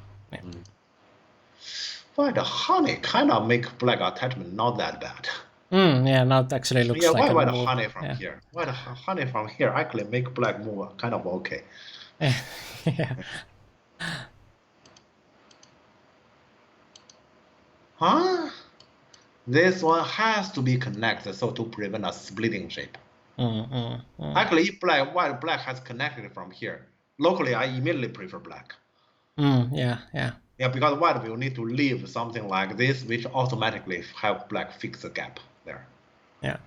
But the honey kind of make black attachment not that bad.
Yeah, now it actually looks like
why the honey from here? Why the honey from here actually make black move kind of okay?
Yeah.
Huh? This one has to be connected so to prevent a splitting shape. Actually, if black has connected from here, locally I immediately prefer black.
Yeah,
because white will need to leave something like this, which automatically help black fix the gap there.
Yeah.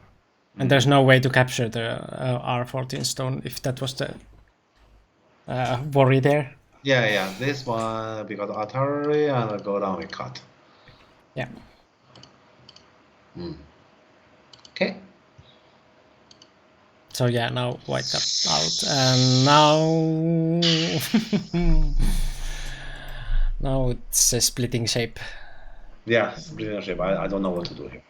And there's no way to capture the R14 stone if that was the worry there.
Yeah. This one because artillery and go down with cut.
Yeah.
Okay.
So yeah, now white got out, and now now it's a splitting shape.
Yeah, splitting shape. I don't know what to do here.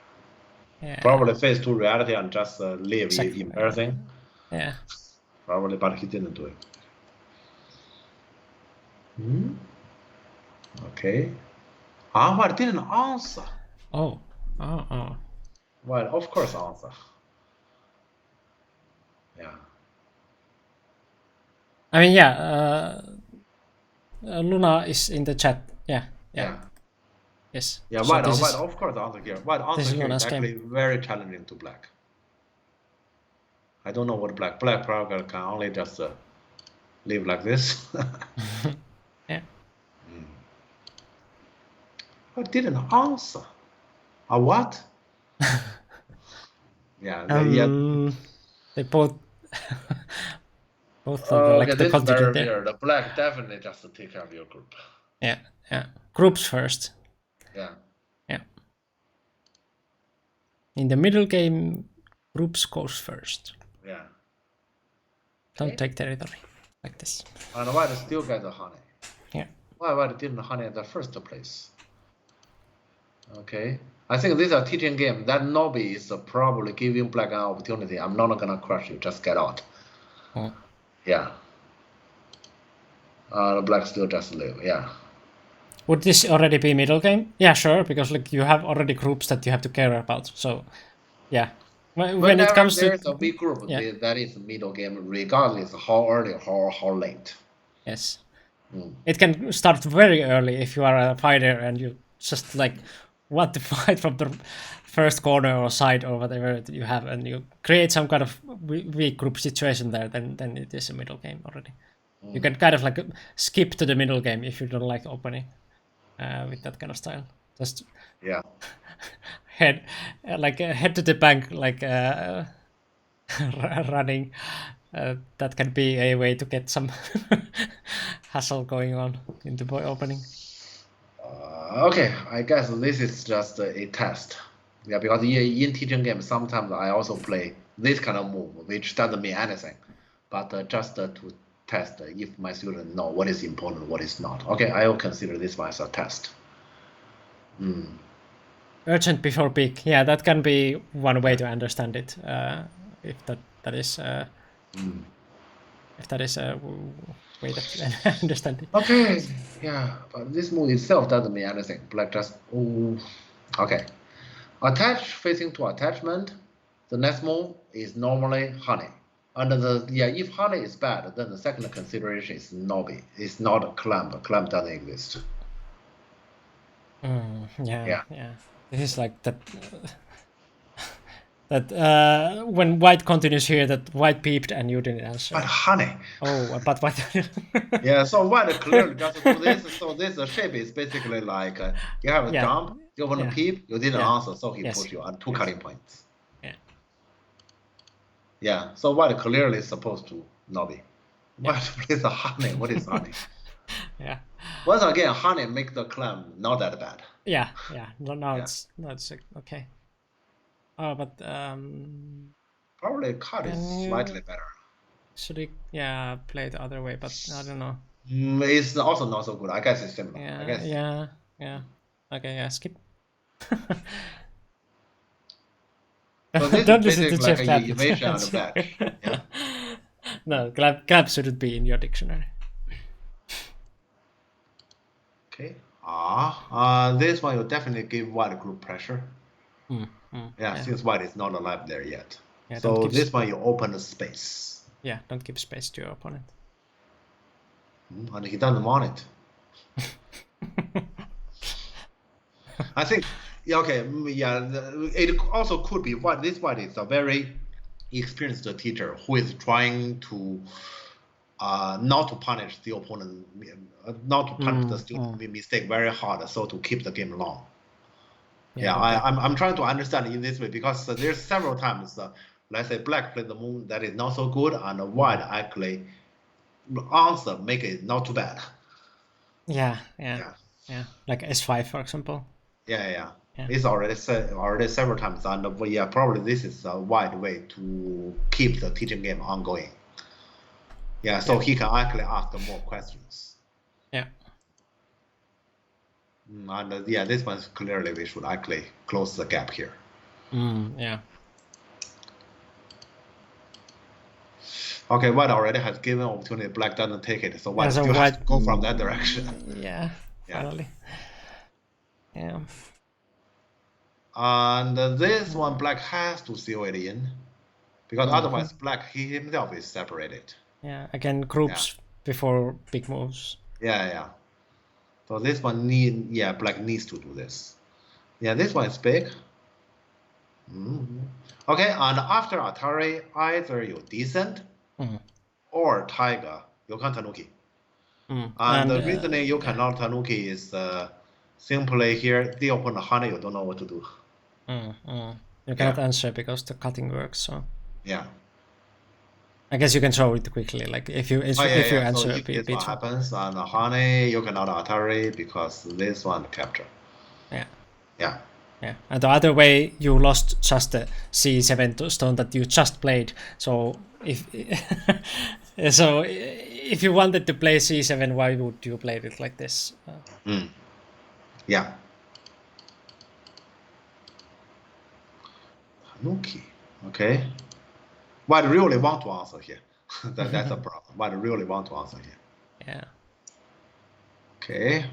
Yeah.
Probably face to reality and just live
Exactly.
embarrassing.
Yeah.
Probably, but he didn't do it. Okay. White didn't answer.
Oh.
Well, of course answer. Yeah.
I mean, yeah. Luna is in the chat. Yeah. Yes.
Yeah,
so
white,
this
white
is,
of course answer here. White
this
answer
is
here is
Luna's
actually
game.
very challenging to black. I don't know what black probably can only just live like this.
Yeah.
But didn't answer. What? Yeah.
They both both
Okay,
the
this is very
continue there.
clear. The black definitely just to take care of your group.
Yeah. Groups first.
Yeah.
Yeah. In the middle game, groups goes first.
Yeah.
Don't take territory like this.
And white still get the honey.
Yeah.
Why white didn't honey in the first place? Okay. I think this is a teaching game. That Nobi is probably giving black an opportunity. I'm not gonna crush you. Just get out.
Oh.
Yeah. Black still just live. Yeah.
Would this already be middle game? Yeah, sure, because like you have already groups that you have to care about. So, yeah. When it comes
there's
to
a big group,
yeah.
that is middle game, regardless how early or how late.
Yes. It can start very early if you are a fighter and you just like want to fight from the first corner or side or whatever you have, and you create some kind of weak group situation there. Then it is a middle game already. You can kind of like skip to the middle game if you don't like opening with that kind of style. Just
Yeah.
head head to the bank like running. That can be a way to get some hassle going on in the opening.
Okay, I guess this is just a test. Yeah, because in teaching games, sometimes I also play this kind of move, which doesn't mean anything, but just to test if my student know what is important, what is not. Okay, I will consider this one as a test.
Urgent before peak. Yeah, that can be one way to understand it. If that is if that is a way to understand it.
Okay, yeah, but this move itself doesn't mean anything. Black just okay. Attach facing to attachment. The next move is normally honey. And if honey is bad, then the second consideration is Nobi. It's not a clamp. Clamp doesn't exist.
Yeah. This is like that. That when white continues here, that white peeped and you didn't answer.
But honey.
Oh, but white.
Yeah, so white clearly just do this. So this shape is basically like you have a jump, you want to peep, you didn't answer, so he pushed you on 2 cutting points. Yeah, so white clearly is supposed to Nobi. White plays a honey. What is honey?
Yeah.
Once again, honey make the climb not that bad.
Yeah. Now it's okay. Oh, but
probably cut is slightly better.
Should he play the other way? But I don't know.
It's also not so good. I guess it's similar.
Yeah.
I guess.
Yeah. Okay. Yeah. Skip.
So this
don't
is
listen to
like
Jeff
a evasion on the back. Yeah.
No, clap shouldn't be in your dictionary.
Okay. This one will definitely give white group pressure. Since white is not alive there yet. Yeah, so this one you open the space.
Yeah, don't give space to your opponent.
And he doesn't want it. I think. It also could be white. This white is a very experienced teacher who is trying to not to punish the opponent, not to punish the student mistake very hard, so to keep the game long. I'm trying to understand in this way because there's several times let's say black played the move that is not so good, and white actually answer make it not too bad.
Yeah. Like S5, for example.
Yeah.
Yeah.
It's already said already several times, and yeah, probably this is a wide way to keep the teaching game ongoing. Yeah, so he can actually ask more questions.
Yeah.
And yeah, this one's clearly we should actually close the gap here.
Yeah.
Okay, white already has given opportunity, black doesn't take it, so white
so
still has
white
to go from that direction.
Yeah. Finally. Yeah.
And this one, black has to seal it in, because otherwise black he himself is separated.
Yeah. Again, groups before big moves.
Yeah. So this one black needs to do this. Yeah, this one is big. Okay, and after Atari, either you decent or tiger, you can tanuki. And the reasoning you cannot tanuki is simply here, the opponent honey, you don't know what to do.
You cannot answer because the cutting works, so.
Yeah.
I guess you can throw it quickly, like if you answer
so
a
if
bit.
this one happens, and honey, you cannot Atari because this one capture.
Yeah. And the other way, you lost just the C7 stone that you just played. So if if you wanted to play C7, why would you play it like this?
Yeah. Tanuki. Okay. White really want to answer here. That's a problem. White really want to answer here.
Yeah.
Okay.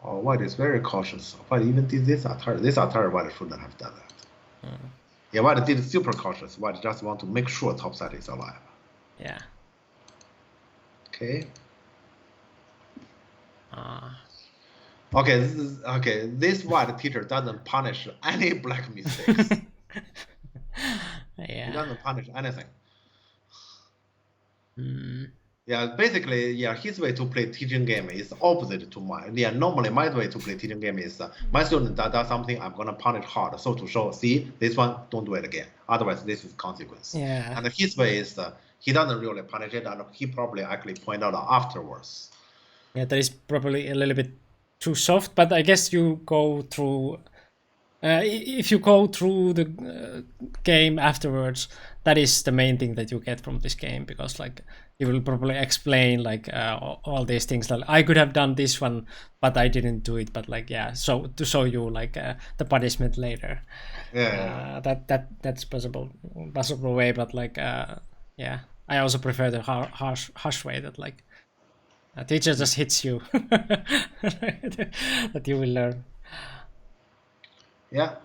Oh, white is very cautious. White even did this Atari. This Atari, white shouldn't have done that. Yeah, white did super cautious. White just want to make sure top side is alive.
Yeah.
Okay. Okay, this white teacher doesn't punish any black mistakes. He doesn't punish anything. Yeah, basically, his way to play teaching game is opposite to mine. Yeah, normally my way to play teaching game is my student does something, I'm gonna punish hard. So to show, see, this one, don't do it again. Otherwise, this is consequence.
Yeah.
And his way is he doesn't really punish it, and he probably actually point out afterwards.
Yeah, that is probably a little bit too soft, but I guess you go through. If you go through the game afterwards, that is the main thing that you get from this game, because like you will probably explain like all these things. Like I could have done this one, but I didn't do it. But like so to show you like the punishment later. That's possible way. But like I also prefer the harsh way that like a teacher just hits you. That you will learn.
Yeah.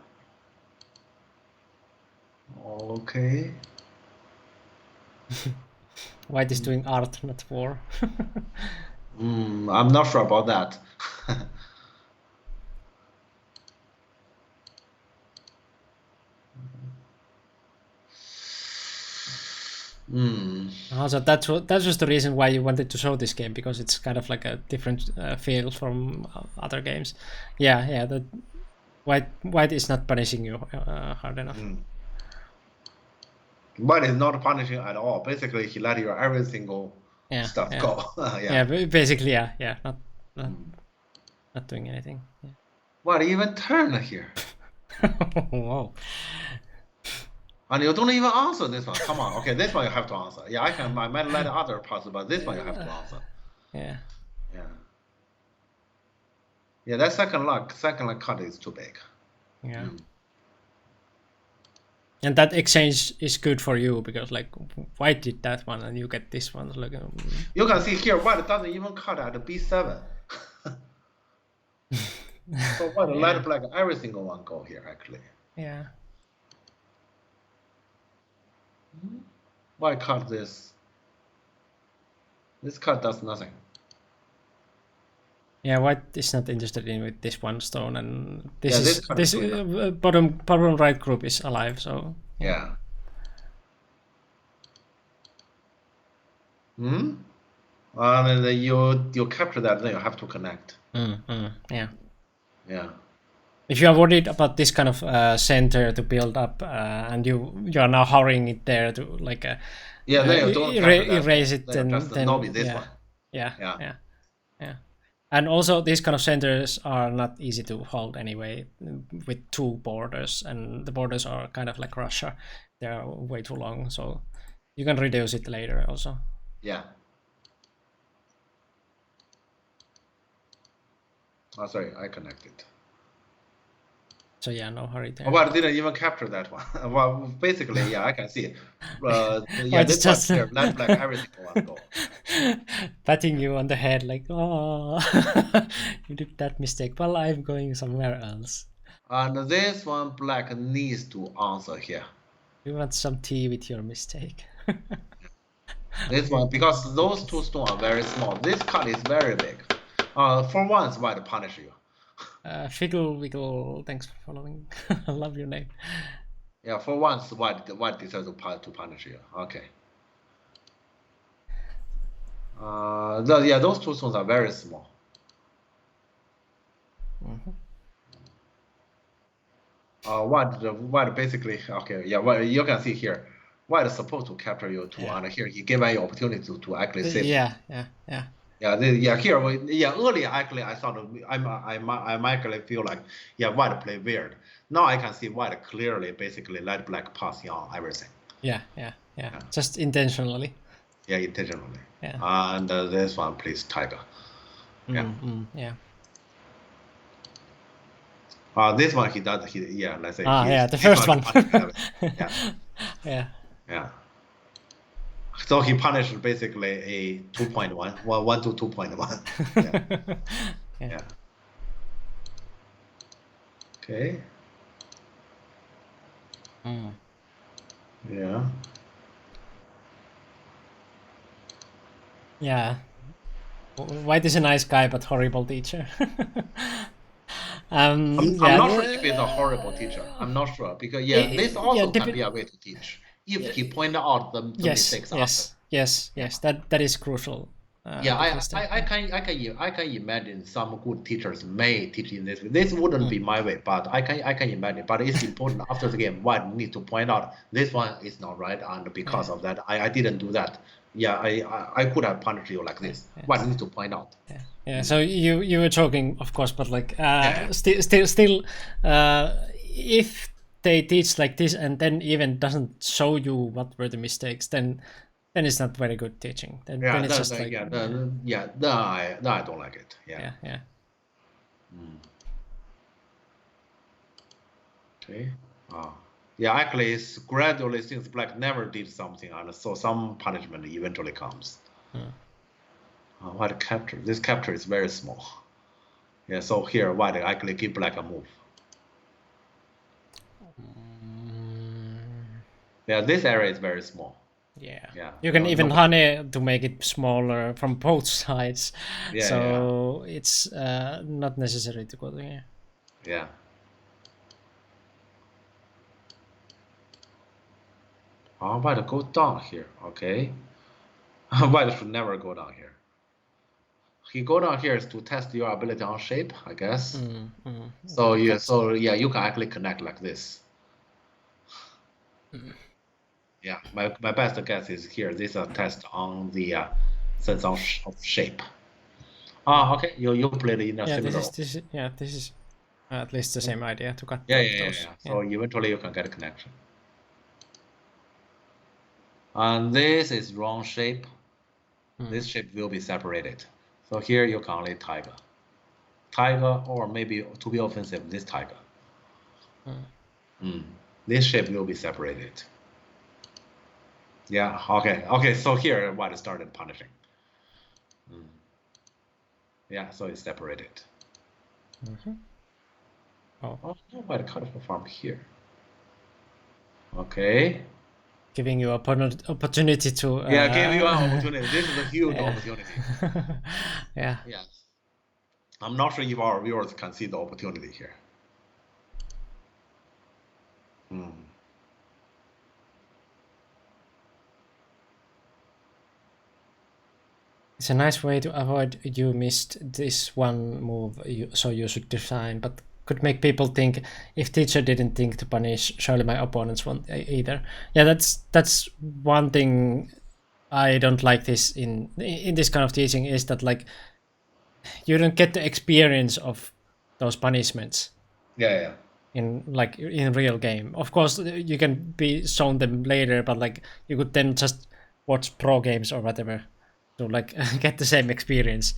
Okay.
White is doing art, not war.
I'm not sure about that.
Also, that was the reason why you wanted to show this game, because it's kind of like a different feel from other games. Yeah. That White is not punishing you hard enough.
White is not punishing at all. Basically, he let your every single stuff go.
Basically, not doing anything. Yeah.
What even turn here?
Whoa.
And you don't even answer this one. Come on. Okay, this one you have to answer. Yeah, I might let other parts, but this one you have to answer. Yeah, that second luck cut is too big.
Yeah. And that exchange is good for you, because like White did that one and you get this one. Like,
you can see here, White doesn't even cut at B7. So White let black every single one go here actually.
Yeah.
Why cut this? This cut does nothing.
Yeah, White is not interested in with this one stone, and this bottom right group is alive. So
yeah. And then you capture that, then you have to connect.
Yeah. if you are worried about this kind of center to build up, and you are now hurrying it there to like
Yeah, they don't capture that
erase
one.
it,
They are just
then
nobby this
yeah,
one.
yeah,
Yeah.
yeah, yeah. And also, these kind of centers are not easy to hold anyway, with 2 borders, and the borders are kind of like Russia. They are way too long, so you can reduce it later also.
Yeah. Oh, sorry, I connected.
So yeah, no hurry there.
Oh, well, I didn't even capture that one. Well, basically, yeah, I can see. Yeah,
It's
this one
just
here, left black, everything one go.
patting you on the head like, oh, you did that mistake. Well, I'm going somewhere else.
And this one black needs to answer here.
You want some tea with your mistake.
This one, because those 2 stones are very small. This cut is very big. For once, white punish you.
Fiddle Wiggle, thanks for following. I love your name.
Yeah, for once, white decides to punish you. Okay. Yeah, those 2 stones are very small. White basically, okay, yeah, well, you can see here, white is supposed to capture you too, and here he gave you opportunity to actually save.
Yeah.
Yeah, here, earlier actually I thought I might actually feel like, yeah, white play weird. Now I can see white clearly basically let black pass on everything.
Yeah. Just intentionally.
Yeah, intentionally.
Yeah.
And this one, please, tiger. Yeah.
Yeah.
This one he does. Yeah, let's say.
Yeah, the first one.
Yeah.
Yeah.
So he punished basically a 2.1, 1 to 2.1. Yeah. Yeah. Okay. Yeah.
Yeah. White is a nice guy, but horrible teacher.
I'm not sure if he's a horrible teacher. I'm not sure because this also can be a way to teach if he pointed out the mistakes after.
Yes. That is crucial.
Yeah, I can imagine some good teachers may teach in this way. This wouldn't be my way, but I can imagine. But it's important after the game. One need to point out this one is not right, and because of that, I didn't do that. Yeah, I could have punished you like this. One needs to point out.
Yeah. So you were joking, of course, but like still, if they teach like this and then even doesn't show you what were the mistakes, then it's not very good teaching. Then it's just like
then I don't like it. Yeah. Okay. Yeah, actually, it's gradually since black never did something, and so some punishment eventually comes. White capture. This capture is very small. Yeah, so here white actually give black a move. Yeah, this area is very small.
Yeah. You can even honey to make it smaller from both sides. So it's not necessary to go there.
Yeah. White go down here. Okay. White should never go down here. He go down here is to test your ability on shape, I guess. So you can actually connect like this. Yeah, my best guess is here. This is a test on the sense of shape. Okay, you played in a similar.
This is at least the same idea to cut
those. So eventually you can get a connection. And this is wrong shape. This shape will be separated. So here you can only tiger, or maybe to be offensive, this tiger. This shape will be separated. Yeah, okay, so here white started punishing. Yeah, so it's separated. White cut from here. Okay.
Giving you opportunity to...
give you an opportunity. This is a huge opportunity.
Yeah.
Yes. I'm not sure if our viewers can see the opportunity here.
It's a nice way to avoid you missed this one move, so you should design, but could make people think if teacher didn't think to punish, surely my opponents won't either. Yeah, that's one thing I don't like this in this kind of teaching, is that like you don't get the experience of those punishments
Yeah.
in real game. Of course, you can be shown them later, but like you could then just watch pro games or whatever to like get the same experience.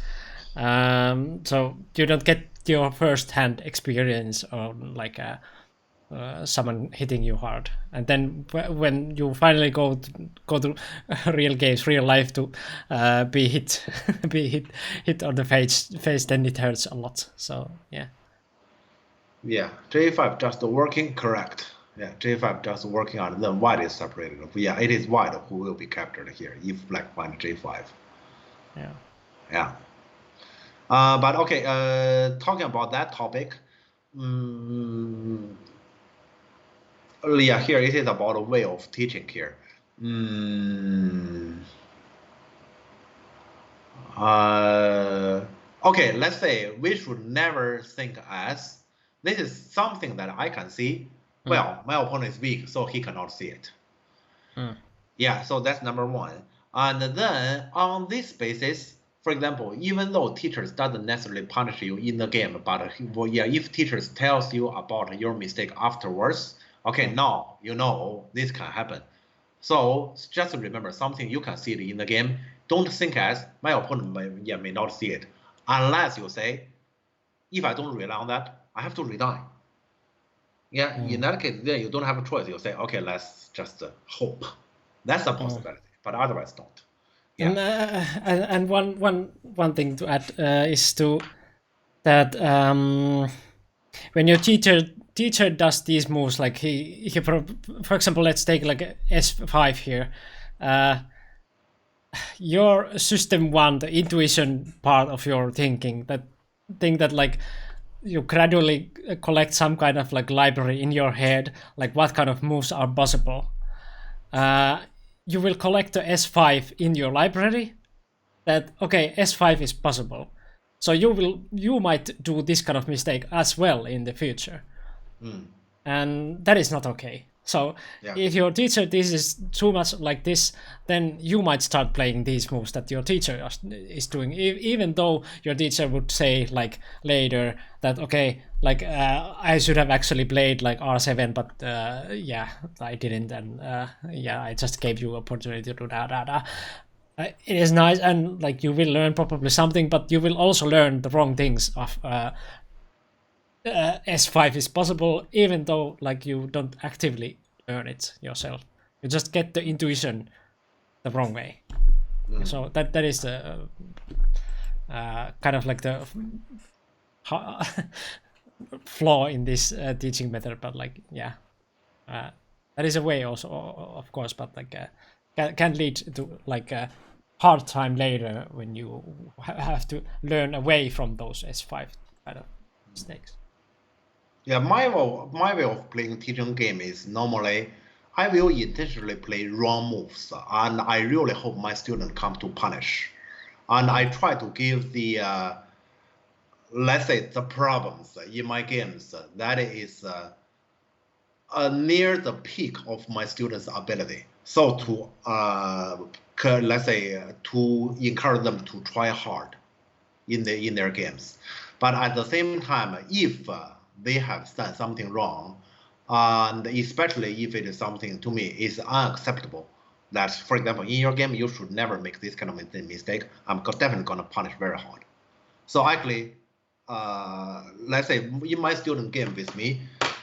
So you don't get your first-hand experience on like someone hitting you hard, and then when you finally go to real games, real life, to be hit hit on the face, then it hurts a lot. So yeah.
Yeah, J5 just working correct. Yeah, J5 just working on, then white is separated. Yeah, it is white who will be captured here if black find J5.
Yeah.
Yeah. But okay, talking about that topic, yeah, here it is about a way of teaching here. Okay, let's say we should never think as this is something that I can see. Well, my opponent is weak, so he cannot see it. Yeah, so that's number one. And then on this basis, for example, even though teachers doesn't necessarily punish you in the game, but yeah, if teachers tells you about your mistake afterwards, okay, now you know this can happen. So just remember something you can see it in the game. Don't think as my opponent may not see it, unless you say, if I don't rely on that, I have to resign. Yeah, in that case, then you don't have a choice. You say, okay, let's just hope. That's a possibility, but otherwise don't. Yeah.
And one thing to add is to that when your teacher does these moves, like he for example, let's take like S5 here. Your system one, the intuition part of your thinking, that thing that like you gradually collect some kind of like library in your head, like what kind of moves are possible. You will collect the S5 in your library, that okay, S5 is possible. So you might do this kind of mistake as well in the future. And that is not okay. So if your teacher this is too much like this, then you might start playing these moves that your teacher is doing, even though your teacher would say like later that okay, like I should have actually played like R7, but yeah, I didn't, and yeah, I just gave you opportunity to do that. It is nice, and like you will learn probably something, but you will also learn the wrong things of S5 is possible, even though like you don't actively learn it yourself. You just get the intuition the wrong way. So that is the kind of like the flaw in this teaching method. But like yeah, that is a way also, of course, but like can lead to like a hard time later when you have to learn away from those S5 kind of mistakes.
Yeah, my way of playing teaching game is normally I will intentionally play wrong moves, and I really hope my student come to punish. And I try to give the let's say the problems in my games that is near the peak of my students' ability. So to let's say to encourage them to try hard in their games, but at the same time, if they have done something wrong, and especially if it is something to me is unacceptable, that for example in your game you should never make this kind of mistake, I'm definitely gonna punish very hard. So actually, let's say in my student game with me,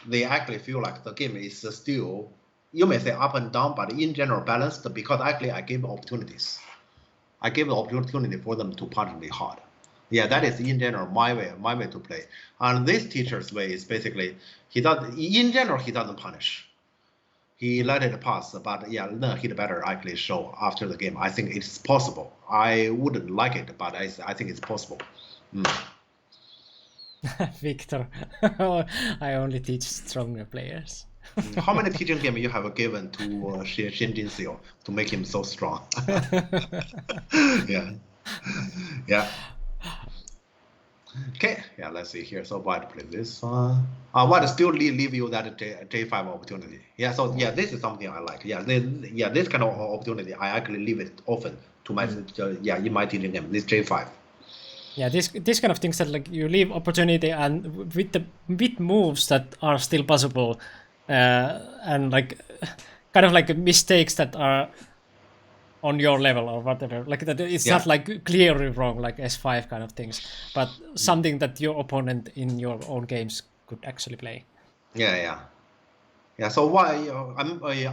they actually feel like the game is still, you may say up and down, but in general balanced, because actually I give opportunities. I give the opportunity for them to punish me hard. Yeah, that is in general my way to play. And this teacher's way is basically he doesn't punish. He let it pass, but yeah, then he'd better actually show after the game. I think it's possible. I wouldn't like it, but I think it's possible.
Victor, I only teach stronger players.
How many teaching games you have given to Shinjin Seo to make him so strong? Yeah. Okay, yeah, let's see here. So white play this one. White still leave you that J5 opportunity. Yeah, so yeah, this is something I like. Yeah, this kind of opportunity I actually leave it often to my yeah, in my teaching game. This J5.
Yeah, this kind of things that like you leave opportunity and with moves that are still possible, and like kind of like mistakes that are on your level or whatever. Like that, it's
Yeah.
not like clearly wrong, like S5 kind of things, but something that your opponent in your own games could actually play.
Yeah. Yeah, so why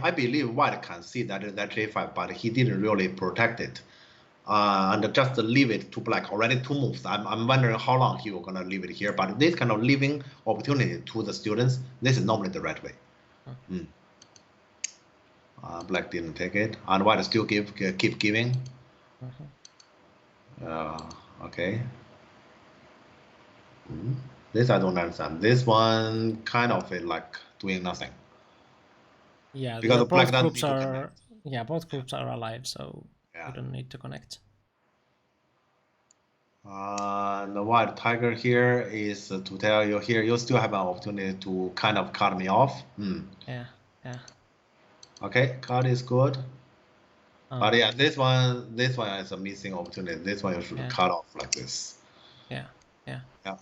I believe White can see that J5, but he didn't really protect it, and just leave it to Black. Already two moves. I'm wondering how long he will gonna leave it here. But this kind of leaving opportunity to the students, this is normally the right way. Black didn't take it, and White still keep giving. Okay. This I don't understand. This one kind of feel like doing nothing
Yeah,
because Black
both
doesn't
groups
need to connect.
are both groups are alive, so you
Yeah.
don't need to connect.
The white tiger here is to tell you here you still have an opportunity to kind of cut me off.
Yeah, yeah.
Okay, cut is good. But yeah,
Um,
this one is a missing opportunity. This one you should
yeah,
cut off like this.
yeah, yeah.
Yeah.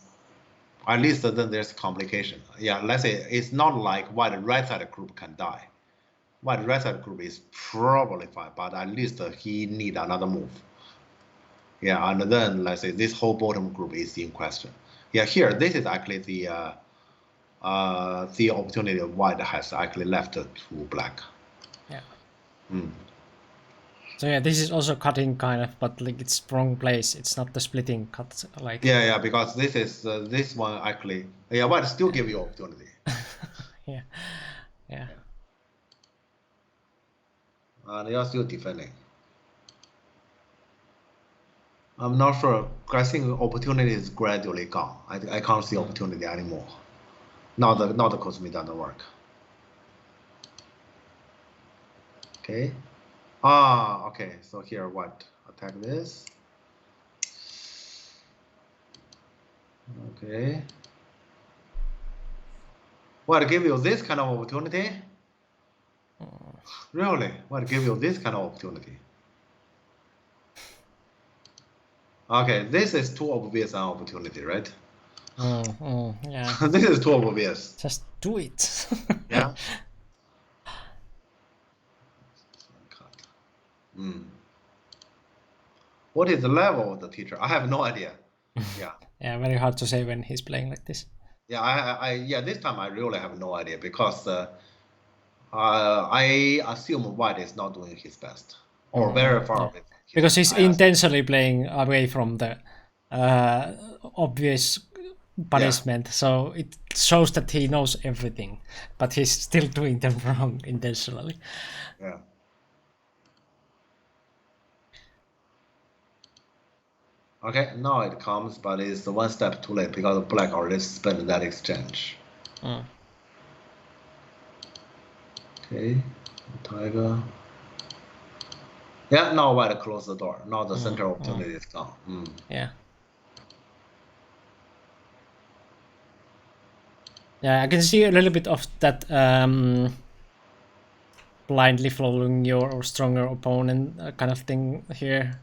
At least then there's complication. Yeah, let's say it's not like white right side group can die. White right side group is probably fine, but at least he need another move. Yeah, and then let's say this whole bottom group is in question. Yeah, here this is actually the opportunity of white has actually left to black.
Yeah.
Mm.
So yeah, this is also cutting kind of, but like it's wrong place. It's not the splitting cut. Like
Yeah, because this is this one actually. Yeah, white still give you opportunity.
yeah, yeah,
And they are still defending. I'm not sure. I think opportunity is gradually gone. I can't see opportunity anymore. Now the cosmic doesn't work. Okay. Okay. So here what? Attack this. Okay. What give you this kind of opportunity? Really? What give you this kind of opportunity? Okay, this is too obvious an opportunity, right?
yeah.
This is too obvious.
Just do it.
Yeah. Mm. What is the level of the teacher? I have no idea. Yeah.
Yeah, very hard to say when he's playing like this.
Yeah, yeah, this time I really have no idea because I assume White is not doing his best or very far
Yeah.
away from his
Because
best.
he's intentionally playing away from the obvious
Yeah,
punishment, so it shows that he knows everything, but he's still doing them wrong intentionally.
yeah. Okay, now it comes, but it's one step too late because Black already spent that exchange. Okay, Tiger. Yeah, now White close the door. Now the center opportunity is gone.
Yeah. Yeah, I can see a little bit of that blindly following your stronger opponent kind of thing here.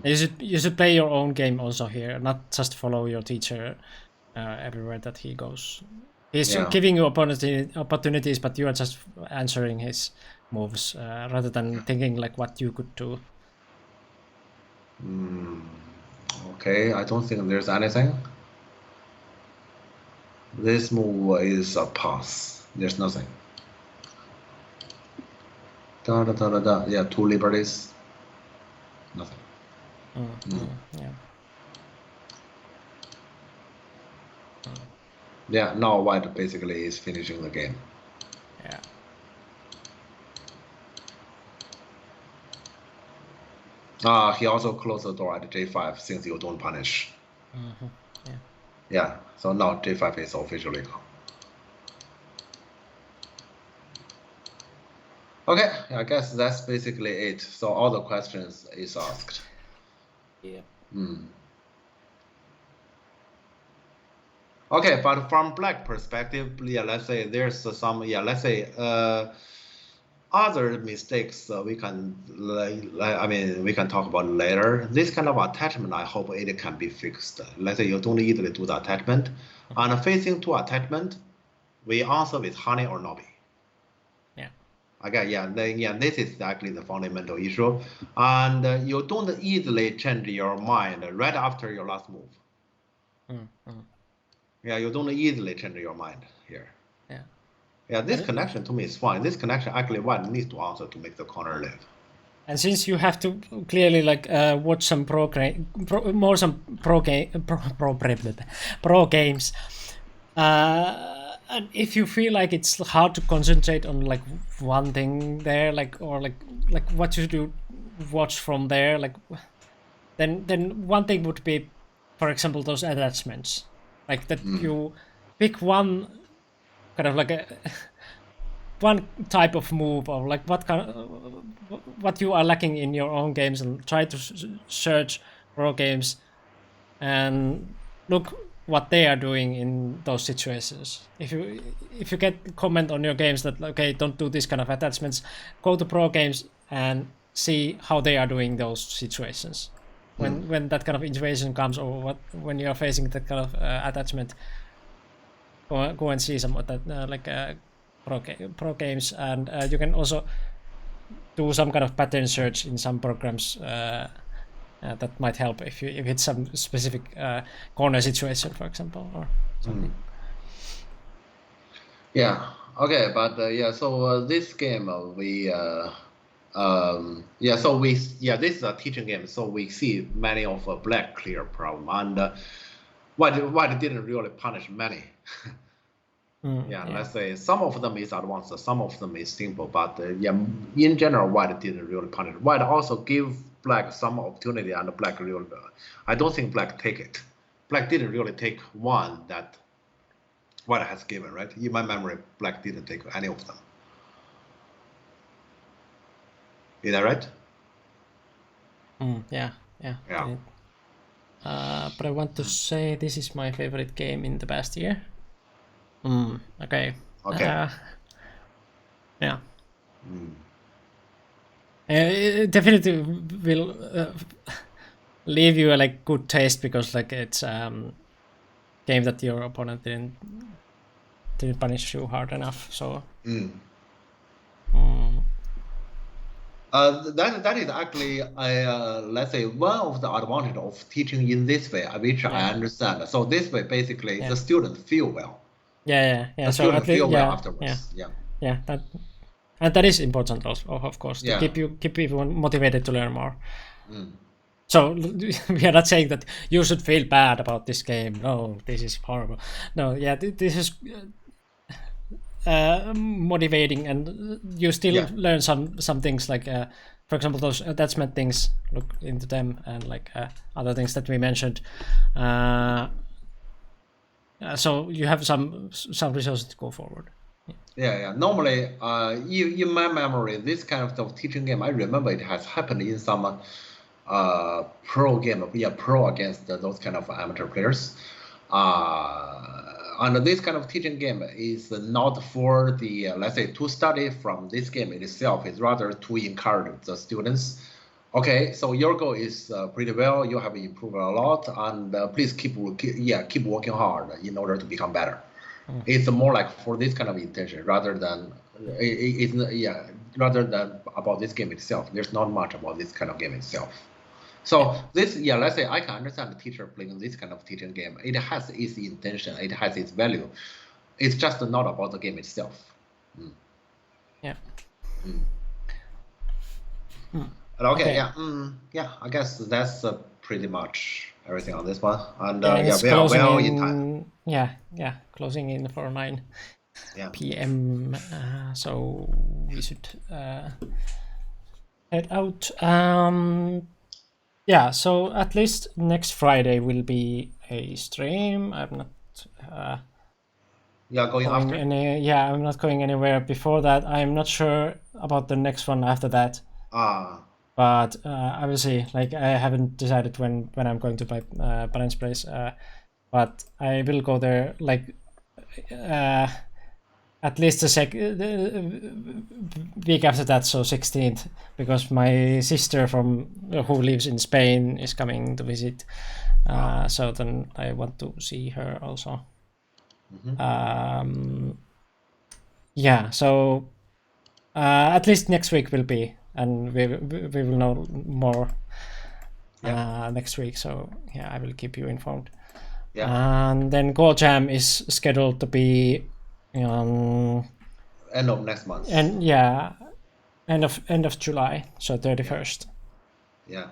You should play your own game also here, not just follow your teacher everywhere that he goes. He's
Yeah.
giving you opportunities, but you are just answering his moves rather than thinking like what you could do.
Okay, I don't think there's anything. This move is a pass. There's nothing. Da da da da da. Yeah, two liberties. Nothing.
Yeah.
Yeah, now White basically is finishing the game.
Yeah.
He also closed the door at J5 since you don't punish.
Yeah.
Yeah, so now J5 is officially gone. Okay, I guess that's basically it. So all the questions is asked.
Yeah.
Okay, but from black perspective, yeah, let's say there's some, yeah, let's say other mistakes we can, I mean, we can talk about later. This kind of attachment, I hope it can be fixed. Let's say you don't easily do the attachment. And facing to attachment, we answer with honey or nobi.
Yeah.
Okay, yeah, yeah, this is exactly the fundamental issue. And you don't easily change your mind right after your last move. Yeah, you don't easily change your mind here.
Yeah.
Yeah, this connection to me is fine. This connection actually one needs to answer to make the corner live.
And since you have to clearly like watch some pro games, and if you feel like it's hard to concentrate on like one thing there, like or like what you do watch from there, like then one thing would be, for example, those attachments, like that you pick one kind of like a one type of move or like what you are lacking in your own games, and try to search pro games and look what they are doing in those situations. If you get comment on your games that okay, don't do this kind of attachments, go to pro games and see how they are doing those situations. When that kind of situation comes, or when you are facing that kind of attachment, go and see some of that pro games, and you can also do some kind of pattern search in some programs that might help if it's some specific corner situation, for example, or something.
Yeah. Okay. But yeah. So this game this is a teaching game. So we see many of black clear problem, and white didn't really punish many. Let's say some of them is advanced, some of them is simple, but in general, white didn't really punish. White also give black some opportunity, and black really, I don't think black take it. Black didn't really take one that white has given, right? In my memory, black didn't take any of them. Is that right?
Yeah. But I want to say this is my favorite game in the past year. Okay. Yeah. It definitely will leave you a like good taste, because like it's game that your opponent didn't punish you hard enough. So.
That is actually let's say one of the advantage of teaching in this way, which I understand. So this way, basically, the student feel well.
Yeah.
The
so
student
at least,
feel well afterwards.
Yeah. That is important also, of course, to keep people motivated to learn more. So we are not saying that you should feel bad about this game. No, this is horrible. No, yeah, this is motivating, and you still learn some things, like for example those attachment things. Look into them, and like other things that we mentioned. So you have some resources to go forward.
Yeah. Normally, in my memory, this kind of teaching game, I remember it has happened in some pro game. Pro against those kind of amateur players. And this kind of teaching game is not for the, let's say, to study from this game itself. It's rather to encourage the students. Okay, so your goal is pretty well. You have improved a lot, and please keep working hard in order to become better. It's more like for this kind of intention rather than about this game itself. There's not much about this kind of game itself. So this, let's say I can understand the teacher playing this kind of teaching game. It has its intention, it has its value. It's just not about the game itself.
Yeah.
Okay. I guess that's pretty much everything on this one. And
we
are well in time.
Yeah, closing in for 9 p.m. So we should head out. Yeah, so at least next Friday will be a stream. I'm not
going after.
I'm not going anywhere before that. I'm not sure about the next one after that. But I will see. Like I haven't decided when I'm going to buy Balance Place. but I will go there like at least the week after that, so 16th, because my sister who lives in Spain is coming to visit. So then I want to see her also. Yeah, so at least next week will be, and we will know more next week. So yeah, I will keep you informed. And then Go Jam is scheduled to be
end of next month.
And yeah, end of July, so 31st.
Yeah.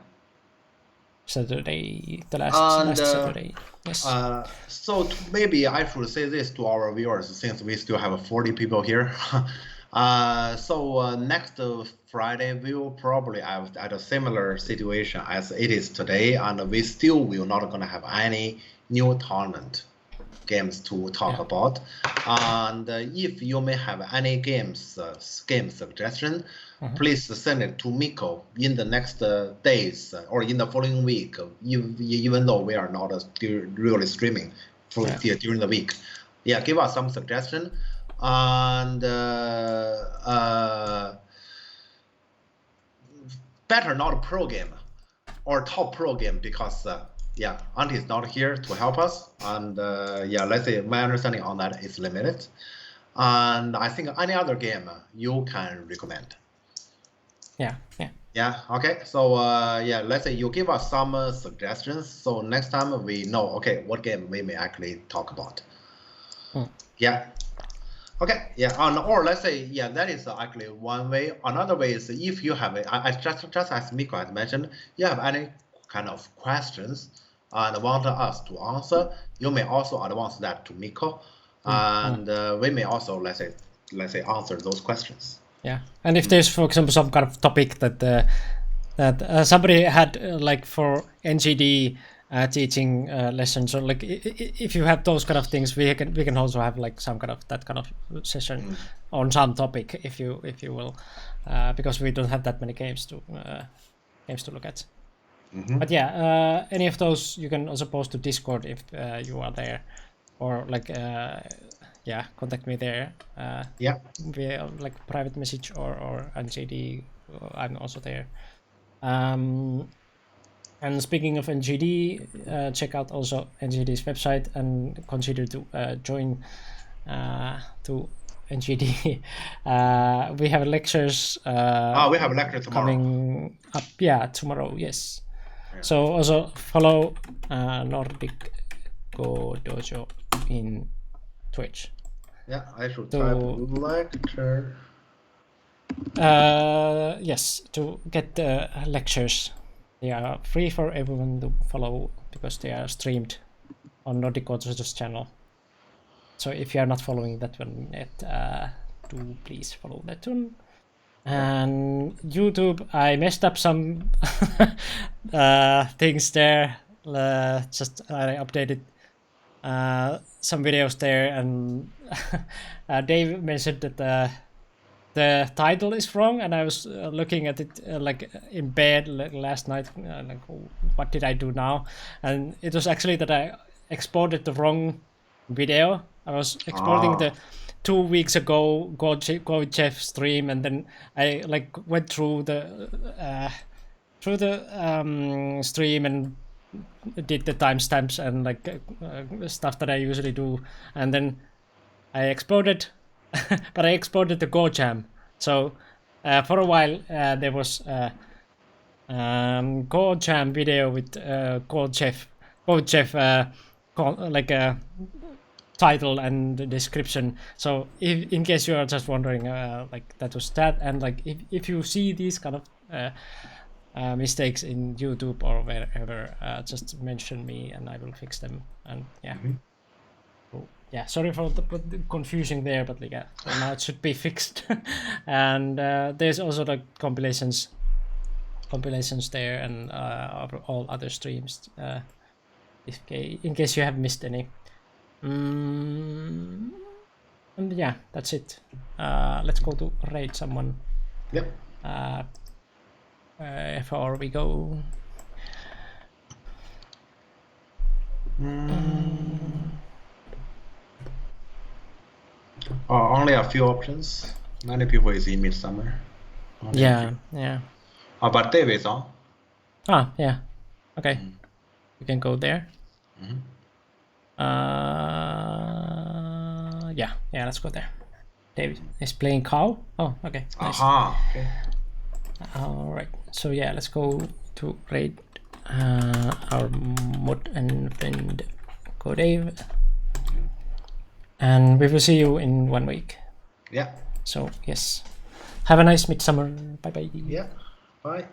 Saturday, the last Saturday. Yes.
So maybe I should say this to our viewers, since we still have 40 people here. So next Friday we will probably have at a similar situation as it is today, and we still will not gonna have any new tournament games to talk about. And if you may have any game suggestion, please send it to Miko in the next days or in the following week, even though we are not really streaming during the week. Yeah, give us some suggestion. And better not pro game or top pro game, because yeah, Auntie is not here to help us, and yeah, let's say my understanding on that is limited. And I think any other game you can recommend. Yeah, okay. So yeah, let's say you give us some suggestions, so next time we know, okay, what game we may actually talk about. Yeah. Okay, yeah, or let's say, yeah, that is actually one way. Another way is if you have just as Miko has mentioned, you have any kind of questions and want us to answer, you may also advance that to Miko, and we may also let's say answer those questions.
Yeah, and if there's, for example, some kind of topic that somebody had like for NGD teaching lessons, or like if you have those kind of things, we can also have like some kind of that kind of session on some topic, if you will, because we don't have that many games to look at. But yeah, any of those you can also post to Discord if you are there, or like yeah, contact me there. Via like private message or NGD. I'm also there. And speaking of NGD, check out also NGD's website and consider to join to NGD. We have lectures.
We have a lecture tomorrow.
Coming up. Yeah, tomorrow. Yes. Yeah. So also follow Nordic Go Dojo in Twitch.
Yeah, I should type lecture.
Yes, to get the lectures. They are free for everyone to follow because they are streamed on Nordic Go Dojo's channel. So if you are not following that one yet, do please follow that one. And YouTube, I messed up some things there. Just I updated some videos there, and Dave mentioned that the title is wrong, and I was looking at it like in bed last night, like, what did I do now? And it was actually that I exported the wrong video. I was exporting the 2 weeks ago Go Jeff stream, and then I like went through the stream and did the timestamps and like stuff that I usually do, and then I exported, but I exported the Go Jam. So for a while there was Go Jam video with Go Jeff like a title and description. So if, in case you are just wondering, like that was that, and like if you see these kind of mistakes in YouTube or wherever, just mention me and I will fix them. And yeah. Yeah, sorry for the confusing there, but like, yeah, now it should be fixed. And there's also the compilations there, and all other streams, in case you have missed any. And yeah, that's it. Let's go to raid someone.
Yep.
Before we go.
Only a few options. Many people is in Midsummer. Only a
Yeah,
few.
yeah.
But TV is on.
Ah, yeah. Okay. We can go there. Yeah, let's go there. David is playing cow. Oh, okay. Nice.
Aha. Okay.
All right. So yeah, let's go to raid our mod and friend Go Dave. And we will see you in 1 week.
Yeah.
So yes. Have a nice midsummer. Bye bye.
Yeah. Bye.